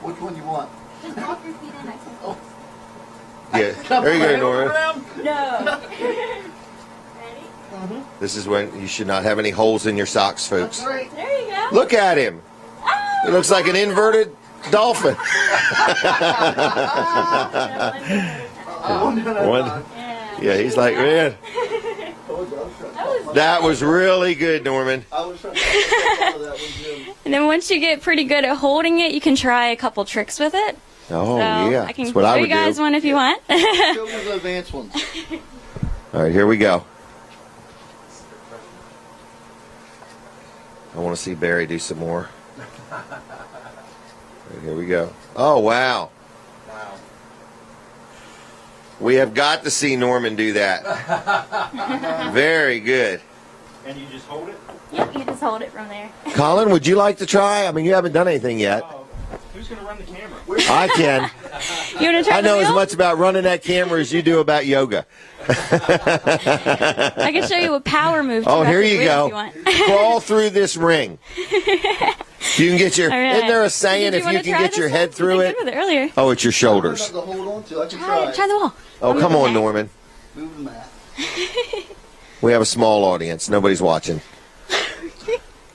Which one you want? Just walk your feet in nice and close. Yeah. There you go, Nora. No. Ready? This is when you should not have any holes in your socks, folks. That's right. There you go. Look at him. He looks like an inverted dolphin. One. Yeah, he's like, man. That was really good, Norman. I was trying to out of that one, Jim. And then once you get pretty good at holding it, you can try a couple tricks with it. Oh, So yeah. I can That's what show I you would guys do. one if you want. Show me the advanced ones. All right, here we go. I want to see Barry do some more. All right, here we go. Oh, wow. We have got to see Norman do that. Very good. And you just hold it? Yep, you can just hold it from there. Colin, would you like to try? I mean, you haven't done anything yet. Who's going to run the camera? I can. You want to try I know the as wheel? much about running that camera as you do about yoga. I can show you a power move. Oh, too, here after you the wheel go. if you want. Crawl through this ring. You can get your. All right. Isn't there a saying Did if wanna you can try get this your one? head You through did it? good with it earlier. Oh, it's your I shoulders. have to hold on to. I can Try the wall. Oh, come on, Norman. Move the mat. We have a small audience. Nobody's watching.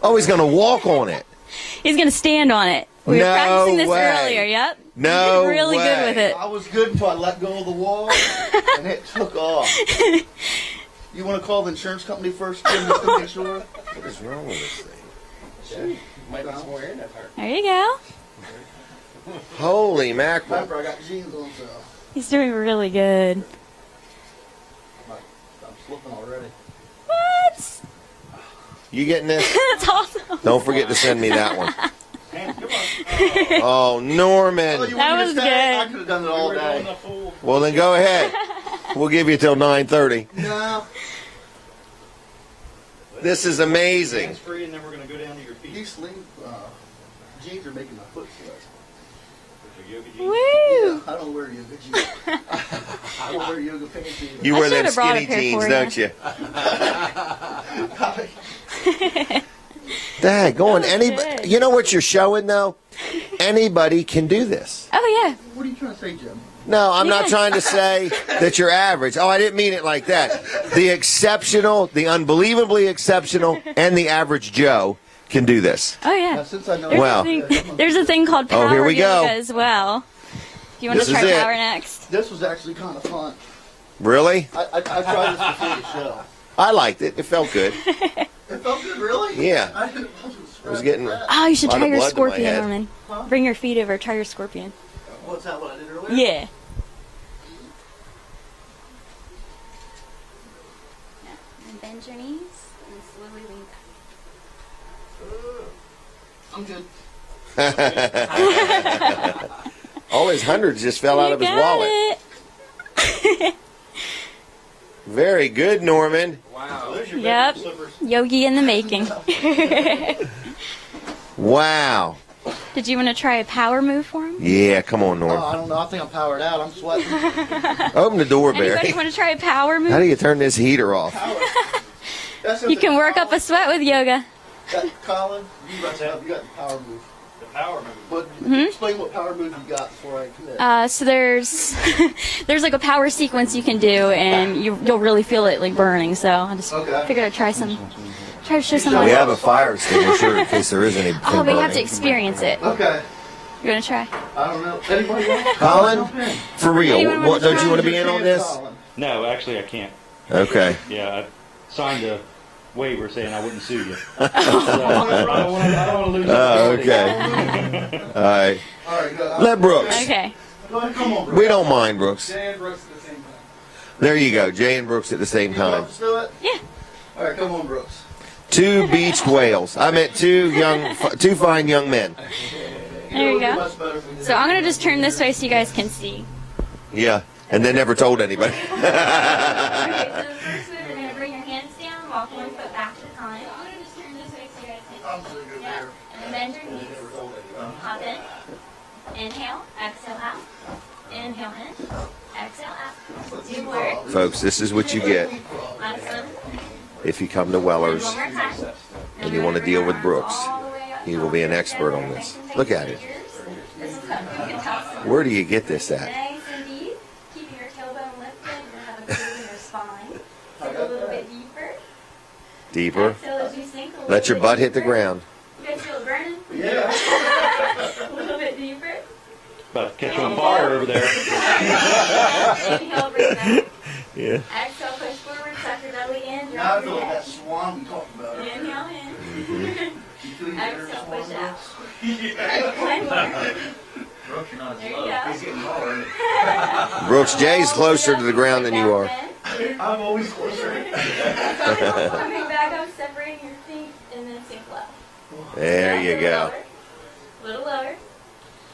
Oh, he's going to walk on it. He's going to stand on it. We were No practicing this way. earlier. Yep. No You did really way. good with it. I was good until I let go of the wall, and it took off. You want to call the insurance company first, Jim, just to make sure? What is wrong with this thing? Might be some more in that part. There you go. Holy mackerel. Remember, I got jeans on, so He's doing really good. I'm slipping already. What? You getting this? That's awesome. Don't forget to send me that one. Oh, Norman. Oh, you That want me to was stay? good. I could have done it all day. Well, then go ahead. We'll give you till 9:30. No. This is amazing. Free, and then we're going to go down to your feet. These sleeve jeans are making my foot sweat. Woo! Yeah, I don't wear yoga jeans. I don't wear yoga pants either. You I wear them should've brought a skinny pair jeans, for don't you? Dang, go on. That was Anybody, good. you know what you're showing though? Anybody can do this. Oh yeah. What are you trying to say, Jim? No, I'm not Yeah. trying to say that you're average. Oh, I didn't mean it like that. The exceptional, the unbelievably exceptional, and the average Joe can do this. Oh yeah. Now, since I know Wow. There's a thing called power Oh, here we go. yoga as well. Do you want This to is try it. power next? this was actually kind of fun. Really? I tried this before the show. I liked it. It felt good. It felt good, really? Yeah. I didn't I was getting. Oh, you should Lot try of your blood to my scorpion, head. Norman. Bring your feet over. Try your scorpion. What's that? What I did earlier? Yeah. And bend your knees and slowly lean back. I'm good. All his hundreds just fell out of his You wallet. got it. Very good, Norman. Yep. Yogi in the making. Wow. Did you want to try a power move for him? Yeah, come on, Oh, Norm. I don't know. I think I'm powered out. I'm sweating. Open the door, Anybody Barry. want to try a power How move? do you turn this heater off? That's You can work up a sweat with yoga. Colin, you got the power move. The power move. But explain what power move you got before I commit. So there's there's like a power sequence you can do, and you'll really feel it like burning. So I just Okay. figured I'd try to show some. We have a fire extinguisher in case there is any. Oh, but you have to experience it. Okay. You want to try? I don't know. Anybody else? Colin, for real, Anyone what, wanna don't you want to be in on this? Colin. No, actually, I can't. Okay. Yeah, I signed a waiver saying I wouldn't sue you. So, I don't want to lose. Oh, authority. okay. All right. All right, good. Let Brooks. Okay. Go ahead, come on, Brooks. We don't mind Brooks. Dan Brooks at the same time. There you go. Jay and Brooks at the same You want time. us to do it? Yeah. All right, come on, Brooks. Two beached whales. I met two fine young men. There you It'll be go. much better if we did So it. I'm gonna just turn this way so you guys can see. Yeah, and they never told anybody. Okay, so the first move, you're gonna bring your hands down, walk one foot back at a time. I'm gonna just turn this way so you guys can see. I'm so good Yeah. there. And then bend your knees. Hop in. Inhale. Exhale out. Inhale in. Exhale out. Do more. Folks, this is what you get Last one. if you come to Weller's One more time. and you want to deal with Brooks. He will be an expert on this. Look at him. This is what you can tell. Where do you get this at? Nice and deep. Keeping your tailbone lifted. You're gonna have a groove in your spine. Sink a little bit deeper. Deeper. Exhale as you sink a little Let your bit butt hit the deeper. ground. You guys feel it burning? Yeah. A little bit deeper. About to catch you on fire over there. Inhale, bring back. Yeah. Exhale, push forward, tuck your belly in, Now I drop feel your like that head. swan we talked about earlier. Inhale in. You feel your Exhale, swan push out. voice? One more. There you go. Brooks, Jay's closer to the ground than you are. I'm always closer. Coming back up, separating your feet, and then sink low. There you go. Little lower.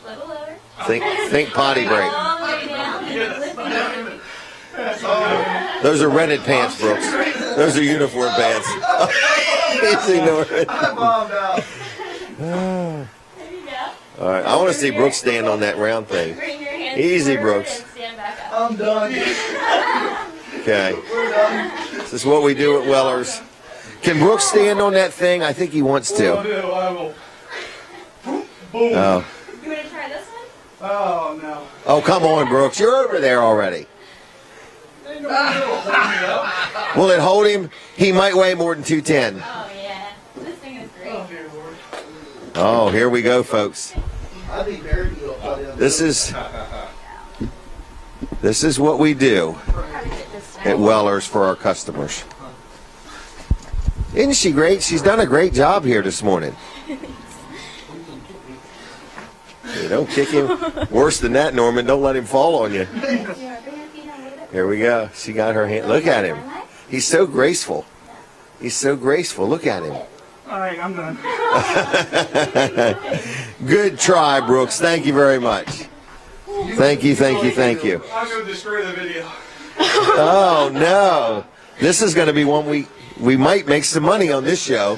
Little lower. Think potty break. All the way down. And lifting your feet. Those are rented pants, Brooks. Those are uniform pants. Easy, Norman. I bombed out. There you go. All right, I want to see Brooks stand on that round thing. Bring your hands Easy, forward Brooks. and stand back up. I'm done. Okay, We're done. this is what we do at Weller's. Can Brooks stand on that thing? I think he wants I to. will. I will. Boom. Oh, You want to try this one? Oh, no. oh, come on, Brooks. You're over there already. Will it hold him? He might weigh more than 210. Oh, yeah. This thing is great. Oh, here we go, folks. I think Barry can go up by the other. This is what we do Try to get this at down. Weller's for our customers. Isn't she great? She's done a great job here this morning. You don't kick him. Worse than that, Norman. Don't let him fall on you. You want to bring your feet down a little bit? Here we go. She got her hand. Look at him. He's so graceful. He's so graceful. Look at him. All right, I'm done. Good try, Brooks. Thank you very much. Thank you. I'll go destroy the video. Oh, no. This is going to be one we might make some money on this show.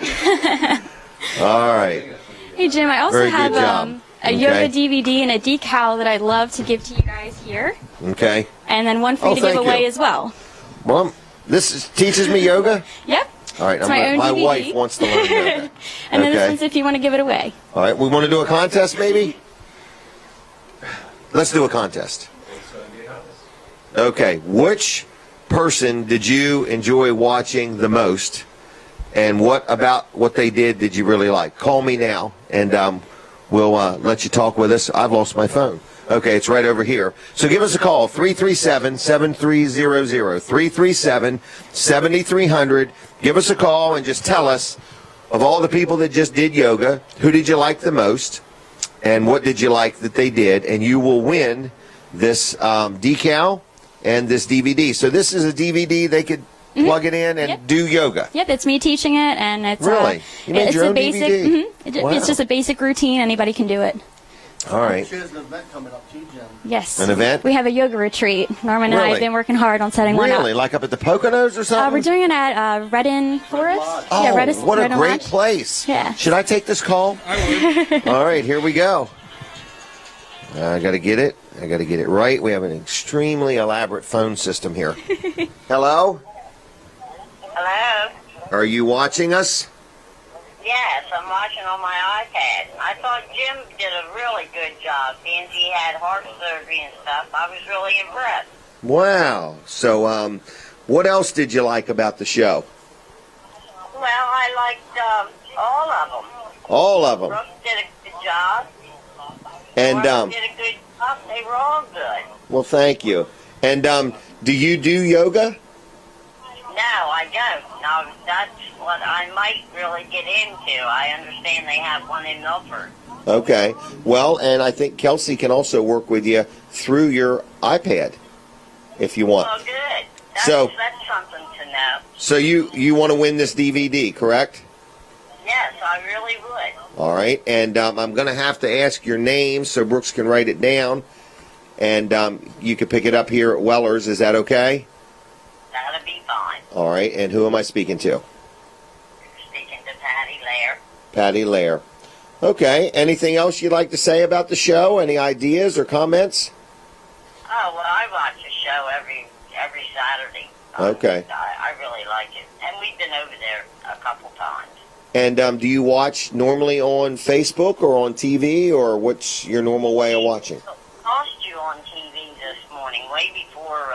All right. Hey, Jim, I also Very have good job. a yoga DVD and a decal that I'd love to give to you guys here. Okay. And then one for you to give thank away you. as well. Well, teaches me yoga? Yep. All right. It's my own my DVD. wife wants to learn yoga. And then this Okay. one's if you want to give it away. All right. We want to do a contest, maybe? Let's do a contest. Okay. Which person did you enjoy watching the most? And what about what they did you really like? Call me now, and we'll let you talk with us. I've lost my phone. Okay, it's right over here. So give us a call, 337-7300, 337-7300. Give us a call and just tell us, of all the people that just did yoga, who did you like the most, and what did you like that they did, and you will win this decal and this DVD. So this is a DVD they could plug it in and do yoga. Yep, it's me teaching it, and it's Really? You made it's your a own basic. DVD? Wow. It's just a basic routine. Anybody can do it. All right. She has an event coming up too, Jim. Yes. An event? We have a yoga retreat. Norman and I Really? have been working hard on setting one up. Really? Like up at the Poconos or something? We're doing it at Redden Forest. Oh, Yeah, Redden, what a Redden great Lodge. place. Yeah. Should I take this call? I would. All right, here we go. I got to get it. I got to get it right. We have an extremely elaborate phone system here. Hello? Hello? Are you watching us? Yes, I'm watching on my iPad. I thought Jim did a really good job, being he had heart surgery and stuff. I was really impressed. Wow. So, what else did you like about the show? Well, I liked all of them. All of them. Brooke did a good job. And, Warren did a good job. They were all good. well, thank you. And, do you do yoga? No, I don't. No, that's what I might really get into. I understand they have one in Milford. Okay. Well, and I think Kelsey can also work with you through your iPad if you want. Well, good. That's something to know. So you want to win this DVD, correct? Yes, I really would. All right. And I'm going to have to ask your name so Brooks can write it down. And you can pick it up here at Weller's. Is that okay? That'll be fine. All right. And who am I speaking to? Speaking to Patty Lair. Patty Lair. Okay. Anything else you'd like to say about the show? Any ideas or comments? Oh, well, I watch the show every Saturday. Okay. I really like it. And we've been over there a couple times. And do you watch normally on Facebook or on TV, or what's your normal way of watching? I lost you on TV this morning, way before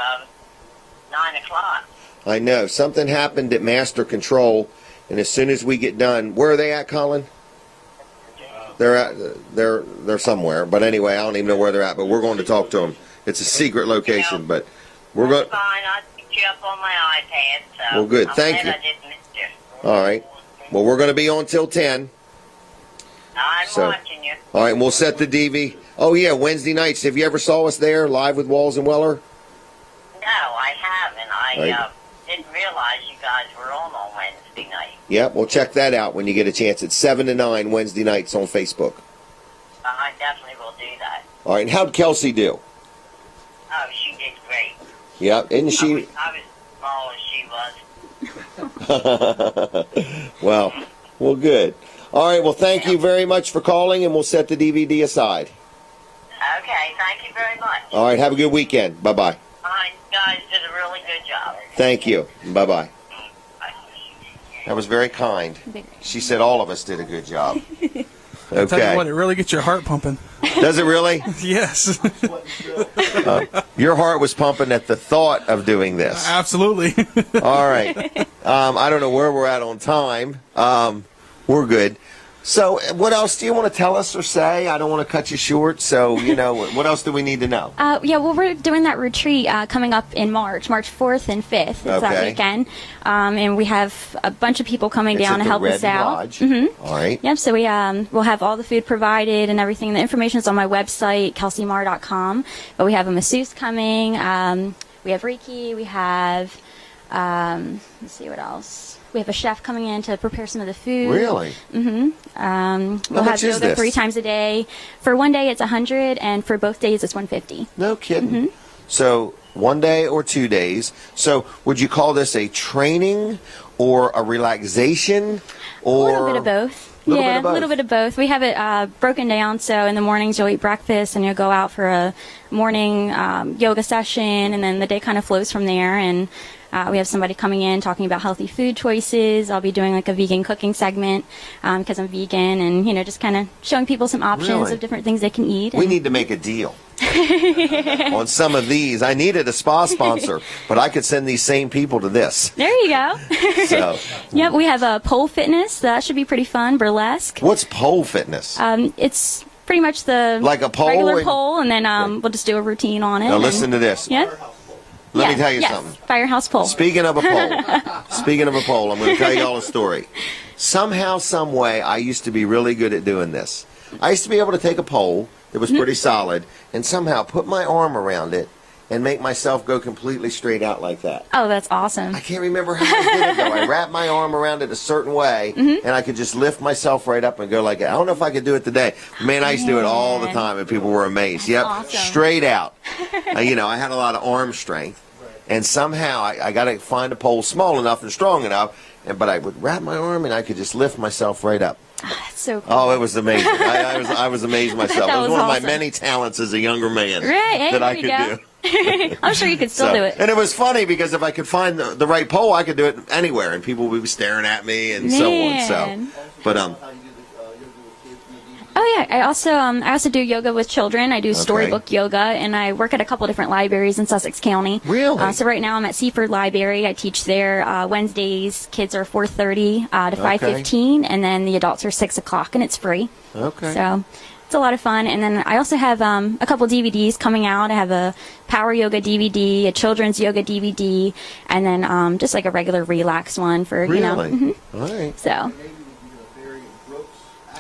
9 o'clock. I know. Something happened at Master Control, and as soon as we get done, where are they at, Colin? They're somewhere. But anyway, I don't even know where they're at, but we're going to talk to them. It's a secret location, but we're going. That's fine. I picked you up on my iPad, so Well, good. I'm Thank glad you. I didn't miss you. All right. Well, we're going to be on till 10. I'm watching you. All right, and we'll set the DV. Oh, yeah, Wednesday nights. Have you ever saw us there, live with Walls and Weller? No, I haven't. I Right. didn't realize you guys were on Wednesday night. Yep, well, check that out when you get a chance. It's 7 to 9 Wednesday nights on Facebook. I definitely will do that. All right, and how'd Kelsey do? Oh, she did great. Yep, isn't she? I was small as she was. Well, good. All right, well, thank you very much for calling, and we'll set the DVD aside. Okay, thank you very much. All right, have a good weekend. Bye-bye. You guys did a really good job. Thank you. Bye-bye. That was very kind. She said all of us did a good job. I'll tell you Okay. what, it really gets your heart pumping. Does it really? Yes. Your heart was pumping at the thought of doing this. Absolutely. All right. I don't know where we're at on time. We're good. So what else do you want to tell us or say? I don't want to cut you short. So, what else do we need to know? Yeah, well, we're doing that retreat coming up in March 4th and 5th. It's that Okay. weekend. And we have a bunch of people coming It's down at to the help Red us out. Lodge. Mm-hmm. All right. Yep, so we'll have all the food provided and everything. The information is on my website, kelseymar.com. But we have a masseuse coming. We have Reiki. We have Let's see what else. We have a chef coming in to prepare some of the food. Really? Mm-hmm. We'll have much is yoga this? 3 times a day. For one day, it's 100, and for both days, it's 150. No kidding. So 1 day or 2 days. So would you call this a training or a relaxation or A little bit of both. Little bit Yeah, of both. a little bit of both. We have it broken down, so in the mornings you'll eat breakfast and you'll go out for a morning yoga session, and then the day kind of flows from there. And we have somebody coming in talking about healthy food choices. I'll be doing like a vegan cooking segment because I'm vegan, and just kind of showing people some options Really? of different things they can eat. We and- need to make a deal on some of these. I needed a spa sponsor, but I could send these same people to this. There you go. So, Yep, we have a pole fitness. That should be pretty fun. Burlesque. what's pole fitness? It's pretty much the Like a pole regular and- pole, and then we'll just do a routine on it. Now and- listen to this. Yeah. Let me Yeah, tell you yes, something. Firehouse pole. Speaking of a pole, I'm going to tell you all a story. Somehow, some way, I used to be really good at doing this. I used to be able to take a pole that was pretty solid and somehow put my arm around it and make myself go completely straight out like that. Oh, that's awesome. I can't remember how I did it though. I wrapped my arm around it a certain way, and I could just lift myself right up and go like that. I don't know if I could do it today. Man, I used to do it all the time, and people were amazed. Yep, Awesome. straight out. I had a lot of arm strength, and somehow I got to find a pole small enough and strong enough. But I would wrap my arm, and I could just lift myself right up. That's so cool. Oh, it was amazing. I was amazed myself. That It was was one of my awesome. many talents as a younger man Right, hey, that I there could you go. do. I'm sure you could still do it. And it was funny because if I could find the right pole, I could do it anywhere, and people would be staring at me and so on. Man. So, but Oh yeah, I also do yoga with children. I do storybook yoga, and I work at a couple different libraries in Sussex County. Really? So right now I'm at Seaford Library. I teach there Wednesdays. Kids are 4:30 to 5:15, and then the adults are 6 o'clock, and it's free. Okay. So it's a lot of fun. And then I also have a couple DVDs coming out. I have a power yoga DVD, a children's yoga DVD, and then just like a regular relax one for really, mhm. all right. So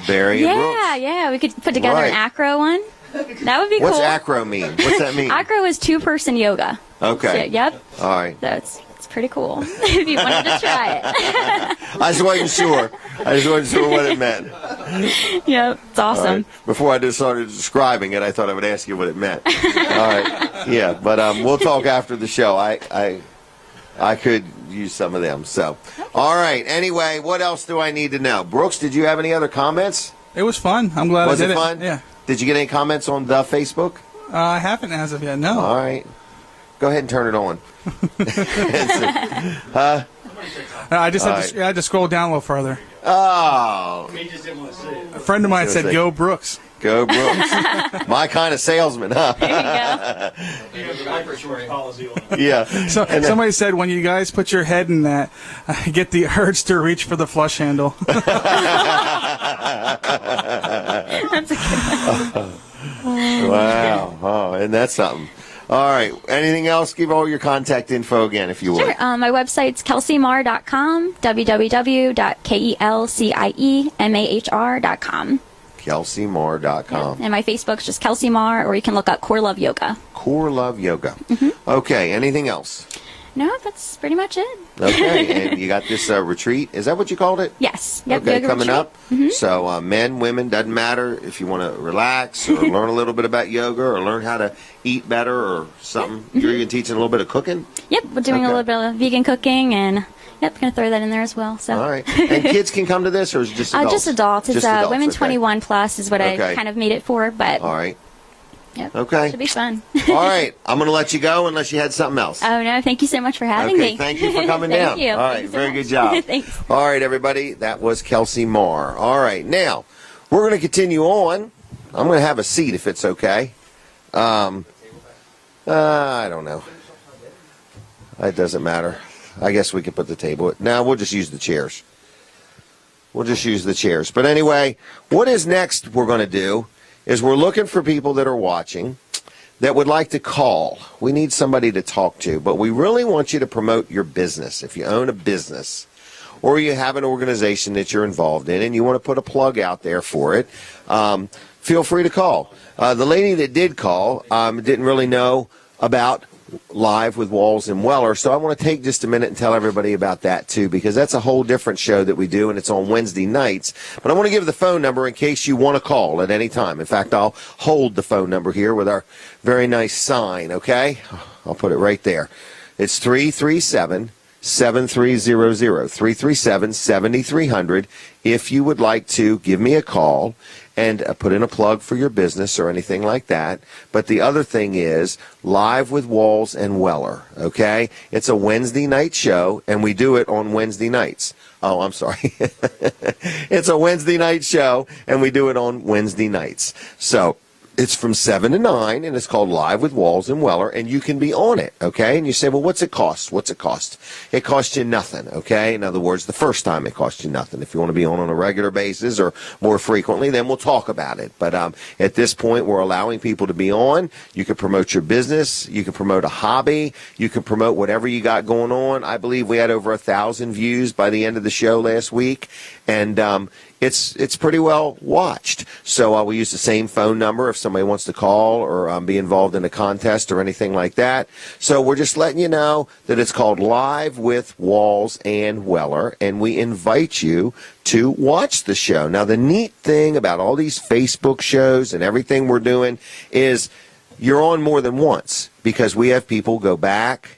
Barry and Brooks. yeah, we could put together Right. an acro one. That would be What's cool. acro mean? What's that mean? Acro is 2-person yoga. Okay. So, yep. All right. So it's pretty cool. If you wanted to try it. I just wasn't sure. What it meant. Yep. It's All awesome. right. Before I just started describing it, I thought I would ask you what it meant. All right. Yeah, but we'll talk after the show. I could use some of them. So, all right. Anyway, what else do I need to know? Brooks, did you have any other comments? It was fun. I'm glad Was I did it fun? Yeah. Did you get any comments on the Facebook? I haven't as of yet. No. All right. Go ahead and turn it on. I just All had to, I had to scroll down a little further. Oh, A friend of mine said, Seriously. "Go Brooks." go Brooks. My kind of salesman, huh? There you go. Yeah. So somebody said, when you guys put your head in that, I get the urge to reach for the flush handle. That's a good one. Wow. Oh, and that's something. All right. Anything else? Give all your contact info again, if you would. Sure. My website's kelsiemar.com, www.kelsiemar.com. KelseyMoore.com. And my Facebook's just Kelsey Mar, or you can look up Core Love Yoga. Core Love Yoga. Mm-hmm. Okay. Anything else? No, that's pretty much it. Okay. And you got this retreat. Is that what you called it? Yes. Yep, Okay, yoga coming retreat. Mm-hmm. up. So, men, women, doesn't matter if you want to relax or learn a little bit about yoga or learn how to eat better or something. You're even teaching a little bit of cooking. Yep, we're doing Okay. a little bit of vegan cooking, and yep, going to throw that in there as well. So. All right. And kids can come to this, or is it just adults? Just adults. It's Just adults, women okay. 21 plus is what Okay. I kind of made it for, but All right. yep, Okay. should be fun. All right. I'm going to let you go unless you had something else. Oh no, thank you so much for having Okay, me. thank you for coming Thank down. you. All Thank right, you so very much. good job. Thanks. All right, everybody, that was Kelsey Marr. All right, now we're going to continue on. I'm going to have a seat if it's okay. I don't know. It doesn't matter. I guess we could put the table. No, we'll just use the chairs. We'll just use the chairs. But anyway, what is next we're going to do is we're looking for people that are watching that would like to call. We need somebody to talk to, but we really want you to promote your business. If you own a business or you have an organization that you're involved in and you want to put a plug out there for it, feel free to call. The lady that did call didn't really know about Live with Walls and Weller. So I want to take just a minute and tell everybody about that too, because that's a whole different show that we do, and it's on Wednesday nights. But I want to give the phone number in case you want to call at any time. In fact, I'll hold the phone number here with our very nice sign, okay? I'll put it right there. It's 337-7300, 337-7300. If you would like to give me a call and put in a plug for your business or anything like that. But the other thing is Live with Walls and Weller, okay? It's a Wednesday night show, and we do it on Wednesday nights. Oh, I'm sorry. It's a Wednesday night show, and we do it on Wednesday nights. So it's from 7 to 9, and it's called Live with Walls and Weller, and you can be on it, okay? And you say, well, what's it cost? What's it cost? It costs you nothing, okay? In other words, the first time it costs you nothing. If you want to be on a regular basis or more frequently, then we'll talk about it. But at this point, we're allowing people to be on. You can promote your business. You can promote a hobby. You can promote whatever you got going on. I believe we had over 1,000 views by the end of the show last week, and it's pretty well watched. So we use the same phone number if somebody wants to call or be involved in a contest or anything like that. So we're just letting you know that it's called Live with Walls and Weller, and we invite you to watch the show. Now, the neat thing about all these Facebook shows and everything we're doing is you're on more than once, because we have people go back,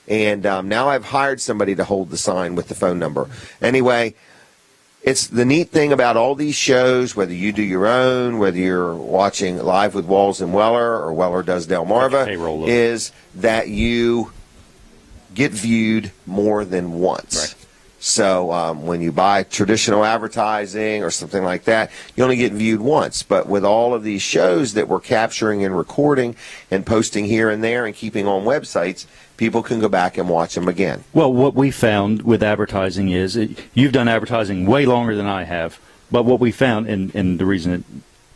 and now I've hired somebody to hold the sign with the phone number. Anyway, it's the neat thing about all these shows, whether you do your own, whether you're watching Live with Walls and Weller or Weller does Delmarva, is that you get viewed more than once. Right. So when you buy traditional advertising or something like that, you only get viewed once. But with all of these shows that we're capturing and recording and posting here and there and keeping on websites, people can go back and watch them again. Well, what we found with advertising is, you've done advertising way longer than I have, but what we found, and the reason that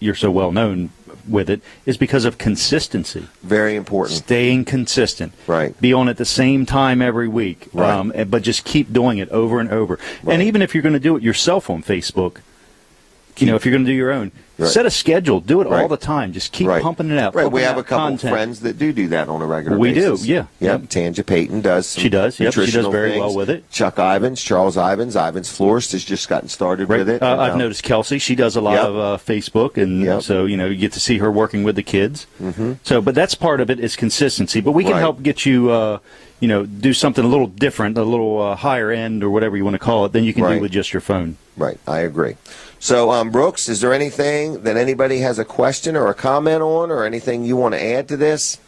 you're so well known with it, is because of consistency. Very important. Staying consistent. Right. Be on at the same time every week. Right. But just keep doing it over and over. Right. And even if you're going to do it yourself on Facebook, if you're going to do your own, set a schedule. Do it all the time. Just keep pumping it out. Right. We have a couple of friends that do that on a regular We basis. do, yeah. Yep. Tanja Payton does some She does nutritional very things. well with it. Chuck Ivins, Charles Ivins, Ivins Florist has just gotten started with it. I've noticed Kelsey. She does a lot of Facebook, and so, you get to see her working with the kids. Mm-hmm. So, but that's part of it is consistency. But we can help get you, do something a little different, a little higher end or whatever you want to call it, than you can do with just your phone. Right. I agree. So, Brooks, is there anything that anybody has a question or a comment on, or anything you want to add to this?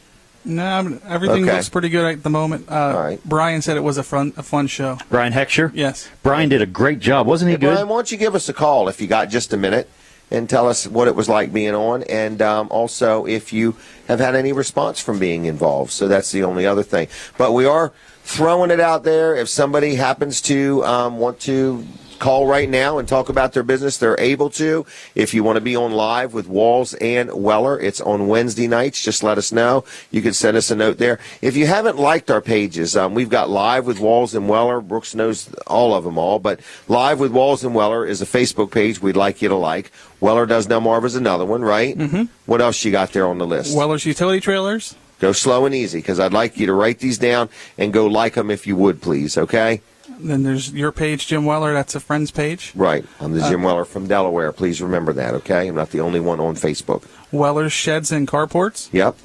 No, everything looks pretty good at the moment. All right. Brian said it was a fun show. Brian Heckscher? Yes. Brian did a great job. Wasn't he good? Brian, why don't you give us a call if you got just a minute and tell us what it was like being on, and also if you have had any response from being involved. So that's the only other thing. But we are throwing it out there. If somebody happens to want to call right now and talk about their business, they're able to. If you want to be on Live with Walls and Weller, it's on Wednesday nights. Just let us know. You can send us a note there. If you haven't liked our pages, we've got Live with Walls and Weller. Brooks knows all of them all, but Live with Walls and Weller is a Facebook page we'd like you to like. Weller Does Delmarva is another one, right? Mm-hmm. What else you got there on the list? Weller's Utility Trailers. Go slow and easy, because I'd like you to write these down and go like them if you would, please, okay? Then there's your page, Jim Weller. That's a friend's page. Right. I'm the Jim Weller from Delaware. Please remember that, okay? I'm not the only one on Facebook. Weller's Sheds and Carports. Yep.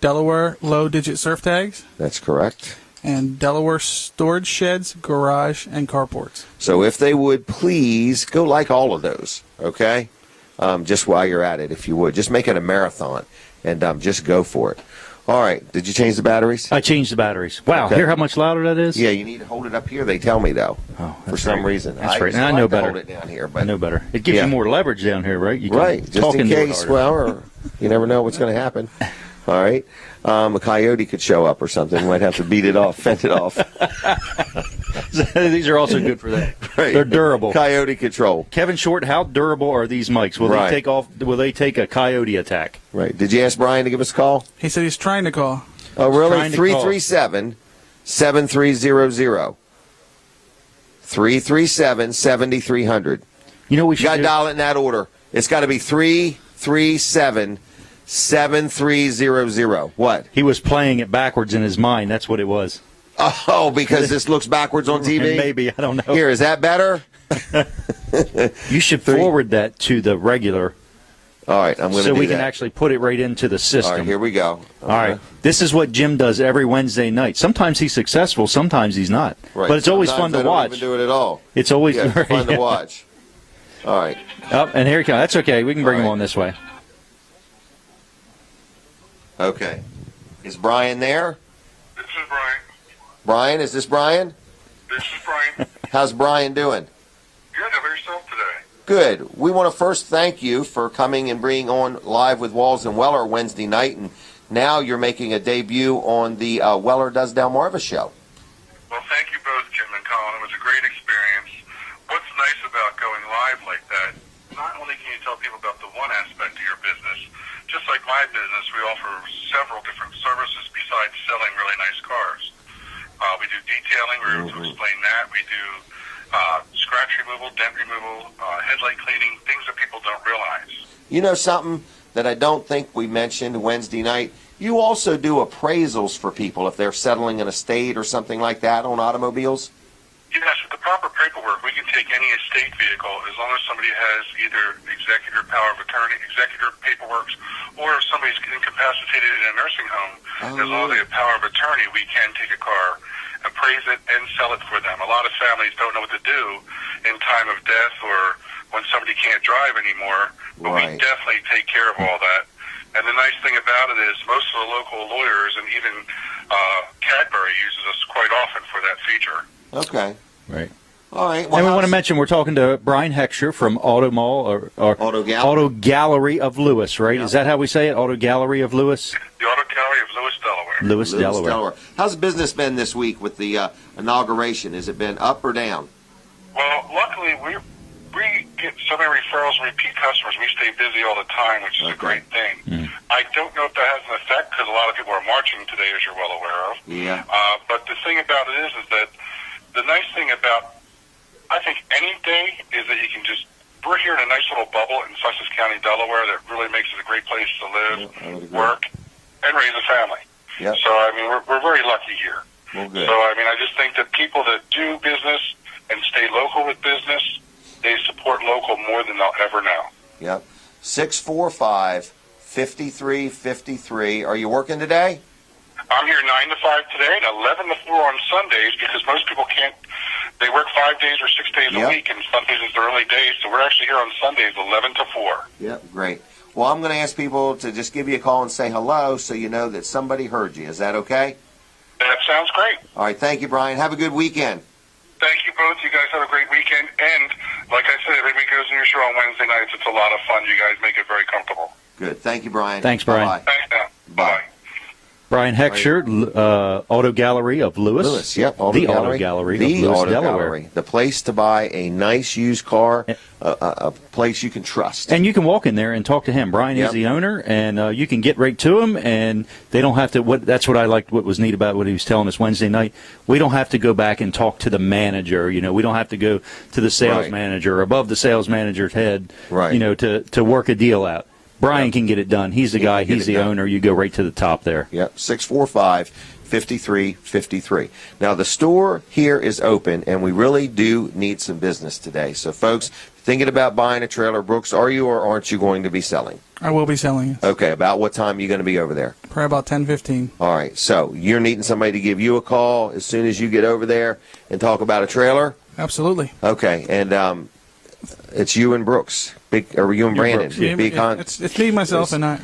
Delaware Low-Digit Surf Tags. That's correct. And Delaware Storage Sheds, Garage, and Carports. So if they would, please go like all of those, okay? Just while you're at it, if you would. Just make it a marathon, and just go for it. All right. Did you change the batteries? I changed the batteries. Wow. Okay. Hear how much louder that is? Yeah, you need to hold it up here, they tell me, though, for some reason. That's right. And I know better. Hold it down here, but I know better. It gives you more leverage down here, right? You can just in case, or you never know what's going to happen. All right. A coyote could show up or something. We might have to beat it off, fend it off. These are also good for that. Right. They're durable. Coyote control. Kevin Short, how durable are these mics? Will they take off? Will they take a coyote attack? Right. Did you ask Brian to give us a call? He said he's trying to call. Oh, really? 337-7300. 337-7300. You know, we should got to dial it in that order. It's got to be 337-7300. 7300. What? He was playing it backwards in his mind. That's what it was. Oh, because this looks backwards on TV? Maybe. I don't know. Here, is that better? You should forward that to the regular. All right, I'm going to do that. So we can actually put it right into the system. All right, here we go. All right. This is what Jim does every Wednesday night. Sometimes he's successful, sometimes he's not. Right. But it's always Sometimes fun to I watch. don't even do it at all. It's always fun to watch. All right. Oh, and here he comes. That's okay. We can bring him on this way. Okay. Is Brian there? This is Brian. Brian, is this Brian? This is Brian. How's Brian doing? Good. How about yourself today? Good. We want to first thank you for coming and being on Live with Walls and Weller Wednesday night, and now you're making a debut on the Weller Does Delmarva show. Well, thank you both, Jim and Colin. It was a great experience. What's nice about going live like that, not only can you tell people about the one aspect of your business, just like my business, we offer several different services besides selling really nice cars. We do detailing. We're able to explain that. We do scratch removal, dent removal, headlight cleaning, things that people don't realize. You know something that I don't think we mentioned Wednesday night? You also do appraisals for people if they're settling an estate or something like that on automobiles? Yes, with the proper paperwork, we can take any estate vehicle as long as somebody has either executor power of attorney, executor paperwork, or if somebody's incapacitated in a nursing home, as long as they have power of attorney, we can take a car, appraise it, and sell it for them. A lot of families don't know what to do in time of death or when somebody can't drive anymore, but we definitely take care of all that. And the nice thing about it is most of the local lawyers and even Cadbury uses us quite often for that feature. Okay. Right. All right. Well, and we want to mention we're talking to Brian Heckscher from Auto Mall or Auto Gallery of Lewis, right? Yeah. Is that how we say it? Auto Gallery of Lewis? The Auto Gallery of Lewis, Delaware. Lewis, Delaware. How's business been this week with the inauguration? Has it been up or down? Well, luckily we get so many referrals and repeat customers. We stay busy all the time, which is a great thing. I don't know if that has an effect because a lot of people are marching today, as you're well aware of. Yeah. But the thing about it is that the nice thing about, I think, any day is that you can just, we're here in a nice little bubble in Sussex County, Delaware, that really makes it a great place to live, work, and raise a family. Yep. So, I mean, we're very lucky here. Well, good. So, I mean, I just think that people that do business and stay local with business, they support local more than they'll ever know. Yep. 645-5353. Are you working today? I'm here 9 to 5 today and 11 to 4 on Sundays because most people can't. They work 5 days or 6 days a week, and Sundays is their early days. So we're actually here on Sundays 11 to 4. Yep, great. Well, I'm going to ask people to just give you a call and say hello so you know that somebody heard you. Is that okay? That sounds great. All right, thank you, Brian. Have a good weekend. Thank you both. You guys have a great weekend. And like I said, everybody goes in your show on Wednesday nights. It's a lot of fun. You guys make it very comfortable. Good. Thank you, Brian. Thanks, Brian. Bye-bye. Thanks now. Bye. Brian Heckscher, Auto Gallery of Lewis. Lewis, yep. Auto Gallery the of Lewis, Auto Delaware. Gallery. The place to buy a nice used car, a place you can trust. And you can walk in there and talk to him. Brian is the owner, and you can get right to him, and they don't have to. That's what I liked. What was neat about what he was telling us Wednesday night. We don't have to go back and talk to the manager. You know, we don't have to go to the sales manager or above the sales manager's head. Right. You know, to work a deal out. Brian can get it done. He's the guy. He's the owner. You go right to the top there. Yep, 645-5353. Now, the store here is open, and we really do need some business today. So, folks, thinking about buying a trailer, Brooks, are you or aren't you going to be selling? I will be selling it. Okay, about what time are you going to be over there? Probably about 10:15. All right, so you're needing somebody to give you a call as soon as you get over there and talk about a trailer? Absolutely. Okay, and it's you and Brooks. Or you and Brandon. It's me, myself, and I.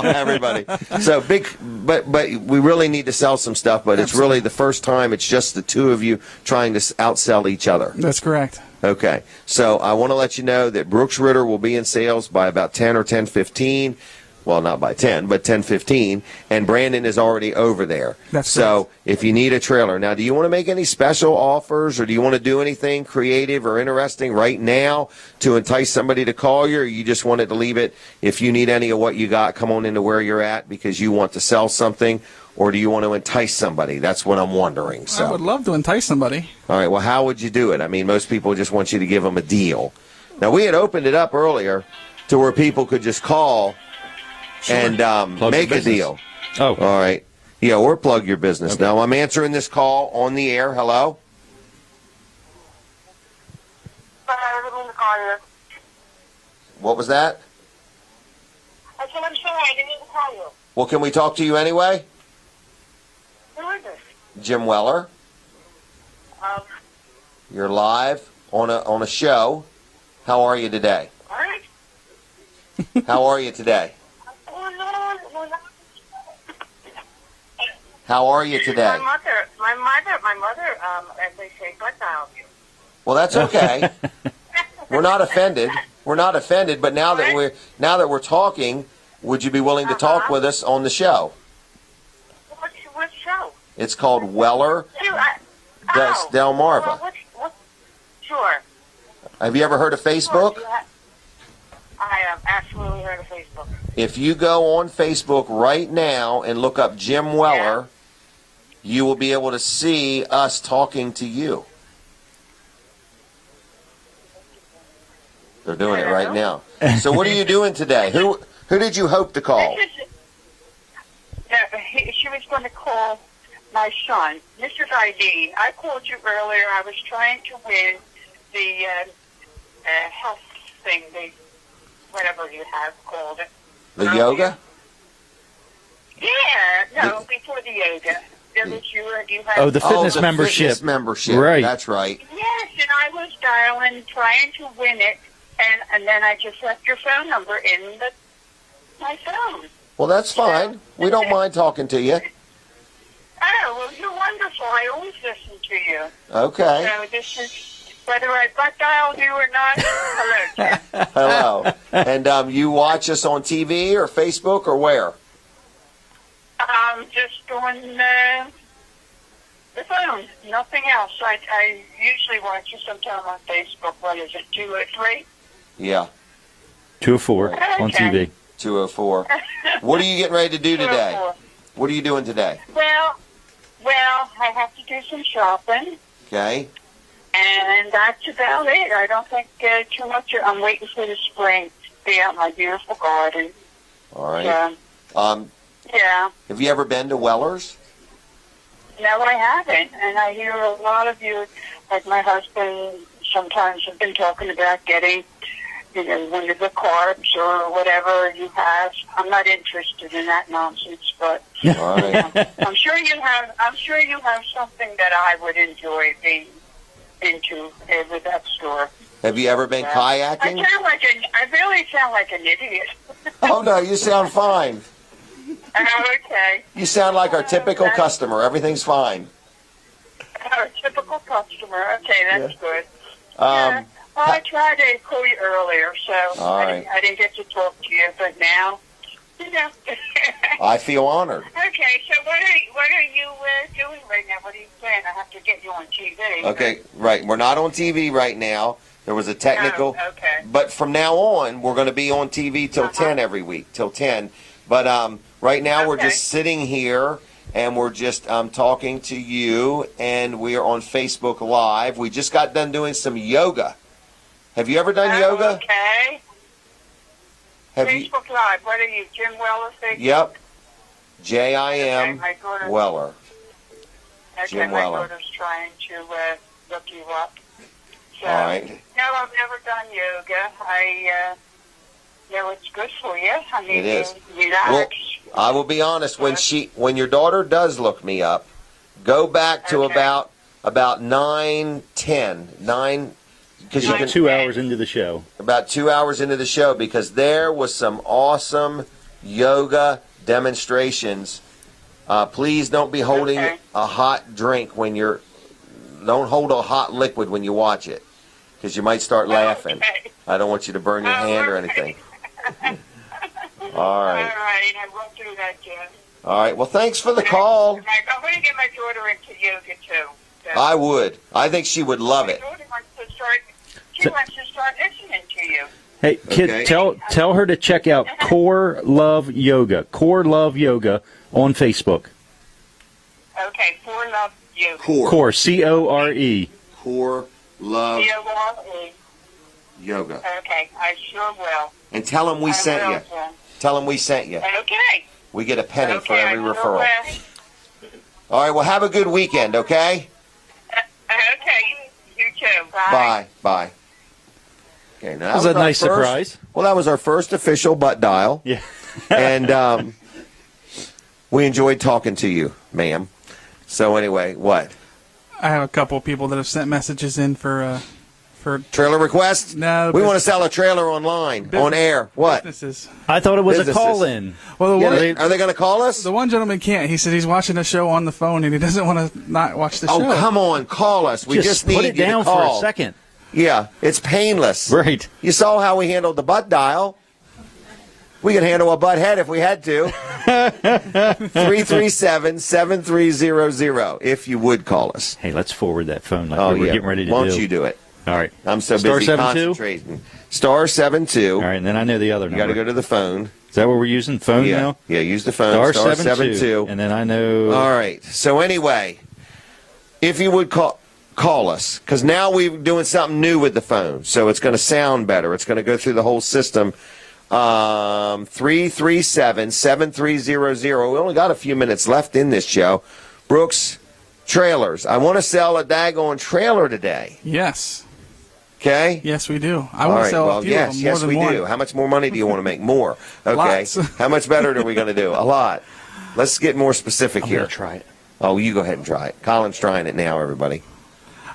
Everybody. So big, but we really need to sell some stuff. But it's really the first time. It's just the two of you trying to outsell each other. That's correct. Okay. So I want to let you know that Brooks Ritter will be in sales by about 10 or 10:15. Well, not by 10, but 10:15, and Brandon is already over there. That's so if you need a trailer. Now, do you want to make any special offers, or do you want to do anything creative or interesting right now to entice somebody to call you, or you just wanted to leave it, if you need any of what you got, come on into where you're at because you want to sell something, or do you want to entice somebody? That's what I'm wondering. So I would love to entice somebody. All right, well, how would you do it? I mean, most people just want you to give them a deal. Now, we had opened it up earlier to where people could just call and make a deal. Oh. All right. Yeah, or plug your business. Okay. Now, I'm answering this call on the air. Hello? What was that? I said, I'm sorry, I didn't even call you. Well, can we talk to you anyway? Who is this? Jim Weller. You're live on a show. How are you today? What? How are you today? How are you today? My mother, as they say, butt dialed you. Well, that's okay. We're not offended. We're not offended. But now that we're talking, would you be willing to talk with us on the show? What show? It's called Weller Delmarva. Sure. Have you ever heard of Facebook? I have absolutely heard of Facebook. If you go on Facebook right now and look up Jim Weller, you will be able to see us talking to you. They're doing it right now. So what are you doing today? Who did you hope to call? She was going to call my son, Mr. ID. I called you earlier. I was trying to win the health thing, whatever you have called it. The yoga? Yeah, no, before the yoga. There was you had. Oh, the fitness membership. Fitness membership. Right. That's right. Yes, and I was dialing, trying to win it, and then I just left your phone number in my phone. Well, that's fine. We don't mind talking to you. Oh, well, you're wonderful. I always listen to you. Okay. So this is, whether I butt dialed you or not, hello, Jim. Hello. And you watch us on TV or Facebook or where? Just on the phone, nothing else. I usually watch you sometime on Facebook. What is it, 203? Yeah, 204 on TV. 204. What are you getting ready to do today? 204. What are you doing today? Well, I have to do some shopping, Okay. and that's about it. I don't think too much. I'm waiting for the spring to be out in my beautiful garden. All right. Yeah. Have you ever been to Weller's? No, I haven't, and I hear a lot of you, like my husband, sometimes have been talking about getting, one of the carbs or whatever you have. I'm not interested in that nonsense, but All right. I'm sure you have. I'm sure you have something that I would enjoy being into with that store. Have you ever been kayaking? I really sound like an idiot. Oh, no, you sound fine. Oh, okay. You sound like our typical customer. Everything's fine. Our typical customer. Okay, that's good. Um, Well, I tried to call you earlier, so All right. I didn't get to talk to you, but now, I feel honored. Okay, so what are you doing right now? What are you saying? I have to get you on TV. Okay, right. We're not on TV right now. There was a technical. Oh, okay. But from now on, we're going to be on TV till 10 every week, till 10. But right now, we're just sitting here, and we're just talking to you, and we are on Facebook Live. We just got done doing some yoga. Have you ever done yoga? Okay. Facebook Live. What are you, Jim Weller? Facebook? Yep. J-I-M my daughter, Weller. Okay, Jim my Weller. daughter's trying to look you up. So, All right. No, I've never done yoga. I know it's good for you. I mean, It is. you relax. Well, I will be honest. When your daughter does look me up, go back to about 9:10. Because you can 2 hours into the show. About 2 hours into the show, because there was some awesome yoga demonstrations. Please don't be holding a hot drink when don't hold a hot liquid when you watch it, because you might start laughing. Okay. I don't want you to burn your hand or anything. All right. All right, I won't do that, Jim. All right. Well, thanks for the call. I'm going to get my daughter into yoga, too. So. I would. I think she would love it. My daughter wants to start listening to you. Hey, kid, Okay. tell her to check out Core Love Yoga. Core Love Yoga on Facebook. Okay, For Love Yoga. Core, C-O-R-E. Core Love C-O-R-E. Yoga. Okay, I sure will. And tell them we sent you. Tell them we sent you. Okay. We get a penny for Okay, every I will, referral. All right, well, have a good weekend, okay? Okay. You too. Bye. Bye. Okay, now That was a our nice first- surprise. Well, that was our first official butt dial. Yeah. And we enjoyed talking to you, ma'am. So anyway, what? I have a couple of people that have sent messages in for Trailer request? No, We want to sell a trailer online, on air. What? businesses. I thought it was Businesses. a call-in. Well, the Yeah, one, are they going to call us? the one gentleman can't. He said he's watching a show on the phone and he doesn't want to not watch the Oh, show. come on, call us. We just need put it you down to call. for a second. Yeah, it's painless. Right. You saw how we handled the butt dial. We could handle a butt head if we had to. 337-7300, if you would call us. Hey, let's forward that phone like Oh, we were yeah. getting ready to Why do. don't you do it? All right. I'm so Star busy 72? concentrating. Star 72. All right, and then I know the other You number. got to go to the phone. Is that what we're using? Phone Yeah, now? yeah. Use the phone. Star 72. 72. And then I know... All right. So anyway, if you would call us, because now we're doing something new with the phone, so it's going to sound better. It's going to go through the whole system. 337-7300. We only got a few minutes left in this show. Brooks Trailers. I want to sell a daggone trailer today. Yes. Okay? Yes, we do. I All want to right, sell well, a few yes, of them, yes, more than we one. do. How much more money do you want to make? More. Okay. Lots. How much better are we going to do? A lot. Let's get more specific I'm here. going to try it. Oh, you go ahead and try it. Colin's trying it now, everybody.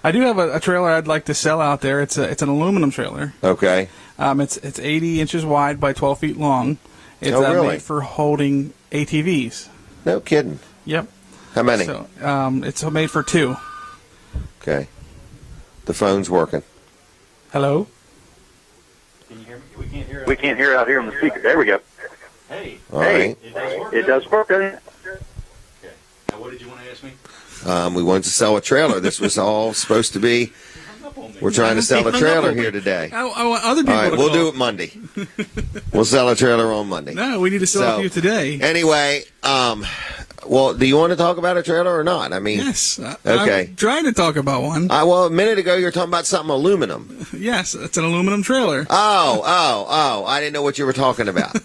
I do have a trailer I'd like to sell out there. It's an aluminum trailer. Okay. It's 80 inches wide by 12 feet long. It's Oh, really? made for holding ATVs. No kidding. Yep. How many? So it's made for 2. Okay. The phone's working. Hello. Can you hear me? We can't hear We can't hear out here on the speaker. There we go. Hey, All right. it does work. It does work, doesn't it? Okay. Now, what did you want to ask me? We wanted to sell a trailer. This was all supposed to be. We're trying to sell a trailer here today. I want other All people right, to we'll call. do it Monday. We'll sell a trailer on Monday. No, we need to sell a few today. Anyway, well, do you want to talk about a trailer or not? I mean, Yes. Okay. I'm trying to talk about one. well, a minute ago you were talking about something aluminum. Yes, it's an aluminum trailer. Oh! I didn't know what you were talking about.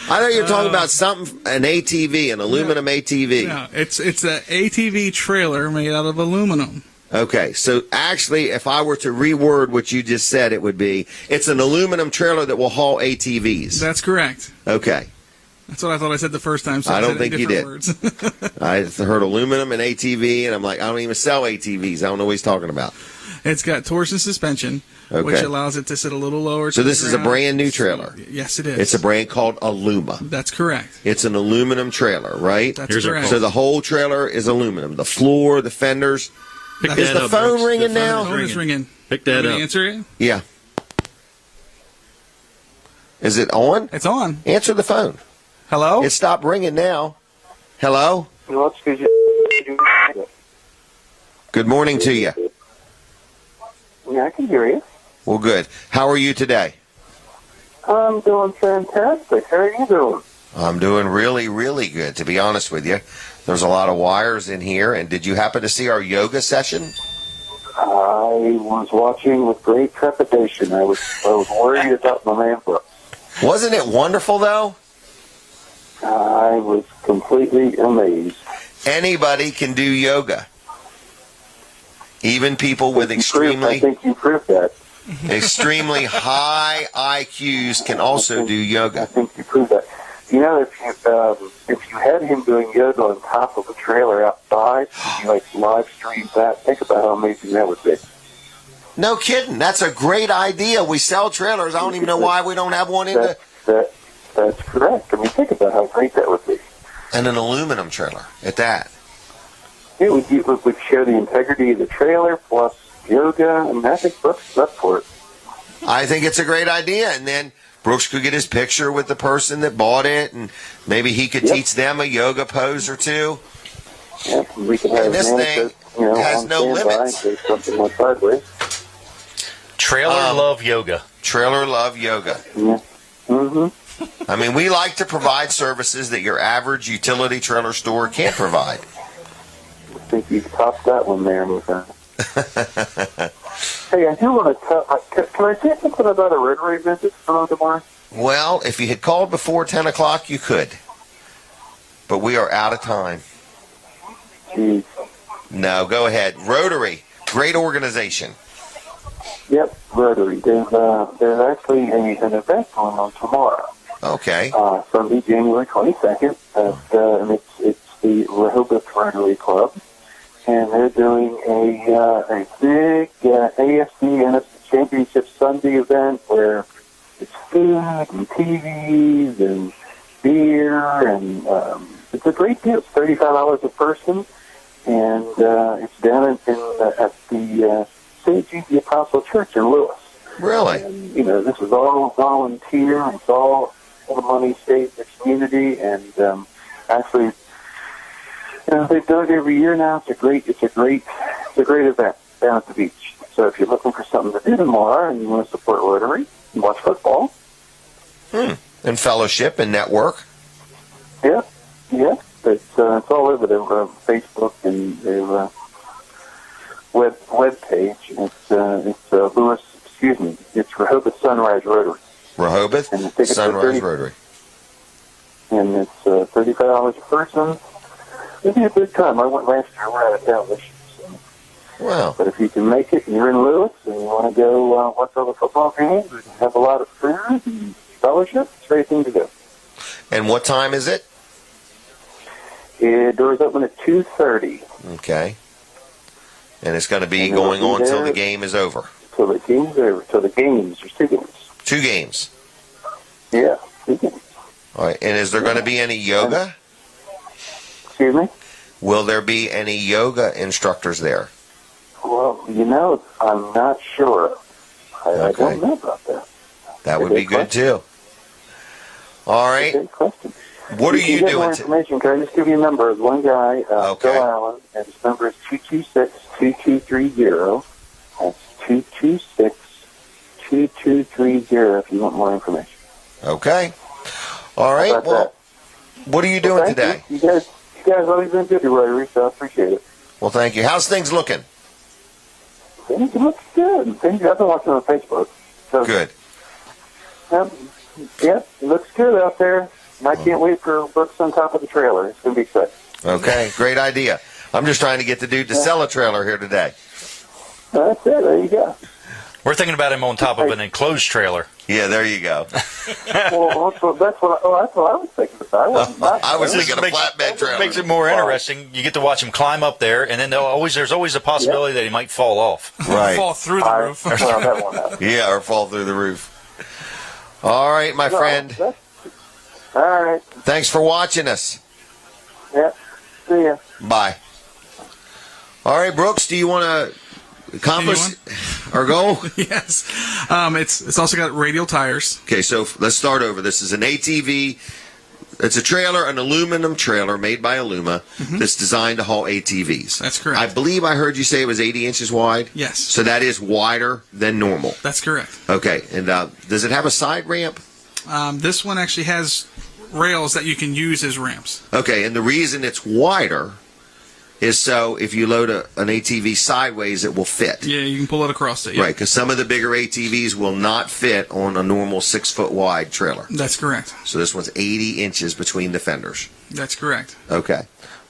I thought you were talking about something, an ATV, an aluminum ATV. No, it's an ATV trailer made out of aluminum. Okay, so actually, if I were to reword what you just said, it would be, it's an aluminum trailer that will haul ATVs. That's correct. Okay. That's what I thought I said the first time. So I don't said it in think you different Words. I heard aluminum and ATV, and I'm like, I don't even sell ATVs. I don't know what he's talking about. It's got torsion suspension, Okay. which allows it to sit a little lower. So to this the is a ground. brand new trailer. Yes, it is. It's a brand called Aluma. That's correct. It's an aluminum trailer, right? That's Here's our correct. So the whole trailer is aluminum. The floor, the fenders. Pick Is that the up, phone Brooks. ringing The now? The phone is ringing. Pick that Can we up. answer it? Yeah. Is it on? It's on. Answer the phone. Hello? It stopped ringing now. Hello? Well, that's because you. Good morning to you. Yeah, I can hear you. Well, good. How are you today? I'm doing fantastic. How are you doing? I'm doing really, really good, to be honest with you. There's a lot of wires in here, and did you happen to see our yoga session? I was watching with great trepidation. I was worried about my man Brooks. Wasn't it wonderful, though? I was completely amazed. Anybody can do yoga. Even people with I extremely, think you proved that. extremely high IQs can also do I yoga. think you proved that. You know, if you had him doing yoga on top of a trailer outside, you like live stream that. Think about how amazing that would be. No kidding. That's a great idea. We sell trailers. I don't even know why we don't have one in That's correct. I mean, think about how great that would be. and an aluminum trailer at that. It would show the integrity of the trailer plus yoga, and I think Brooks is up for it. I think it's a great idea. And then Brooks could get his picture with the person that bought it, and maybe he could Yep. teach them a yoga pose or two. Yeah, we can have And this managers, thing has on no standby limits. in case something went sideways. Trailer Love Yoga. Trailer Love Yoga. Yeah. Mm-hmm. I mean, we like to provide services that your average utility trailer store can't provide. I think you topped that one there with that. Hey, I do want to tell. Can I say something about a Rotary visit tomorrow? Well, if you had called before 10 o'clock, you could. But we are out of time. Jeez. No, go ahead. Rotary, great organization. Yep, Rotary. There's actually an event going on tomorrow. Okay. Sunday, January 22nd. And it's the Rehoboth Rotary Club. And they're doing a big AFC NFC Championship Sunday event where it's food and TVs and beer, and it's a great deal. It's $35 a person, and it's down at the St. Jude the Apostle Church in Lewis. Really? And, this is all volunteer, and it's all the money stays in the community, and actually, they've done it every year now. It's a great event down at the beach. So if you're looking for something to do tomorrow and you want to support Rotary and watch football, and fellowship and network. yeah, it's all over their Facebook and their web page. It's Lewis. Excuse me. It's Rehoboth Sunrise Rotary. Rehoboth Sunrise Rotary. And it's $35 a person. It'd be a good time. I went last year. We're out of town this year. So. Wow. But if you can make it and you're in Lewis and you want to go watch all the football games and have a lot of food and fellowship, it's a great thing to do. And what time is it? Doors open at 2:30. Okay. And it's going to be going on till the game is over. Till the game's over. Till the games. There's 2 games. 2 games. Yeah, 2 games. All right. And is there going to be any yoga? Excuse me? Will there be any yoga instructors there? Well, I'm not sure. I don't know about that. That would be good, too. All right. Good question. What are you doing? doing? More information. Can I just give you a number? There's one guy, Okay. Phil Allen, and his number is 226-2230. That's 226-2230 if you want more information. Okay. All right. How about Well, what are you doing thank today? You guys always been good to Rotary, so I appreciate it. Well, thank you. How's things looking? Things look good. I've been watching on Facebook. So, Good. Yeah, it looks good out there. And I can't wait for Brooks on top of the trailer. It's going to be exciting. Okay. Great idea. I'm just trying to get the dude to sell a trailer here today. That's it. There you go. We're thinking about him on top of an enclosed trailer. Yeah, there you go. Well, that's what I was thinking about. I was thinking a flatbed trailer. Makes it more interesting. You get to watch him climb up there, and then there's always a possibility that he might fall off. Right. Fall through the roof. Well, that won't happen. Yeah, or fall through the roof. All right, my friend. All right. Thanks for watching us. Yeah. See ya. Bye. All right, Brooks, do you want to accomplish our goal? Yes. It's also got radial tires. Okay, so let's start over. This is an ATV. It's a trailer, an aluminum trailer made by Aluma that's designed to haul ATVs. That's correct. I believe I heard you say it was 80 inches wide? Yes. So that is wider than normal. That's correct. Okay, and does it have a side ramp? This one actually has rails that you can use as ramps. Okay, and the reason it's wider is so if you load an ATV sideways, it will fit. Yeah, you can pull it across it. Yeah. Right, because some of the bigger ATVs will not fit on a normal 6-foot wide trailer. That's correct. So this one's 80 inches between the fenders. That's correct. Okay.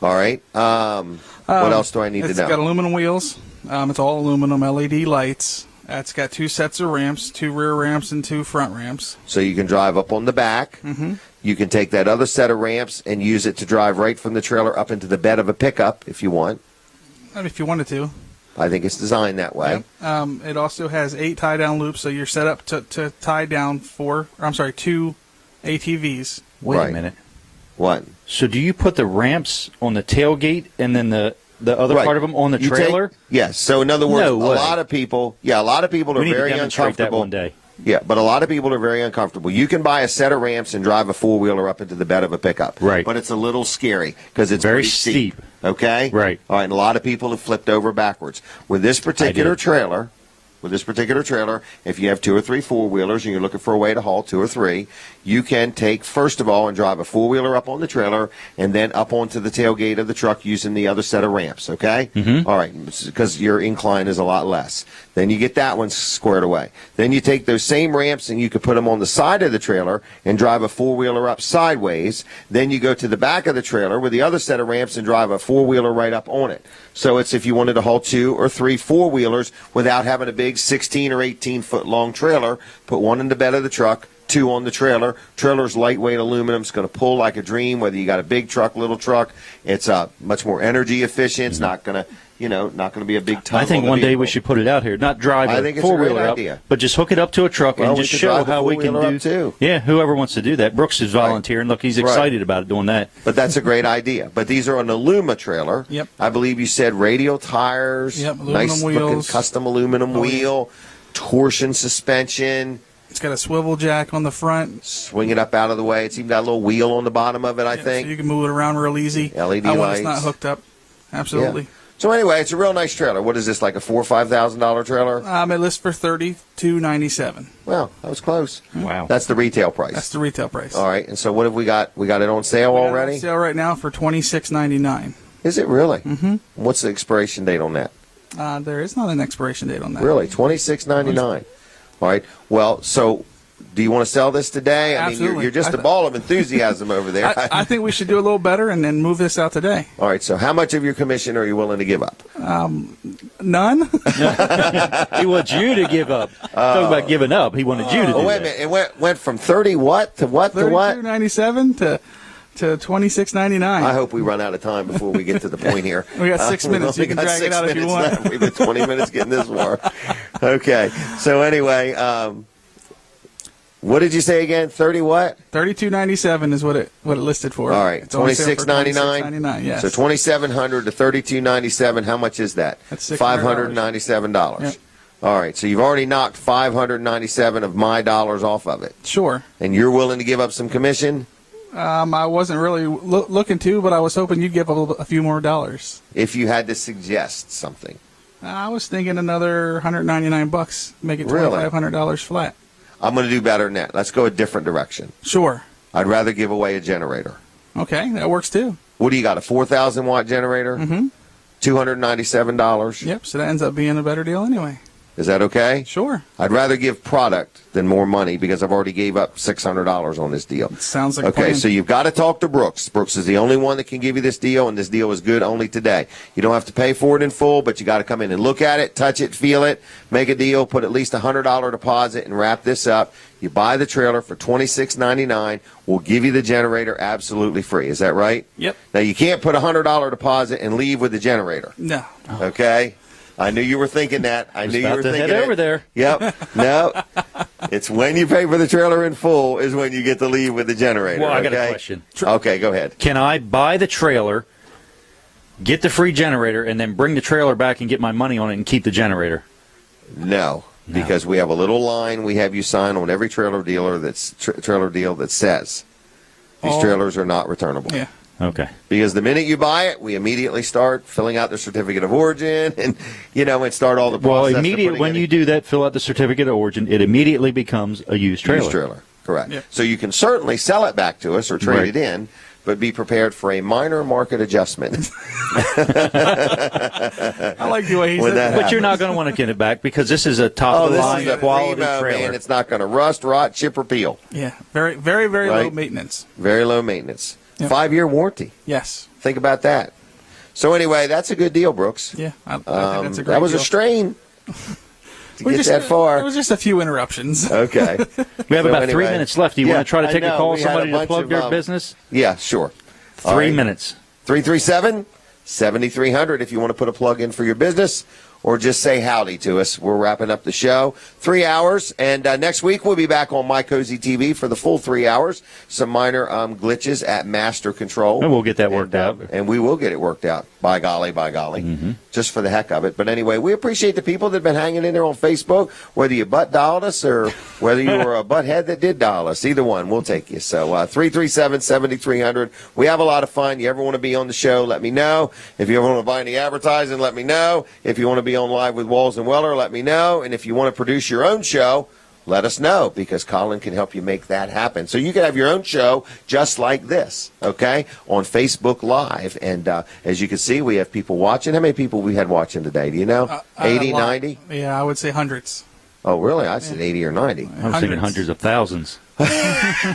All right. What else do I need to know? It's got aluminum wheels. It's all aluminum LED lights. It's got 2 sets of ramps, 2 rear ramps and 2 front ramps. So you can drive up on the back. Mm-hmm. You can take that other set of ramps and use it to drive right from the trailer up into the bed of a pickup if you want. If you wanted to. I think it's designed that way. Yep. It also has 8 tie-down loops, so you're set up to tie down 2 ATVs. Wait Right. a minute. What? So do you put the ramps on the tailgate and then the other Right. part of them on the You trailer? Yes. So in other words, No way. a lot of people are We need to very demonstrate that uncomfortable. one day. Yeah, but a lot of people are very uncomfortable. You can buy a set of ramps and drive a 4-wheeler up into the bed of a pickup. Right. But it's a little scary because it's Very pretty steep. steep. Okay? Right. All right, and a lot of people have flipped over backwards. With this particular did. trailer, with this particular trailer, if you have 2 or 3 four-wheelers and you're looking for a way to haul 2 or 3, you can take, first of all, and drive a four-wheeler up on the trailer and then up onto the tailgate of the truck using the other set of ramps, okay? All right, because your incline is a lot less. Then you get that one squared away. Then you take those same ramps and you could put them on the side of the trailer and drive a four-wheeler up sideways. Then you go to the back of the trailer with the other set of ramps and drive a four-wheeler right up on it. So it's if you wanted to haul 2 or 3 four-wheelers without having a big 16 or 18-foot long trailer, put one in the bed of the truck, 2 on the trailer. Trailer's lightweight aluminum. It's going to pull like a dream, whether you got a big truck, little truck. It's much more energy efficient. It's not going to, not going to be a big tug. I think one day we should put it out here, not drive a four-wheeler up, but just hook it up to a truck and just show how we can do. Too. Yeah, whoever wants to do that. Brooks is volunteering. Look, he's excited about doing that. But that's a great idea. But these are an Aluma trailer. Yep. I believe you said radial tires. Yep, aluminum nice looking wheels. custom aluminum wheel, torsion suspension. It's got a swivel jack on the front. Swing it up out of the way. It's even got a little wheel on the bottom of it, I think. So you can move it around real easy. LED that lights. It's not hooked up. Absolutely. Yeah. So anyway, it's a real nice trailer. What is this, like a $4,000 or $5,000 trailer? It lists for $32.97. Well, that was close. Wow. That's the retail price. That's the retail price. All right. And so what have we got? We got it on sale already? On sale right now for $26.99. Is it really? Mm-hmm. What's the expiration date on that? There is not an expiration date on that. Really? $26.99. All right. Well, so do you want to sell this today? I Absolutely. mean, you're just a ball of enthusiasm over there. I think we should do a little better and then move this out today. All right. So how much of your commission are you willing to give up? None. He wants you to give up. Talk about giving up. He wanted you to do wait a that. minute. It went from 30 what to what to what? $32.97 to $26.99. I hope we run out of time before we get to the point here. We got 6 minutes. You can drag it out if you want. Left. We've been 20 minutes getting this far. Okay. So anyway, what did you say again? 30 what? $32.97 is what it listed for. All right. It's on sale for $26.99. $26.99, yes. So $2,700 to $32.97. How much is that? That's $600. $597. Yep. All right. So you've already knocked $597 of my dollars off of it. Sure. And you're willing to give up some commission? I wasn't really looking to, but I was hoping you'd give a few more dollars. If you had to suggest something. I was thinking another $199, make it Really? $2,500 flat. I'm going to do better than that. Let's go a different direction. Sure. I'd rather give away a generator. Okay, that works too. What do you got, a 4,000 watt generator? Mm-hmm. $297? Yep, so that ends up being a better deal anyway. Is that okay? Sure. I'd rather give product than more money because I've already gave up $600 on this deal. Sounds like a okay, plan. so you've got to talk to Brooks. Brooks is the only one that can give you this deal, and this deal is good only today. You don't have to pay for it in full, but you got to come in and look at it, touch it, feel it, make a deal, put at least a $100 deposit, and wrap this up. You buy the trailer for $26.99. We'll give you the generator absolutely free. Is that right? Yep. Now, you can't put a $100 deposit and leave with the generator. No. Okay? I knew you were thinking that. I knew you were thinking head it. over there. Yep. No. It's when you pay for the trailer in full is when you get to leave with the generator. Well, I got okay? a question. Okay, go ahead. Can I buy the trailer, get the free generator, and then bring the trailer back and get my money on it and keep the generator? No, because we have a little line we have you sign on every trailer deal that says these trailers are not returnable. Yeah. Okay. Because the minute you buy it, we immediately start filling out the certificate of origin and, and start all the process. Well, immediately when you do that, fill out the certificate of origin, it immediately becomes a used trailer. Used trailer, correct. Yep. So you can certainly sell it back to us or trade Right. it in, but be prepared for a minor market adjustment. I like the way he When said that that. But you're not going to want to get it back because this is a this top-of-the-line is a quality primo, trailer. man. It's not going to rust, rot, chip, or peel. Yeah, very, very, very low Right. maintenance. Very low maintenance. Yep. 5-year warranty. Yes. Think about that. So anyway, that's a good deal, Brooks. Yeah, I think that's a great that was deal. a strain to We get just- that far. There was just a few interruptions. Okay. We have So about 3 anyway. minutes left. Do you Yeah, want to try to I take a know. call, We had a somebody to bunch plug of, their business? Yeah, sure. 3 minutes. 337-7300 if you want to put a plug in for your business or just say howdy to us. We're wrapping up the show. 3 hours. And next week we'll be back on My Cozy TV for the full 3 hours. Some minor glitches at Master Control. And we'll get that worked out. And we will get it worked out. By golly, by golly. Just for the heck of it. But anyway, we appreciate the people that have been hanging in there on Facebook, whether you butt dialed us or whether you were a butthead that did dial us. Either one, we'll take you. So 337-7300. We have a lot of fun. You ever want to be on the show, let me know. If you ever want to buy any advertising, let me know. If you want to be be on Live with Walls and Weller, let me know. And if you want to produce your own show, let us know, because Colin can help you make that happen. So you can have your own show just like this, okay, on Facebook Live. And as you can see, we have people watching. How many people we had watching today? Do you know? 80, 90? Yeah, I would say hundreds. Oh, really? I said 80 or 90. I was thinking hundreds of thousands.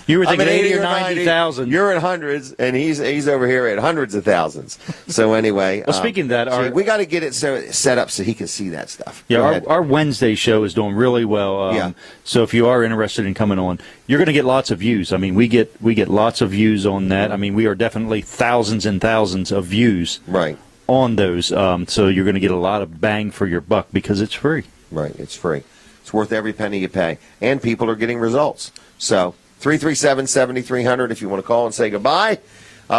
You were thinking 80 or 90,000. You're at hundreds, and he's over here at hundreds of thousands. So anyway, well, speaking of that, we got to get it set up so he can see that stuff. Yeah, our Wednesday show is doing really well. Yeah. So if you are interested in coming on, you're going to get lots of views. I mean, we get lots of views on that. I mean, we are definitely thousands and thousands of views. Right. On those. So you're going to get a lot of bang for your buck because it's free. Right. It's free. It's worth every penny you pay, and people are getting results. So 337-7300 if you want to call and say goodbye.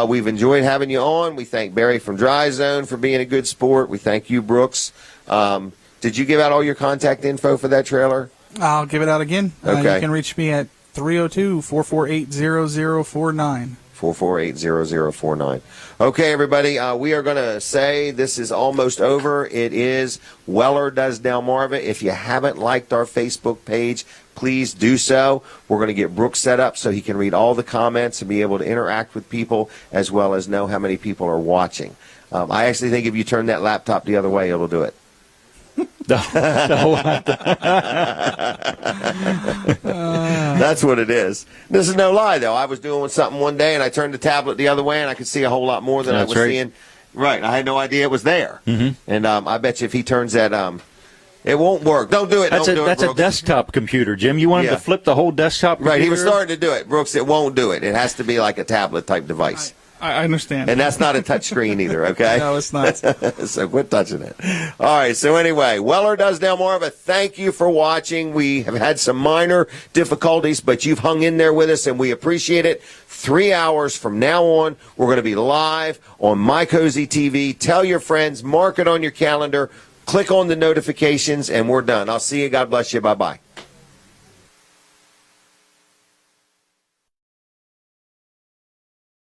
We've enjoyed having you on. We thank Barry from Dry Zone for being a good sport. We thank you, Brooks. Did you give out all your contact info for that trailer? I'll give it out again. Okay. You can reach me at 302-448-0049. 448-0049. Okay, everybody, we are going to say this is almost over. It is Weller Does Delmarva. If you haven't liked our Facebook page, please do so. We're going to get Brooks set up so he can read all the comments and be able to interact with people, as well as know how many people are watching. I actually think if you turn that laptop the other way, it'll do it. That's what it is. This is no lie, though. I was doing something one day, and I turned the tablet the other way, and I could see a whole lot more than I was seeing. Right. I had no idea it was there. Mm-hmm. And I bet you if he turns that, it won't work. Don't do it. That's a desktop computer, Jim. You want him to flip the whole desktop computer? Right. He was starting to do it. Brooks, it won't do it. It has to be like a tablet-type device. I understand. And that's not a touch screen either, okay? No, it's not. So quit touching it. All right, so anyway, Weller Does Delmarva, thank you for watching. We have had some minor difficulties, but you've hung in there with us, and we appreciate it. 3 hours from now on, we're going to be live on My Cozi TV. Tell your friends, mark it on your calendar, click on the notifications, and we're done. I'll see you. God bless you. Bye-bye.